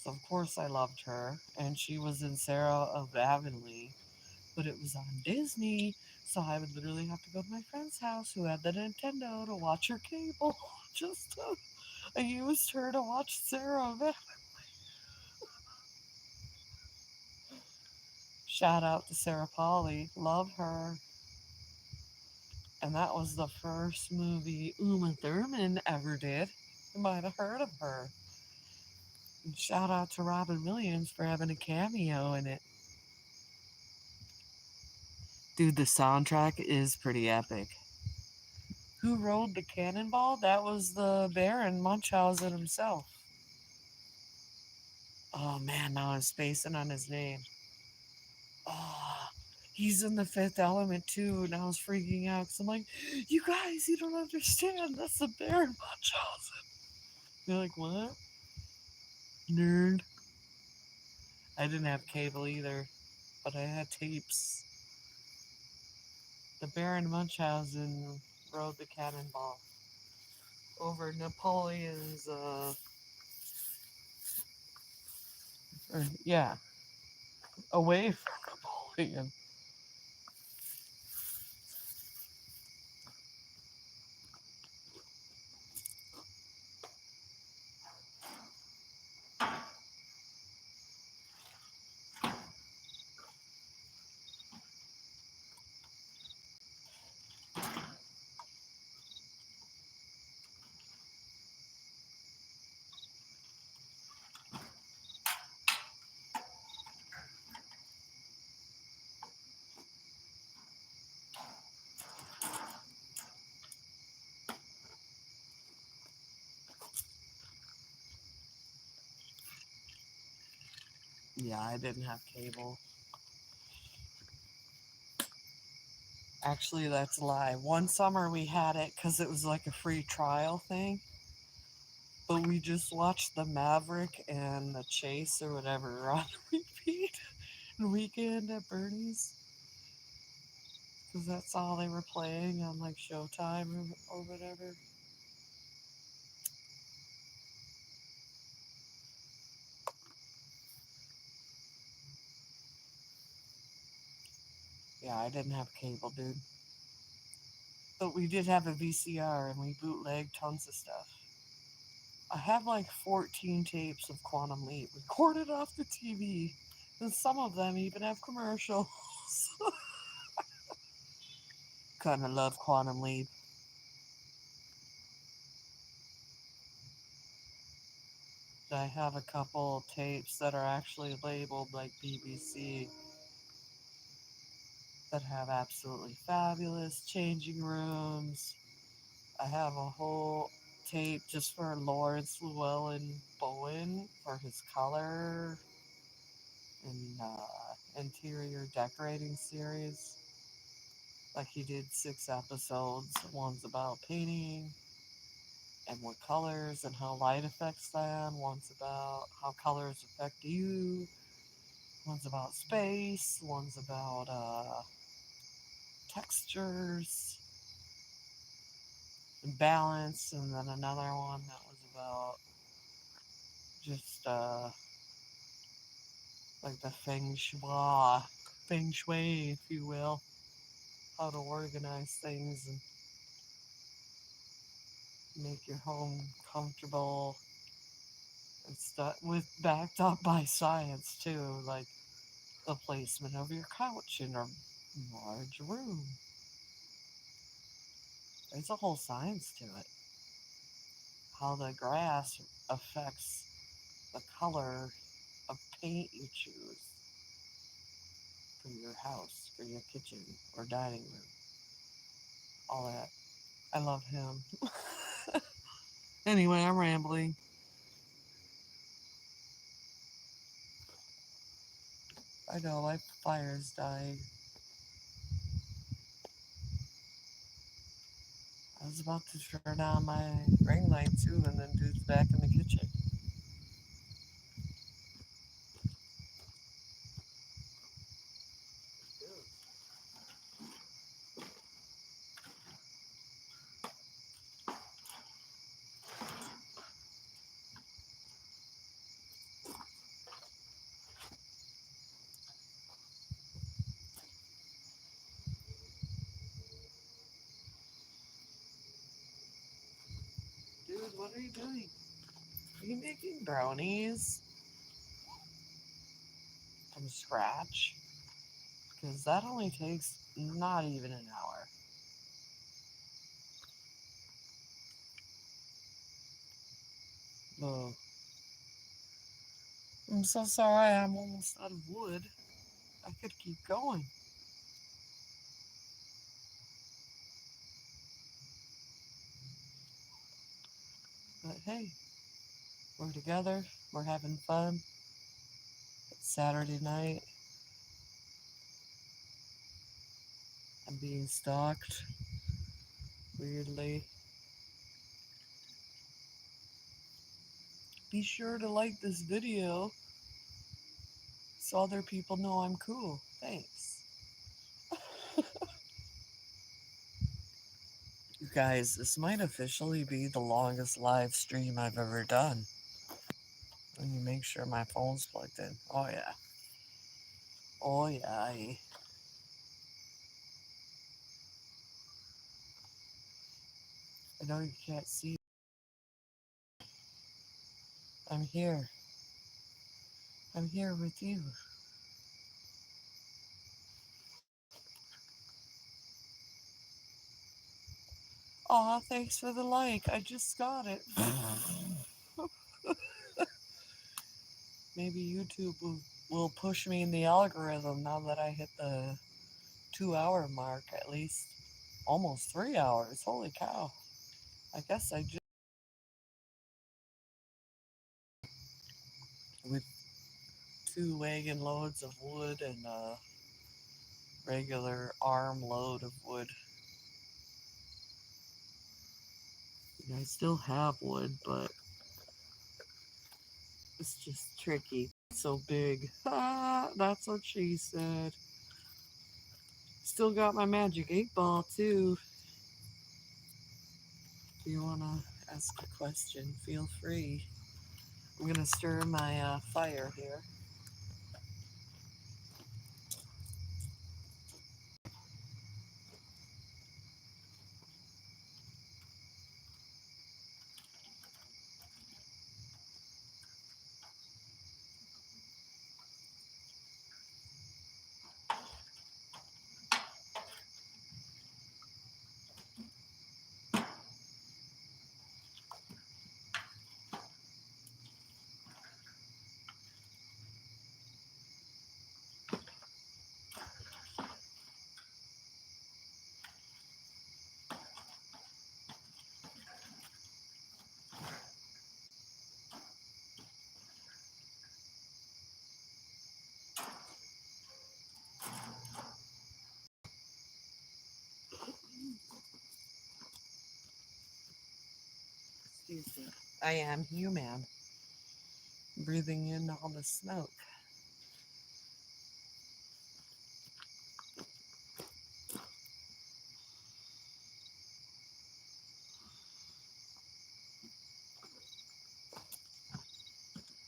So of course I loved her, and she was in Sarah of Avonlea, but it was on Disney, so I would literally have to go to my friend's house who had the Nintendo to watch her cable. Just to, I used her to watch Sarah of Avonlea. Shout out to Sarah Polly, love her. And that was the first movie Uma Thurman ever did. You might have heard of her. And shout out to Robin Williams for having a cameo in it. Dude, the soundtrack is pretty epic. Who rode the cannonball? That was the Baron Munchausen himself. Oh man, now I'm spacing on his name. Oh, he's in the Fifth Element too, and I was freaking out because I'm like, you guys, you don't understand. That's the Baron Munchausen. You're like, what? Nerd. I didn't have cable either, but I had tapes. The Baron Munchausen rode the cannonball over Napoleon's, yeah, away from Napoleon. Yeah, I didn't have cable. Actually, that's a lie. One summer we had it because it was like a free trial thing, but we just watched the Maverick and the Chase or whatever on repeat and Weekend at Bernie's because that's all they were playing on like Showtime or whatever. Yeah, I didn't have cable, dude. But we did have a VCR and we bootlegged tons of stuff. I have like 14 tapes of Quantum Leap recorded off the TV, and some of them even have commercials. Kind of love Quantum Leap. I have a couple tapes that are actually labeled like BBC that have absolutely fabulous changing rooms. I have a whole tape just for Lawrence Llewellyn Bowen for his color and interior decorating series. Like he did 6 episodes. One's about painting and what colors and how light affects them. One's about how colors affect you. One's about space. One's about textures and balance. And then another one that was about just like the feng shui, if you will, how to organize things and make your home comfortable and stuff, with backed up by science too, like the placement of your couch in a large room. There's a whole science to it. How the grass affects the color of paint you choose for your house, for your kitchen or dining room. All that. I love him. Anyway, I'm rambling. I know my fire's dying. I was about to turn on my ring light too and then do it back in the kitchen. Dude, what are you doing? Are you making brownies from scratch? Because that only takes not even an hour. Oh, I'm so sorry I'm almost out of wood. I could keep going. But hey, we're together. We're having fun. It's Saturday night. I'm being stalked. Weirdly. Be sure to like this video so other people know I'm cool. Thanks. You guys, this might officially be the longest live stream I've ever done. Let me make sure my phone's plugged in. Oh, yeah. Oh, yeah. I know you can't see. I'm here. I'm here with you. Aw, thanks for the like. I just got it. Maybe YouTube will push me in the algorithm now that I hit the 2 hour mark at least. Almost 3 hours. Holy cow. I guess I just with 2 wagon loads of wood and a regular arm load of wood. I still have wood, but it's just tricky. It's so big. Ah, that's what she said. Still got my magic 8 ball too. If you wanna ask a question, feel free. I'm gonna stir my fire here. Excuse me. I am human, breathing in all the smoke.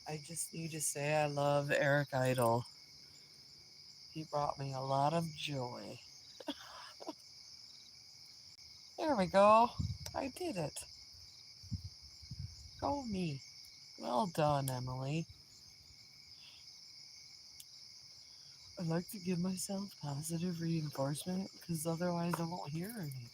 I just need to say I love Eric Idle. He brought me a lot of joy. There we go. I did it. Go me. Well done, Emily. I like to give myself positive reinforcement because otherwise I won't hear any.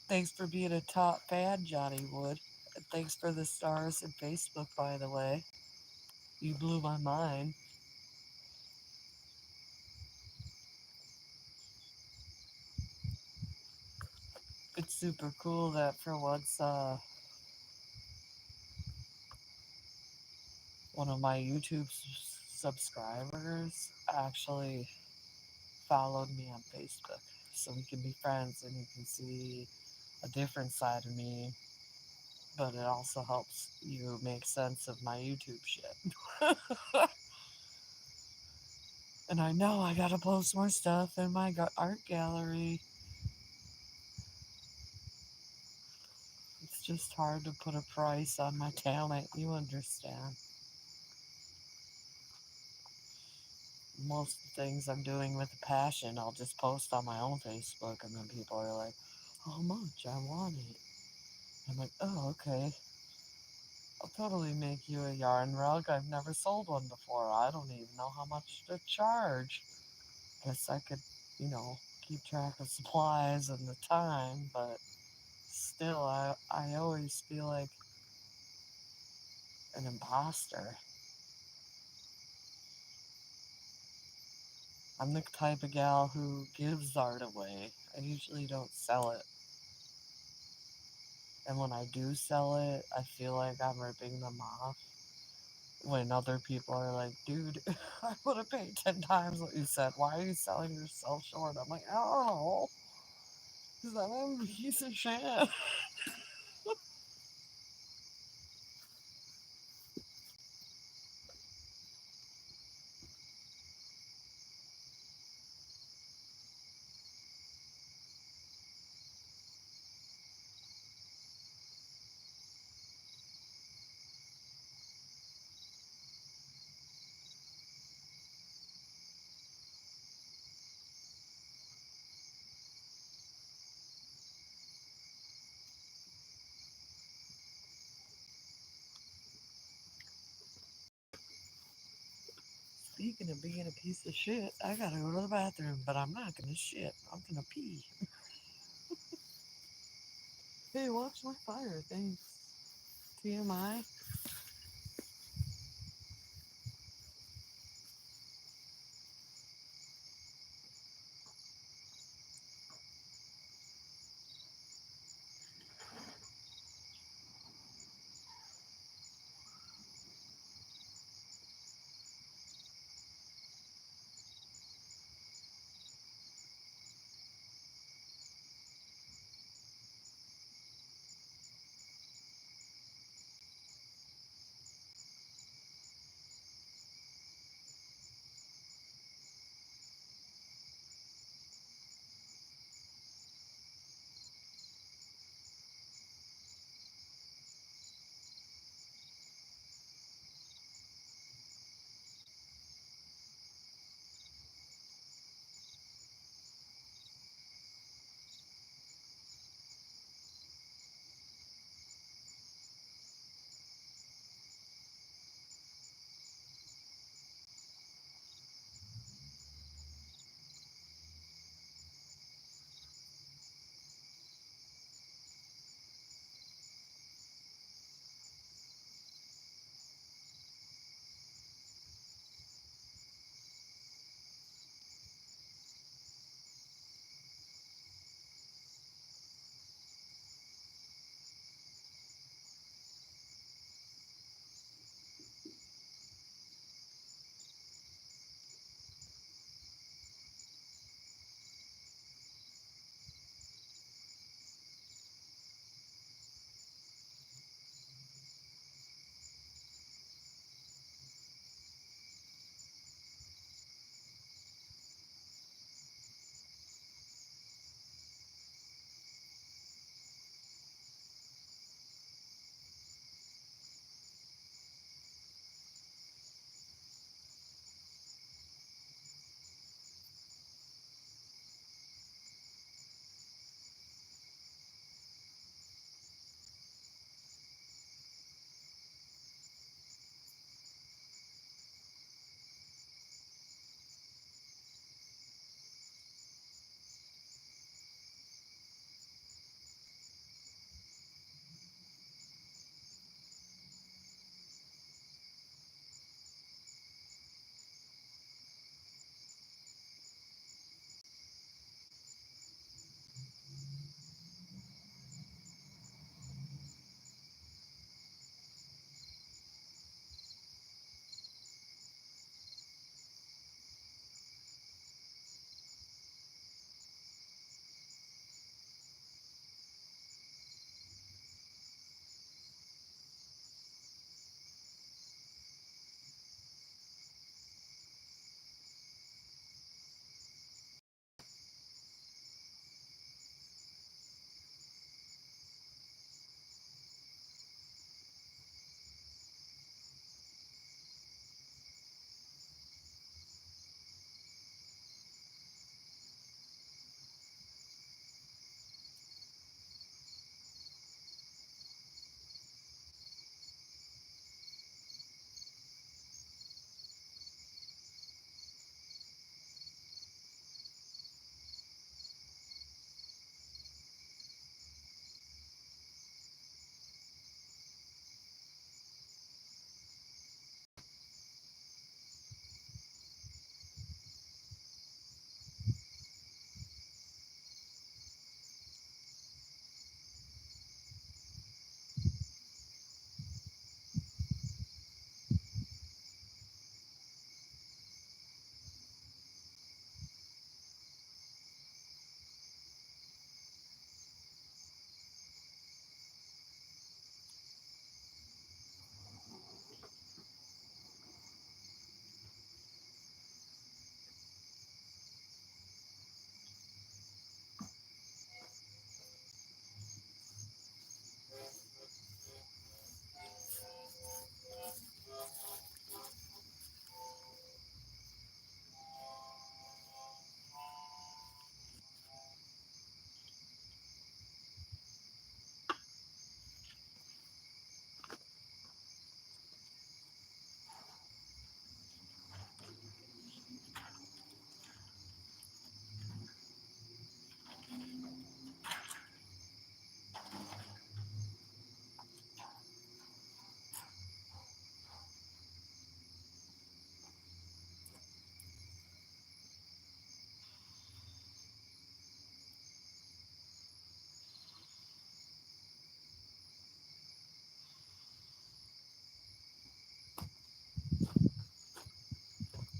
Thanks for being a top fan, Johnny Wood. And thanks for the stars in Facebook, by the way. You blew my mind. It's super cool that for once one of my YouTube subscribers actually followed me on Facebook. So we can be friends and you can see a different side of me, but it also helps you make sense of my YouTube shit. And I know I gotta post more stuff in my art gallery. It's just hard to put a price on my talent, you understand. Most things I'm doing with a passion, I'll just post on my own Facebook, and then people are like, how much? I want it. I'm like, oh, okay. I'll totally make you a yarn rug. I've never sold one before. I don't even know how much to charge. Guess I could, you know, keep track of supplies and the time, but still, I always feel like an imposter. I'm the type of gal who gives art away. I usually don't sell it. And when I do sell it, I feel like I'm ripping them off. When other people are like, dude, I would have paid 10 times what you said. Why are you selling yourself short? I'm like, I don't know. Because I'm a piece of shit. Speaking of being a piece of shit, I gotta go to the bathroom, but I'm not gonna shit. I'm gonna pee. Hey, watch my fire. Thanks. TMI.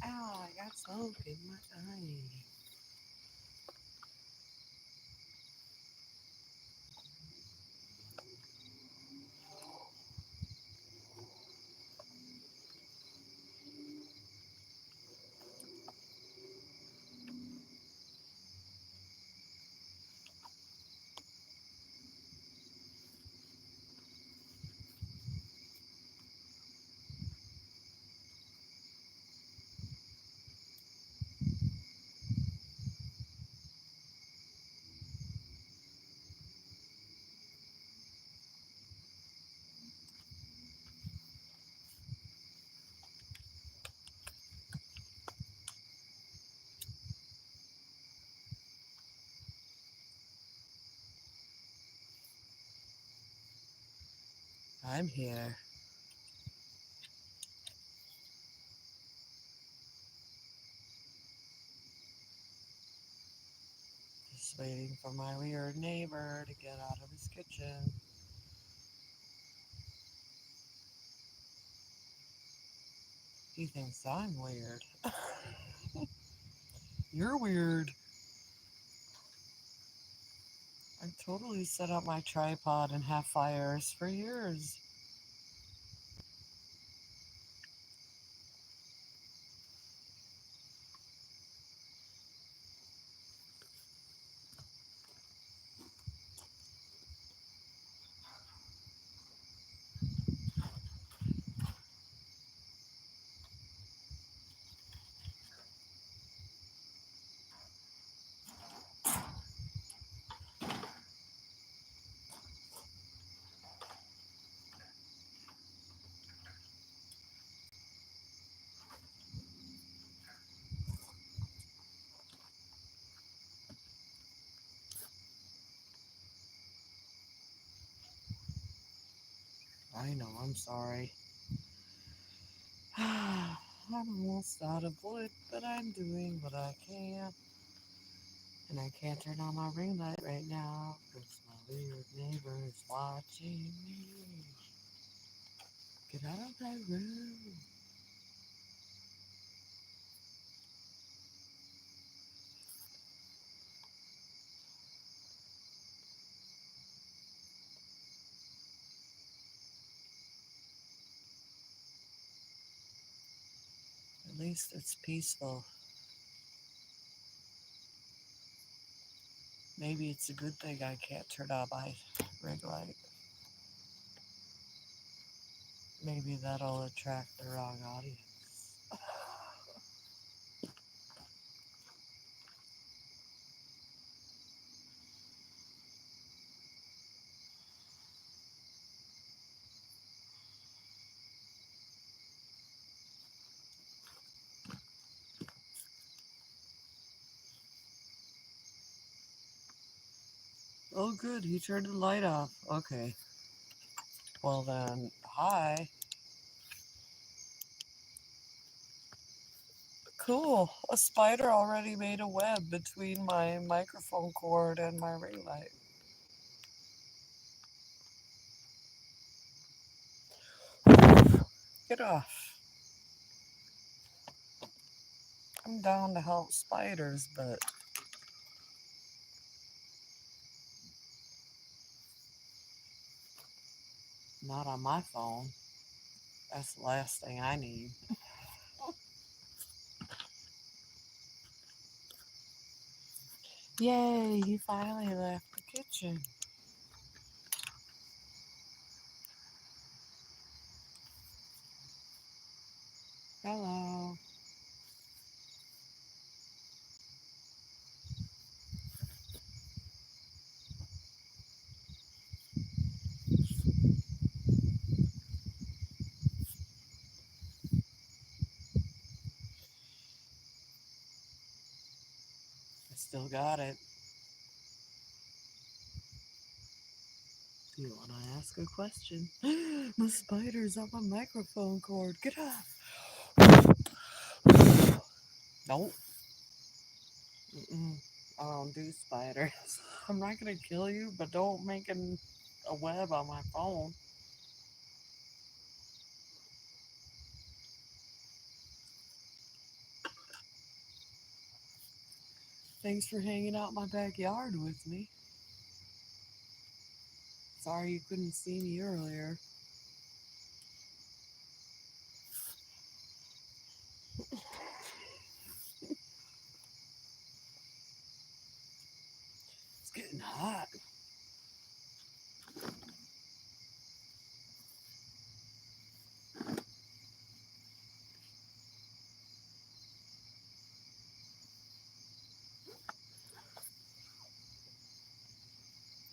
Ow, I got smoke in my eye. I'm here. Just waiting for my weird neighbor to get out of his kitchen. He thinks I'm weird. You're weird. I totally set up my tripod and have fires for years. I know, I'm sorry. I'm almost out of wood, but I'm doing what I can. And I can't turn on my ring light right now because my weird neighbor is watching me. Get out of my room. At least it's peaceful. Maybe it's a good thing I can't turn on my ring light. Maybe that'll attract the wrong audience. Oh, good. He turned the light off. Okay. Well, then, hi. Cool. A spider already made a web between my microphone cord and my ring light. Get off. I'm down to help spiders, but not on my phone. That's the last thing I need. Yay, he finally left the kitchen. Hello. I still got it. Do you want to ask a question? The spider's on my microphone cord. Get off. Nope. Mm-mm. I don't do spiders. I'm not going to kill you, but don't make a web on my phone. Thanks for hanging out in my backyard with me. Sorry you couldn't see me earlier. It's getting hot.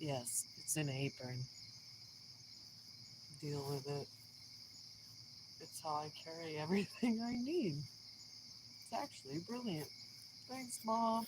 Yes, it's an apron. Deal with it. It's how I carry everything I need. It's actually brilliant. Thanks, Mom.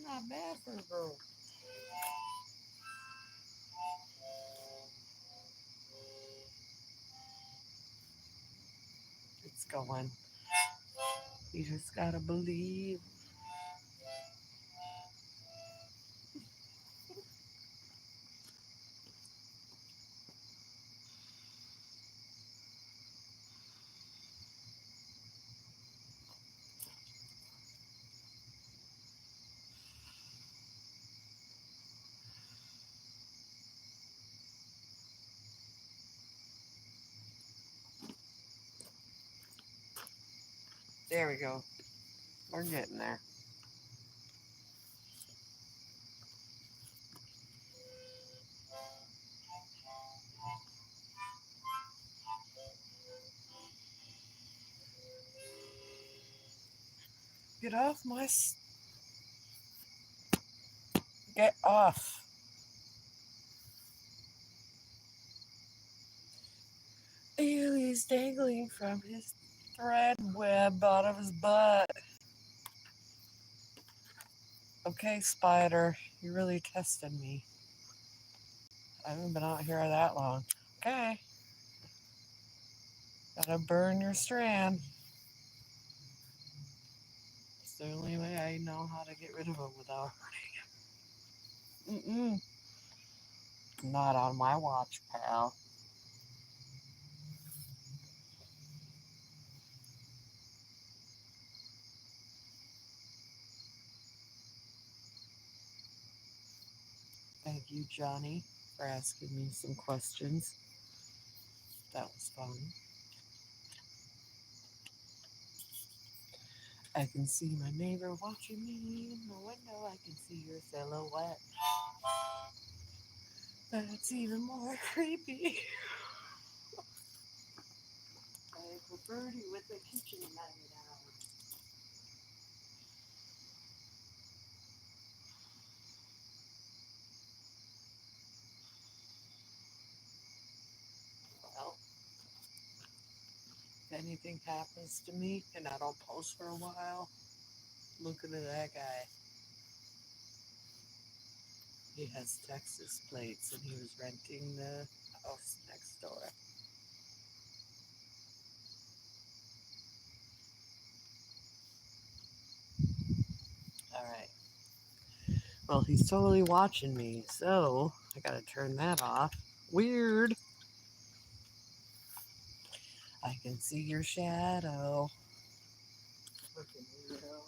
Not bad for a girl. It's going. You just gotta believe. There we go. We're getting there. Get off my. Get off. Ew, he's dangling from his thread web out of his butt. Okay, spider, you really tested me. I haven't been out here that long. Okay. Gotta burn your strand. It's the only way I know how to get rid of it without hurting him. Not on my watch, pal. Thank you, Johnny, for asking me some questions. That was fun. I can see my neighbor watching me in the window. I can see your silhouette. That's even more creepy. Like a birdie with a kitchen knife out. Well, if anything happens to me and I don't post for a while, look at that guy. He has Texas plates and he was renting the house next door. All right. Well, he's totally watching me, so I gotta turn that off. Weird. I can see your shadow. Looking weirdo.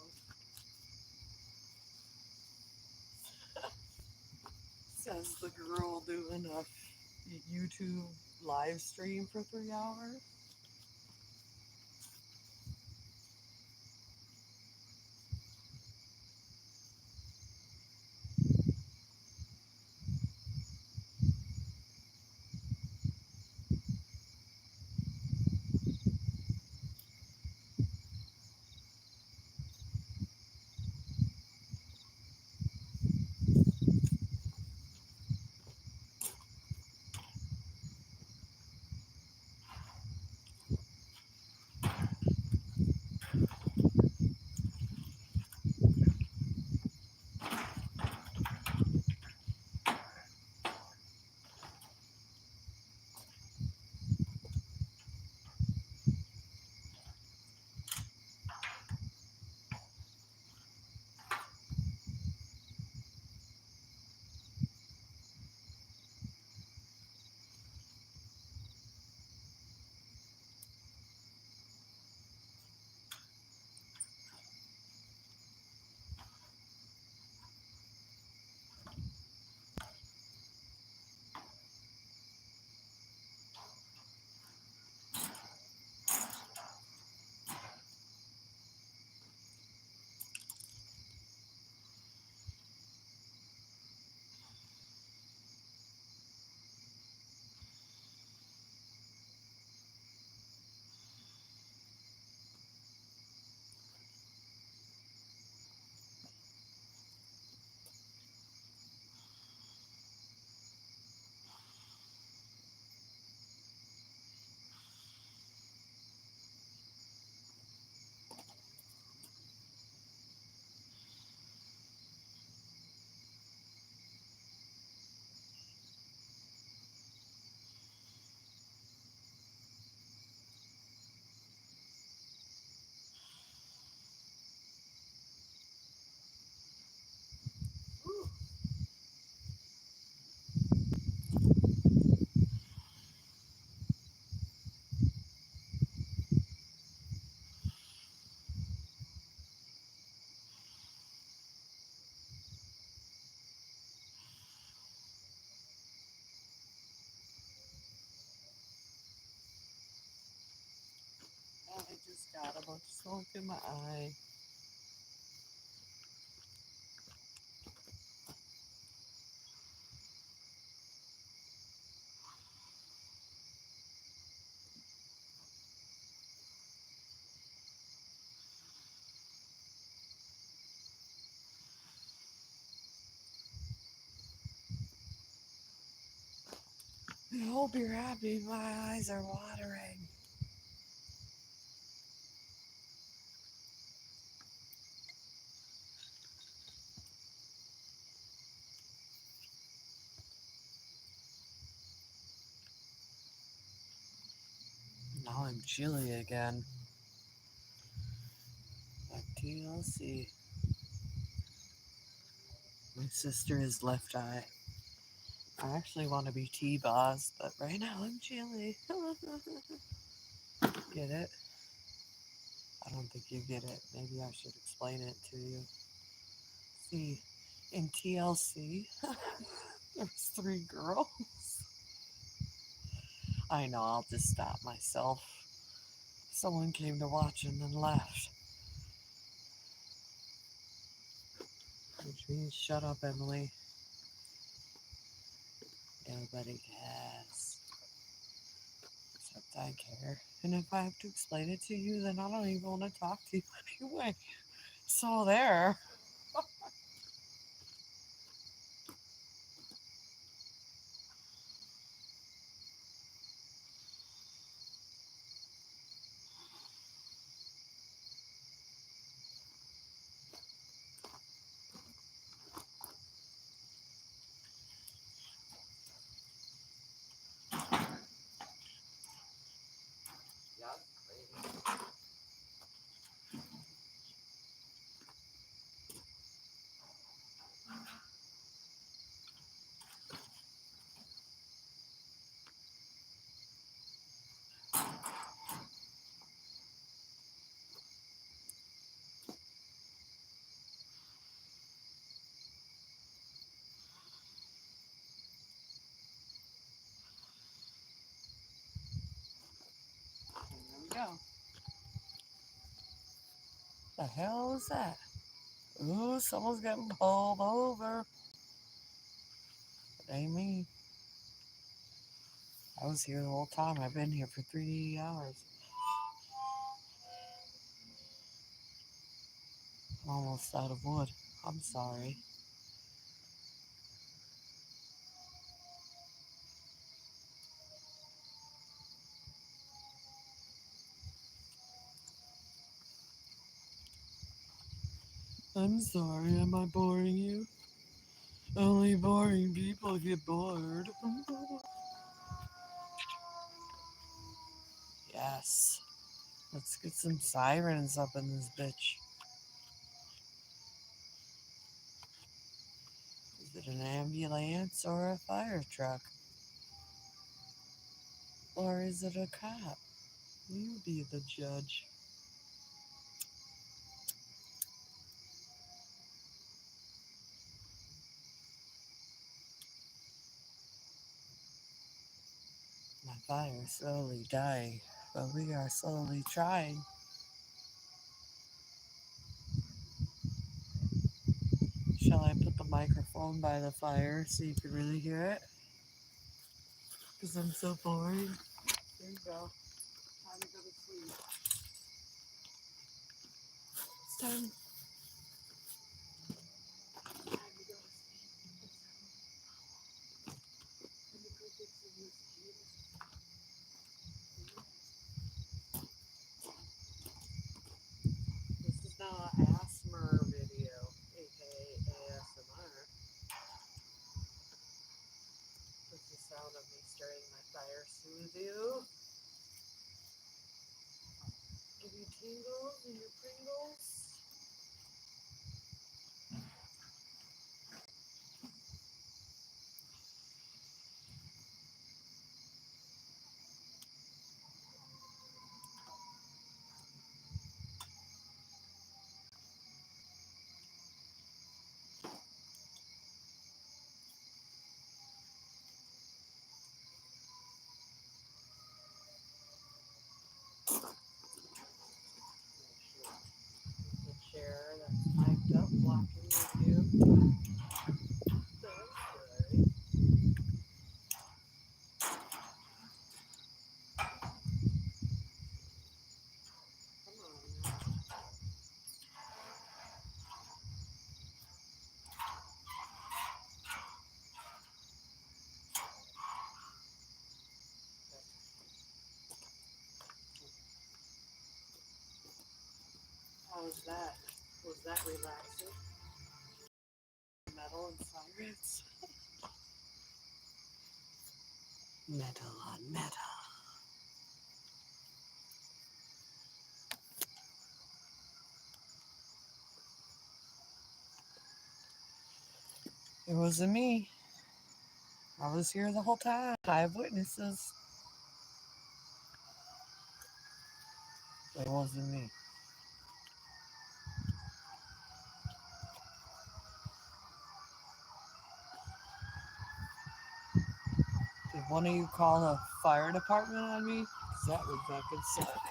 Says the girl doing a YouTube live stream for 3 hours. got a bunch of smoke in my eye. I hope you're happy. My eyes are watering. Now I'm chilly again. Like TLC. My sister is left eye. I actually want to be T-Boss, but right now I'm chilly. Get it? I don't think you get it. Maybe I should explain it to you. See, in TLC, there's 3 girls. I know, I'll just stop myself. Someone came to watch and then left. Which means shut up, Emily. Nobody cares. Except I care. And if I have to explain it to you, then I don't even want to talk to you anyway. So there. There we go. The hell is that? Ooh, someone's getting pulled over. It ain't me. I was here the whole time. I've been here for 3 hours. I'm almost out of wood. I'm sorry. I'm sorry. Am I boring you? Only boring people get bored. Yes. Let's get some sirens up in this bitch. Is it an ambulance or a fire truck? Or is it a cop? You be the judge. My fire is slowly dying, but we are slowly trying. Shall I put the microphone by the fire so you can really hear it? Because I'm so boring. There you go. Time to go to sleep. It's time to go to sleep. Let me go get some mosquitoes. This is now an ASMR video, aka ASMR. This is the sound of me starting my fire soothe you. Give you tingles in your Pringles. blocking your view. How was that? Was that relaxing? Metal and sirens. Metal on metal. It wasn't me. I was here the whole time. I have witnesses. It wasn't me. Did one of you call the fire department on me? Because that would fucking suck.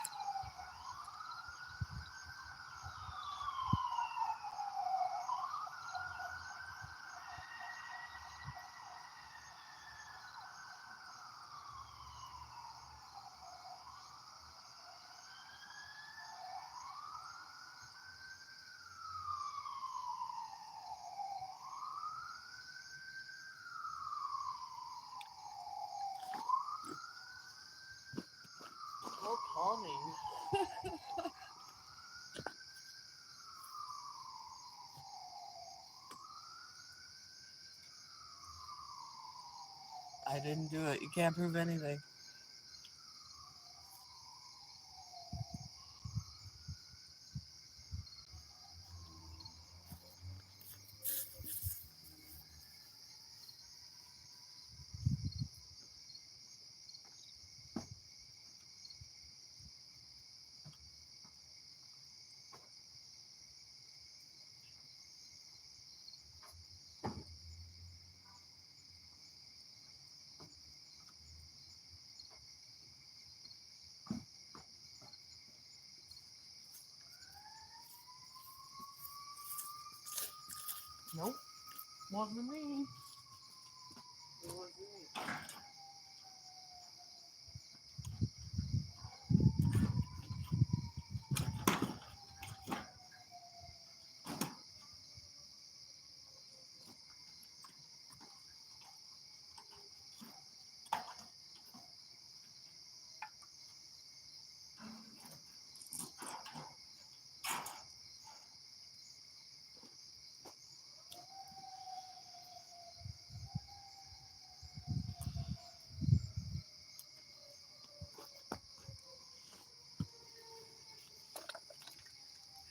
How calming. I didn't do it. You can't prove anything. Nope. Wasn't me. It wasn't me.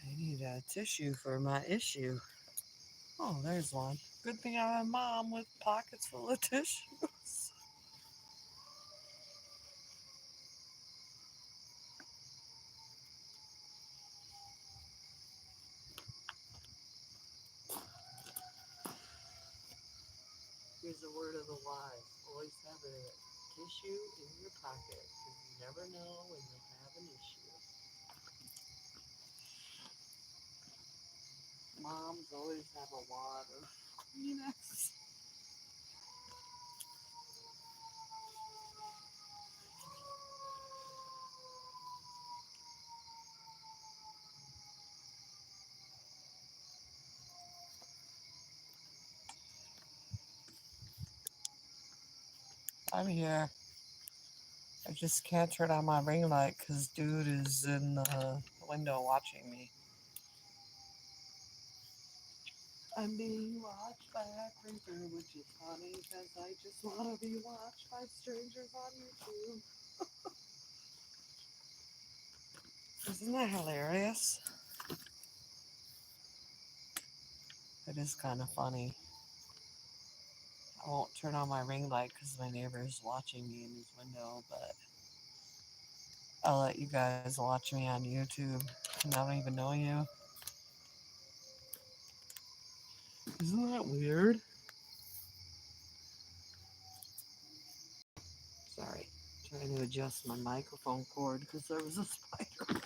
I need a tissue for my issue. Oh, there's one. Good thing I have a mom with pockets full of tissues. Here's a word of the wise. Always have a tissue in your pocket because you never know when you'll have an issue. Moms always have a wad of Kleenex. I'm here. I just can't turn on my ring light because dude is in the window watching me. I'm being watched by a creeper, which is funny because I just want to be watched by strangers on YouTube. Isn't that hilarious? It is kind of funny. I won't turn on my ring light because my neighbor is watching me in his window, but I'll let you guys watch me on YouTube and I don't even know you. Isn't that weird? Sorry, trying to adjust my microphone cord because there was a spider.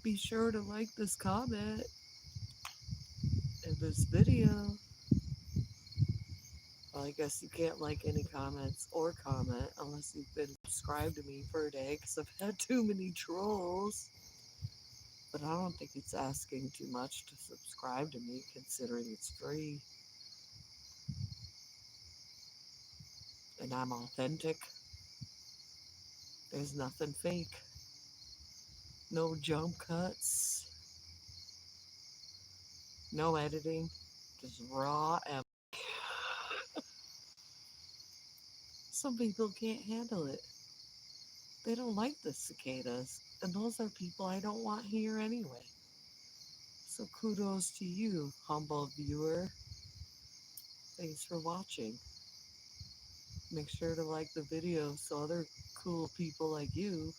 Be sure to like this comment and this video. Well, I guess you can't like any comments or comment unless you've been subscribed to me for a day because I've had too many trolls. But I don't think it's asking too much to subscribe to me considering it's free and I'm authentic. There's nothing fake. No jump cuts. No editing. Just raw and some people can't handle it. They don't like the cicadas. And those are people I don't want here anyway. So kudos to you, humble viewer. Thanks for watching. Make sure to like the video so other cool people like you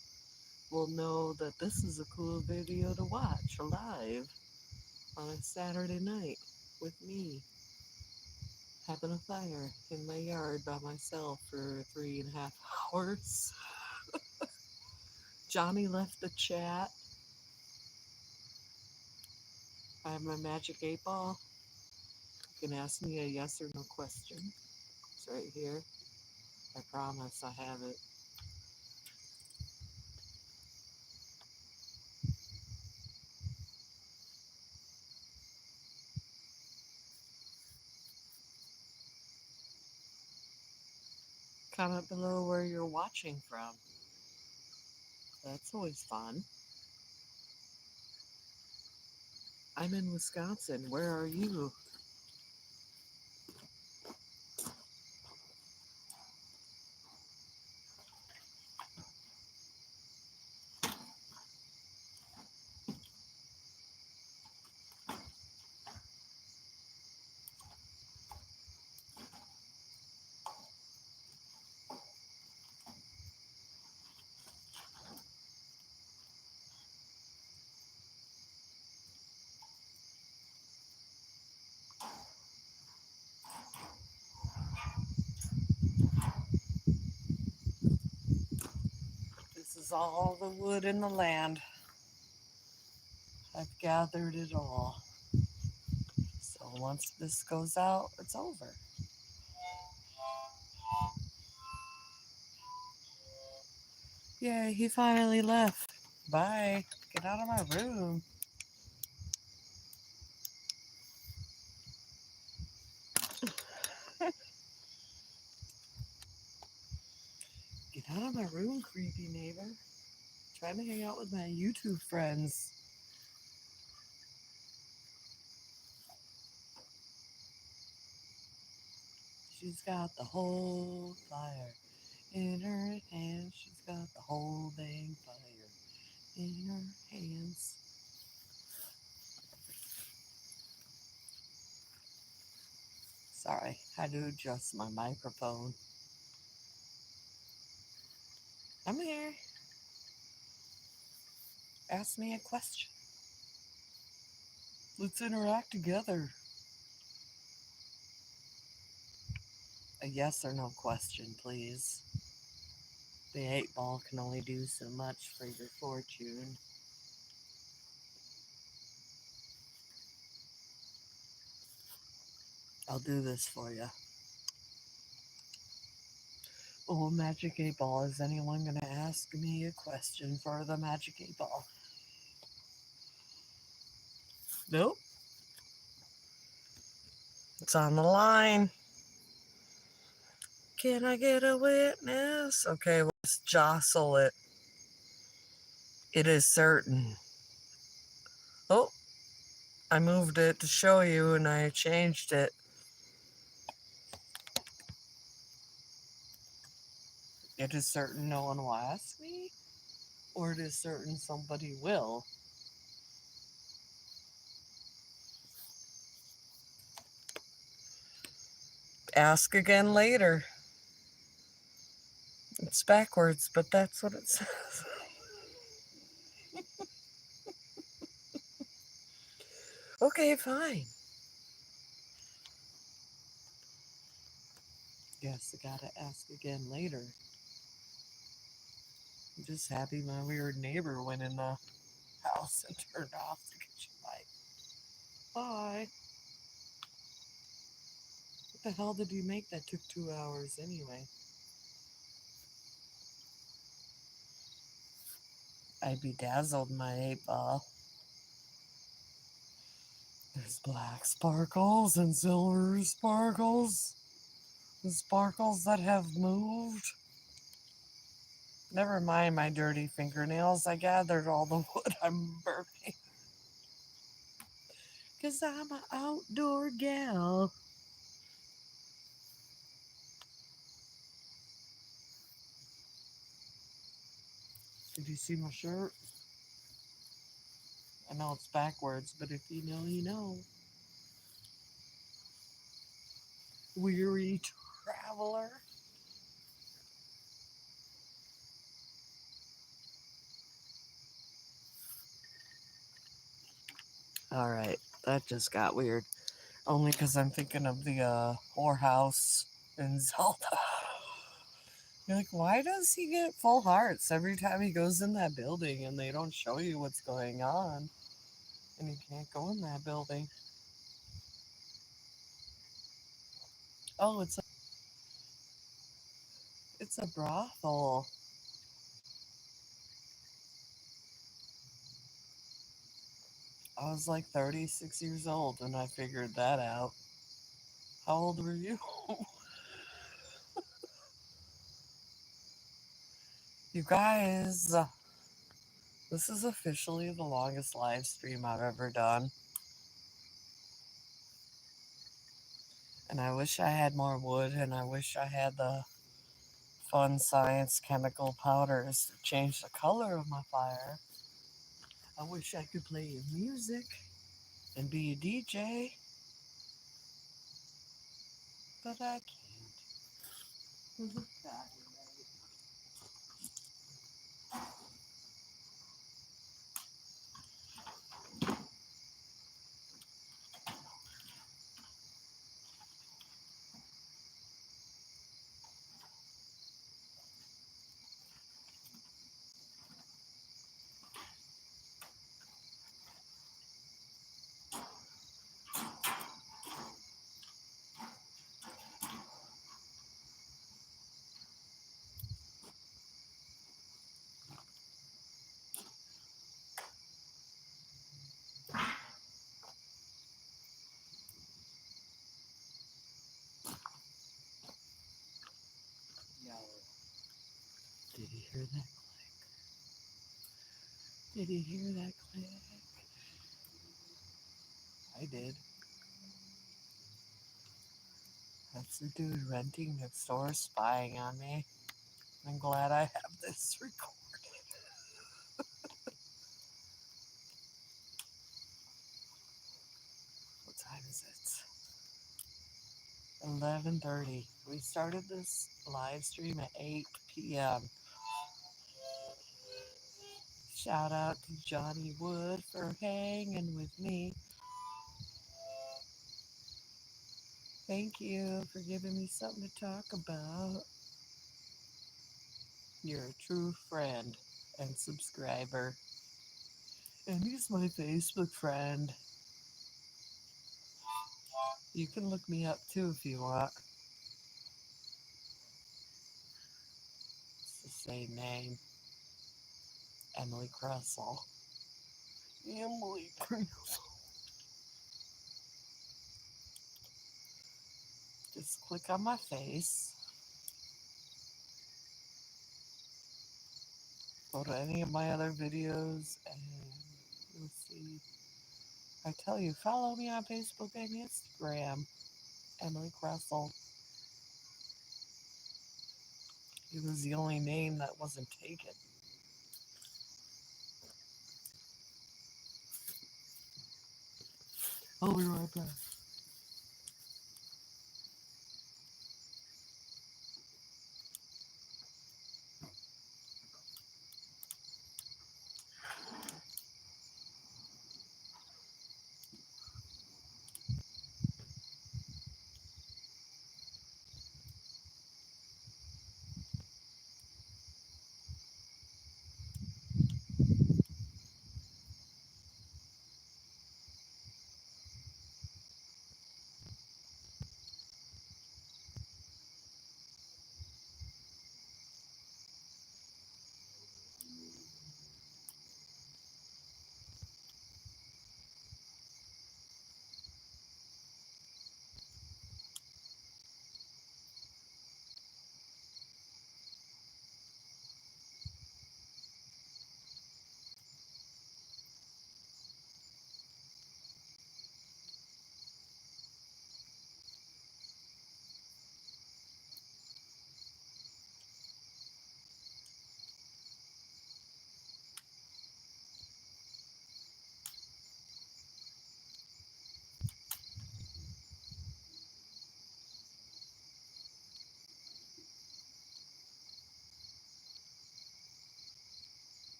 will know that this is a cool video to watch live on a Saturday night with me having a fire in my yard by myself for 3.5 hours. Johnny left the chat. I have my magic 8 ball. You can ask me a yes or no question. It's right here. I promise I have it. Comment below where you're watching from. That's always fun. I'm in Wisconsin. Where are you? This is all the wood in the land. I've gathered it all. So once this goes out, it's over. Yay, he finally left. Bye. Get out of my room. Get out of my room, creepy neighbor. Trying to hang out with my YouTube friends. She's got the whole fire in her hands. She's got the whole dang fire in her hands. Sorry, had to adjust my microphone. I'm here. Ask me a question. Let's interact together. A yes or no question, please. The 8 ball can only do so much for your fortune. I'll do this for you. Oh, magic 8 ball. Is anyone going to ask me a question for the magic 8 ball? Nope. It's on the line. Can I get a witness? Okay, let's jostle it. It is certain. Oh, I moved it to show you and I changed it. It is certain no one will ask me, or it is certain somebody will. Ask again later. It's backwards, but that's what it says. Okay, fine. Guess I gotta ask again later. I'm just happy my weird neighbor went in the house and turned off the kitchen light. Bye. What the hell did you make that took 2 hours anyway? I bedazzled my 8 ball. There's black sparkles and silver sparkles and sparkles that have moved. Never mind my dirty fingernails. I gathered all the wood I'm burning. 'Cause I'm an outdoor gal. Did you see my shirt? I know it's backwards, but if you know, you know. Weary traveler. All right, that just got weird. Only because I'm thinking of the whorehouse in Zelda. You're like, why does he get full hearts every time he goes in that building and they don't show you what's going on? And he can't go in that building. Oh, it's a brothel. I was like 36 years old when I figured that out. How old were you? You guys, this is officially the longest live stream I've ever done. And I wish I had more wood, and I wish I had the fun science chemical powders to change the color of my fire. I wish I could play music and be a DJ, but I can't. Did you hear that click? Did you hear that click? I did. That's the dude renting next door spying on me. I'm glad I have this recorded. What time is it? 11:30. We started this live stream at 8 p.m. Shout out to Johnny Wood for hanging with me. Thank you for giving me something to talk about. You're a true friend and subscriber. And he's my Facebook friend. You can look me up too if you want. It's the same name. Emily Kressel. Emily Kressel. Just click on my face. Go to any of my other videos and you'll see. I tell you, follow me on Facebook and Instagram. Emily Kressel. It was the only name that wasn't taken. I'll be right back.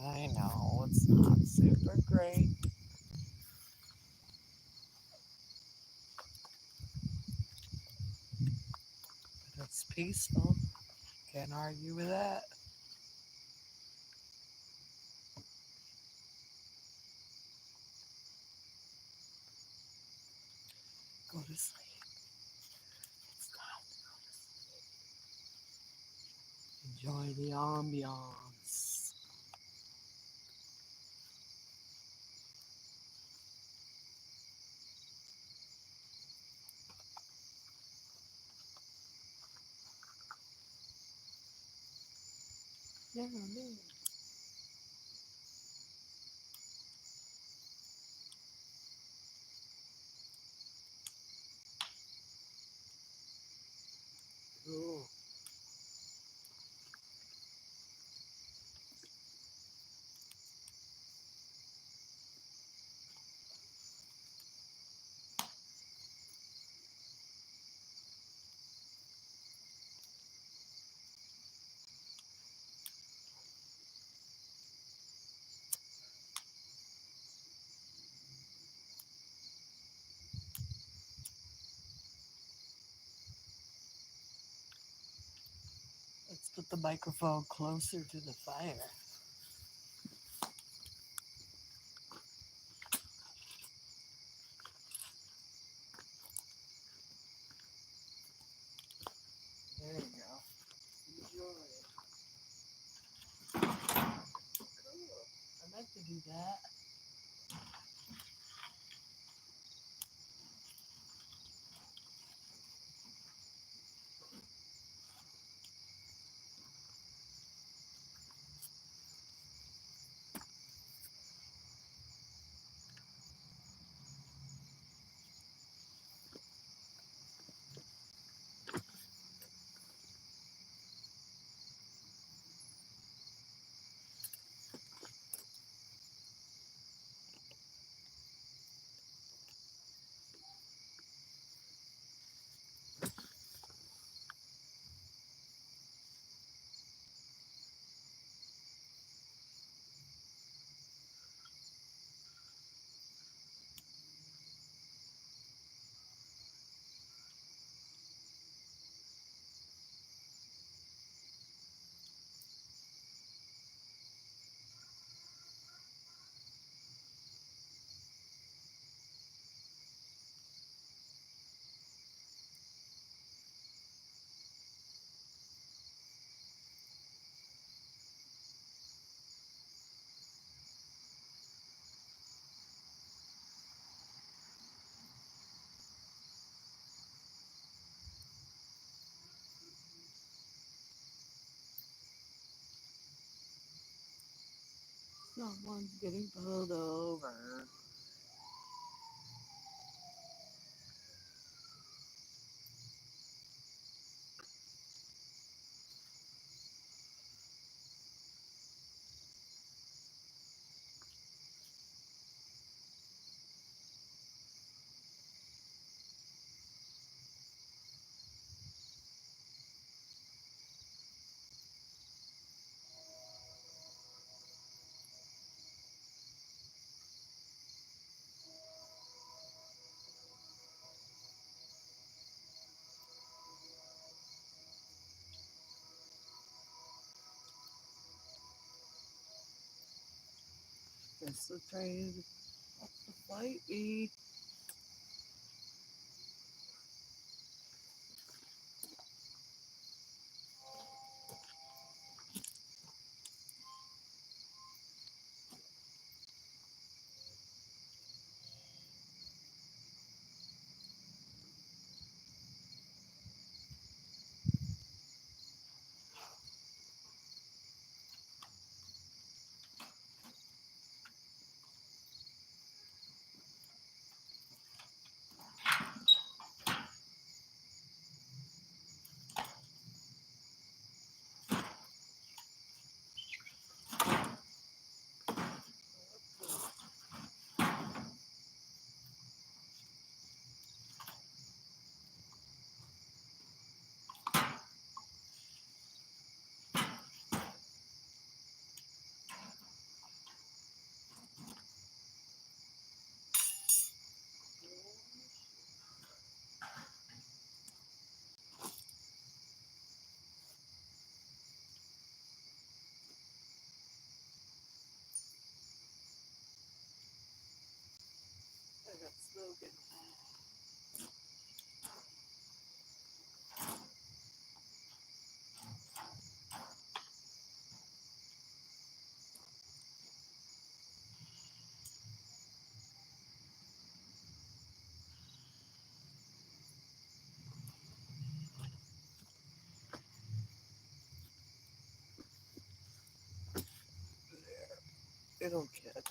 I know it's not super great, but it's peaceful. Can't argue with that. Go to sleep. It's time to go to sleep. Enjoy the ambiance. Yeah, man. Cool. Let's put the microphone closer to the fire. There you go. Enjoy it. Cool. I meant to do that. Someone's getting pulled over. Guess the train wants to fight me. It'll catch.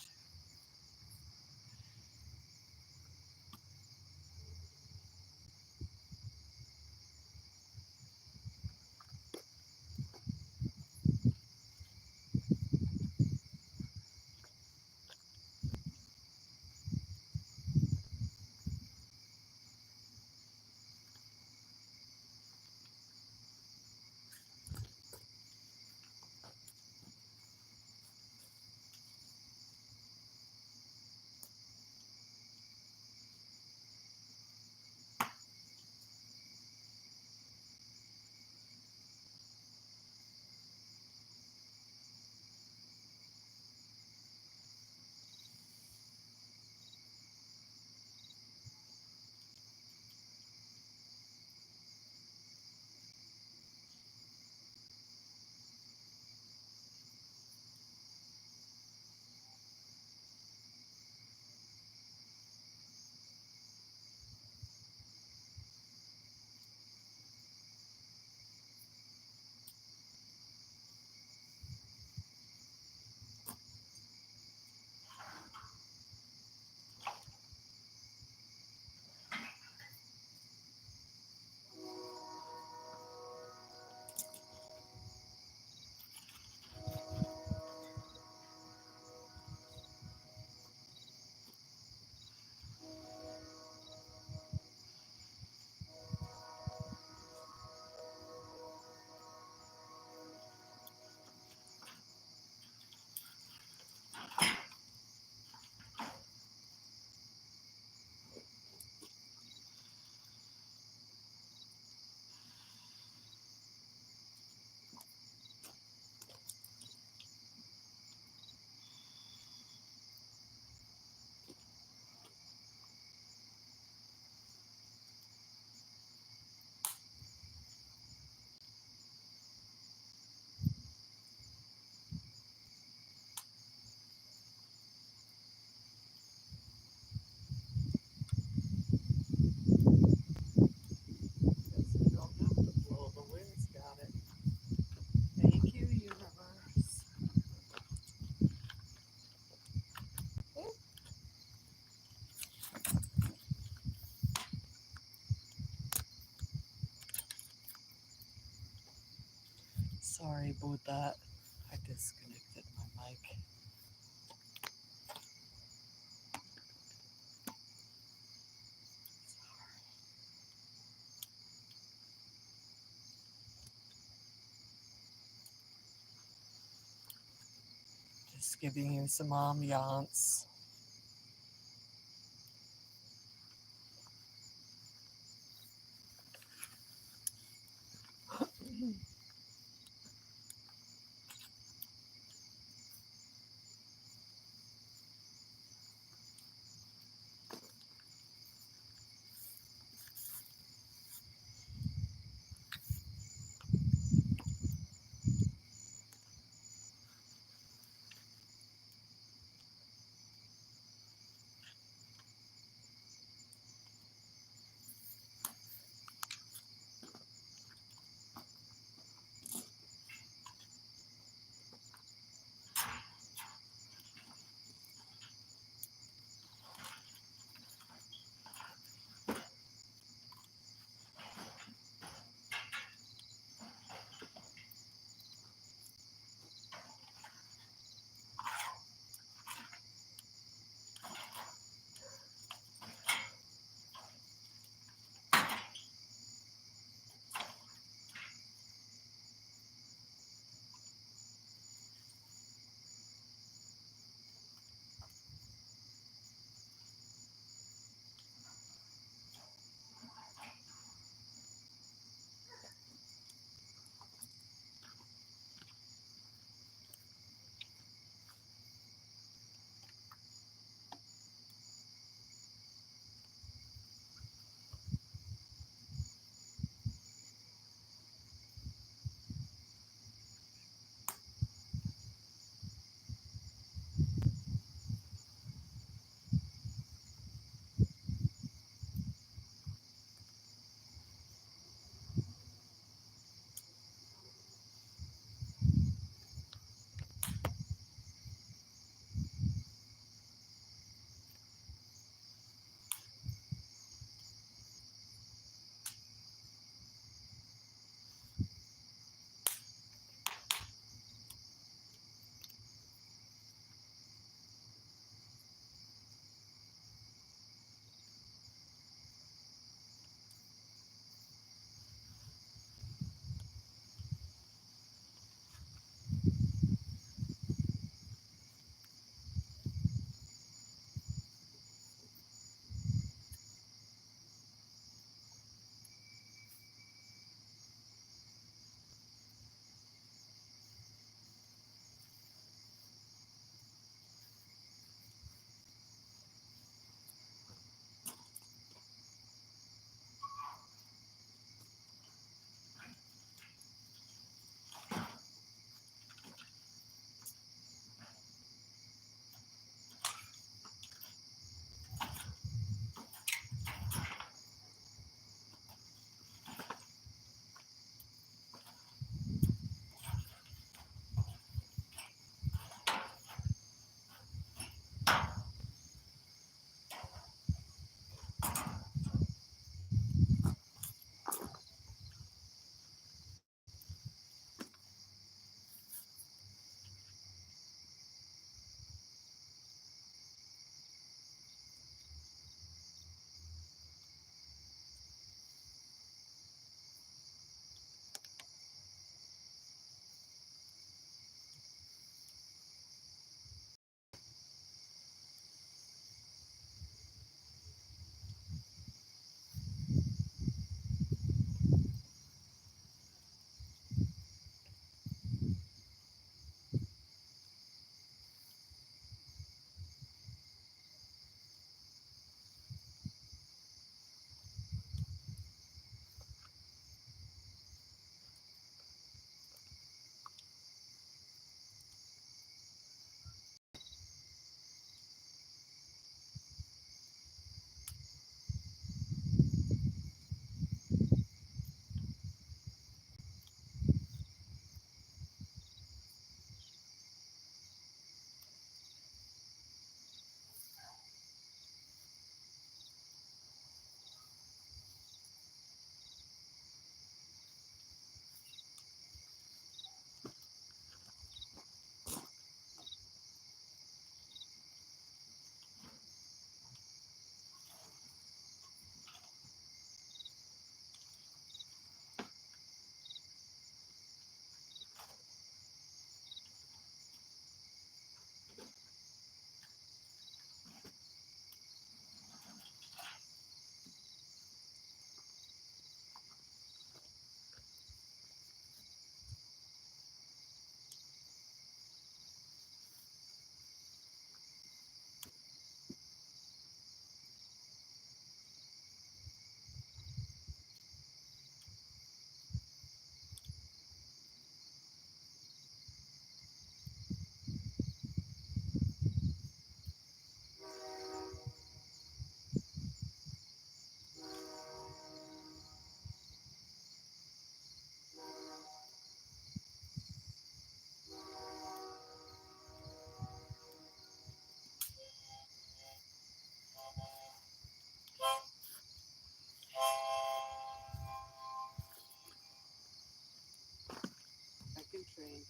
Guess I don't have to blow. The wind's got it. Thank you, universe. Oh, sorry about that. I disconnected my mic. Just giving you some ambiance.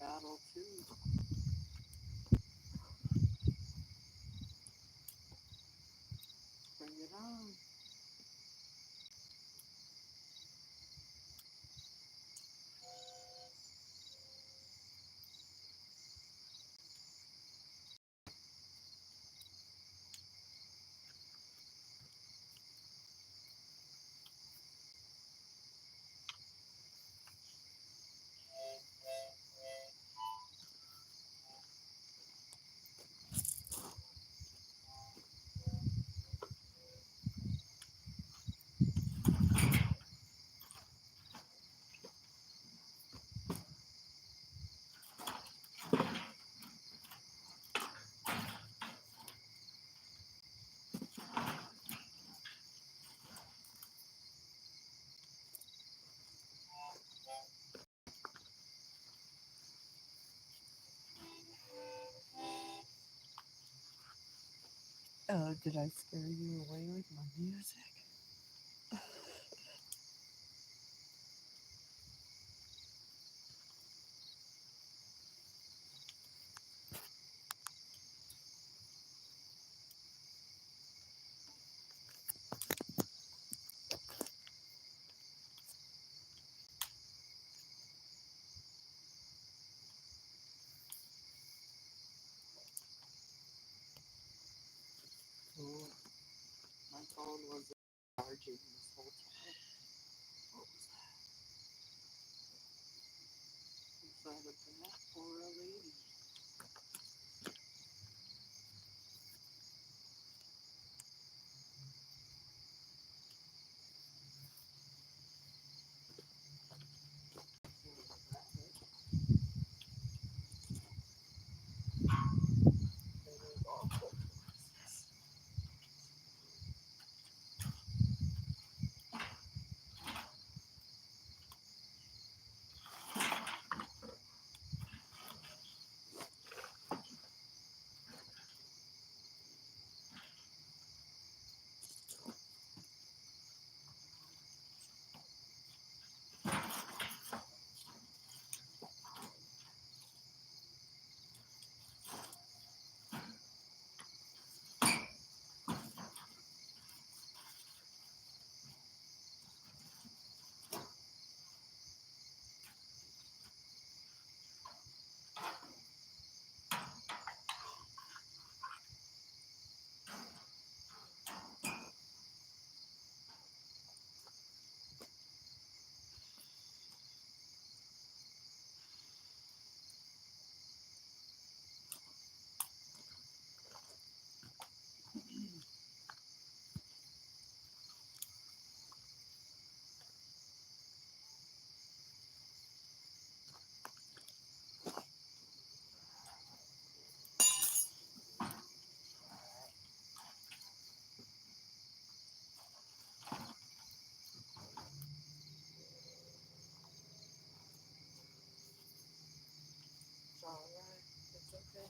battle too. Bring it on. Did I scare you away with my music? Oh, my phone wasn't charging this whole time. What was that? Was that a bat or a lady? Or a rabbit? It is awful. It's alright. It's okay.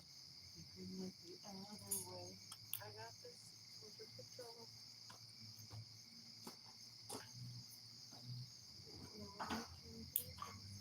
You can look the other way. I got this under control. No, I can do this.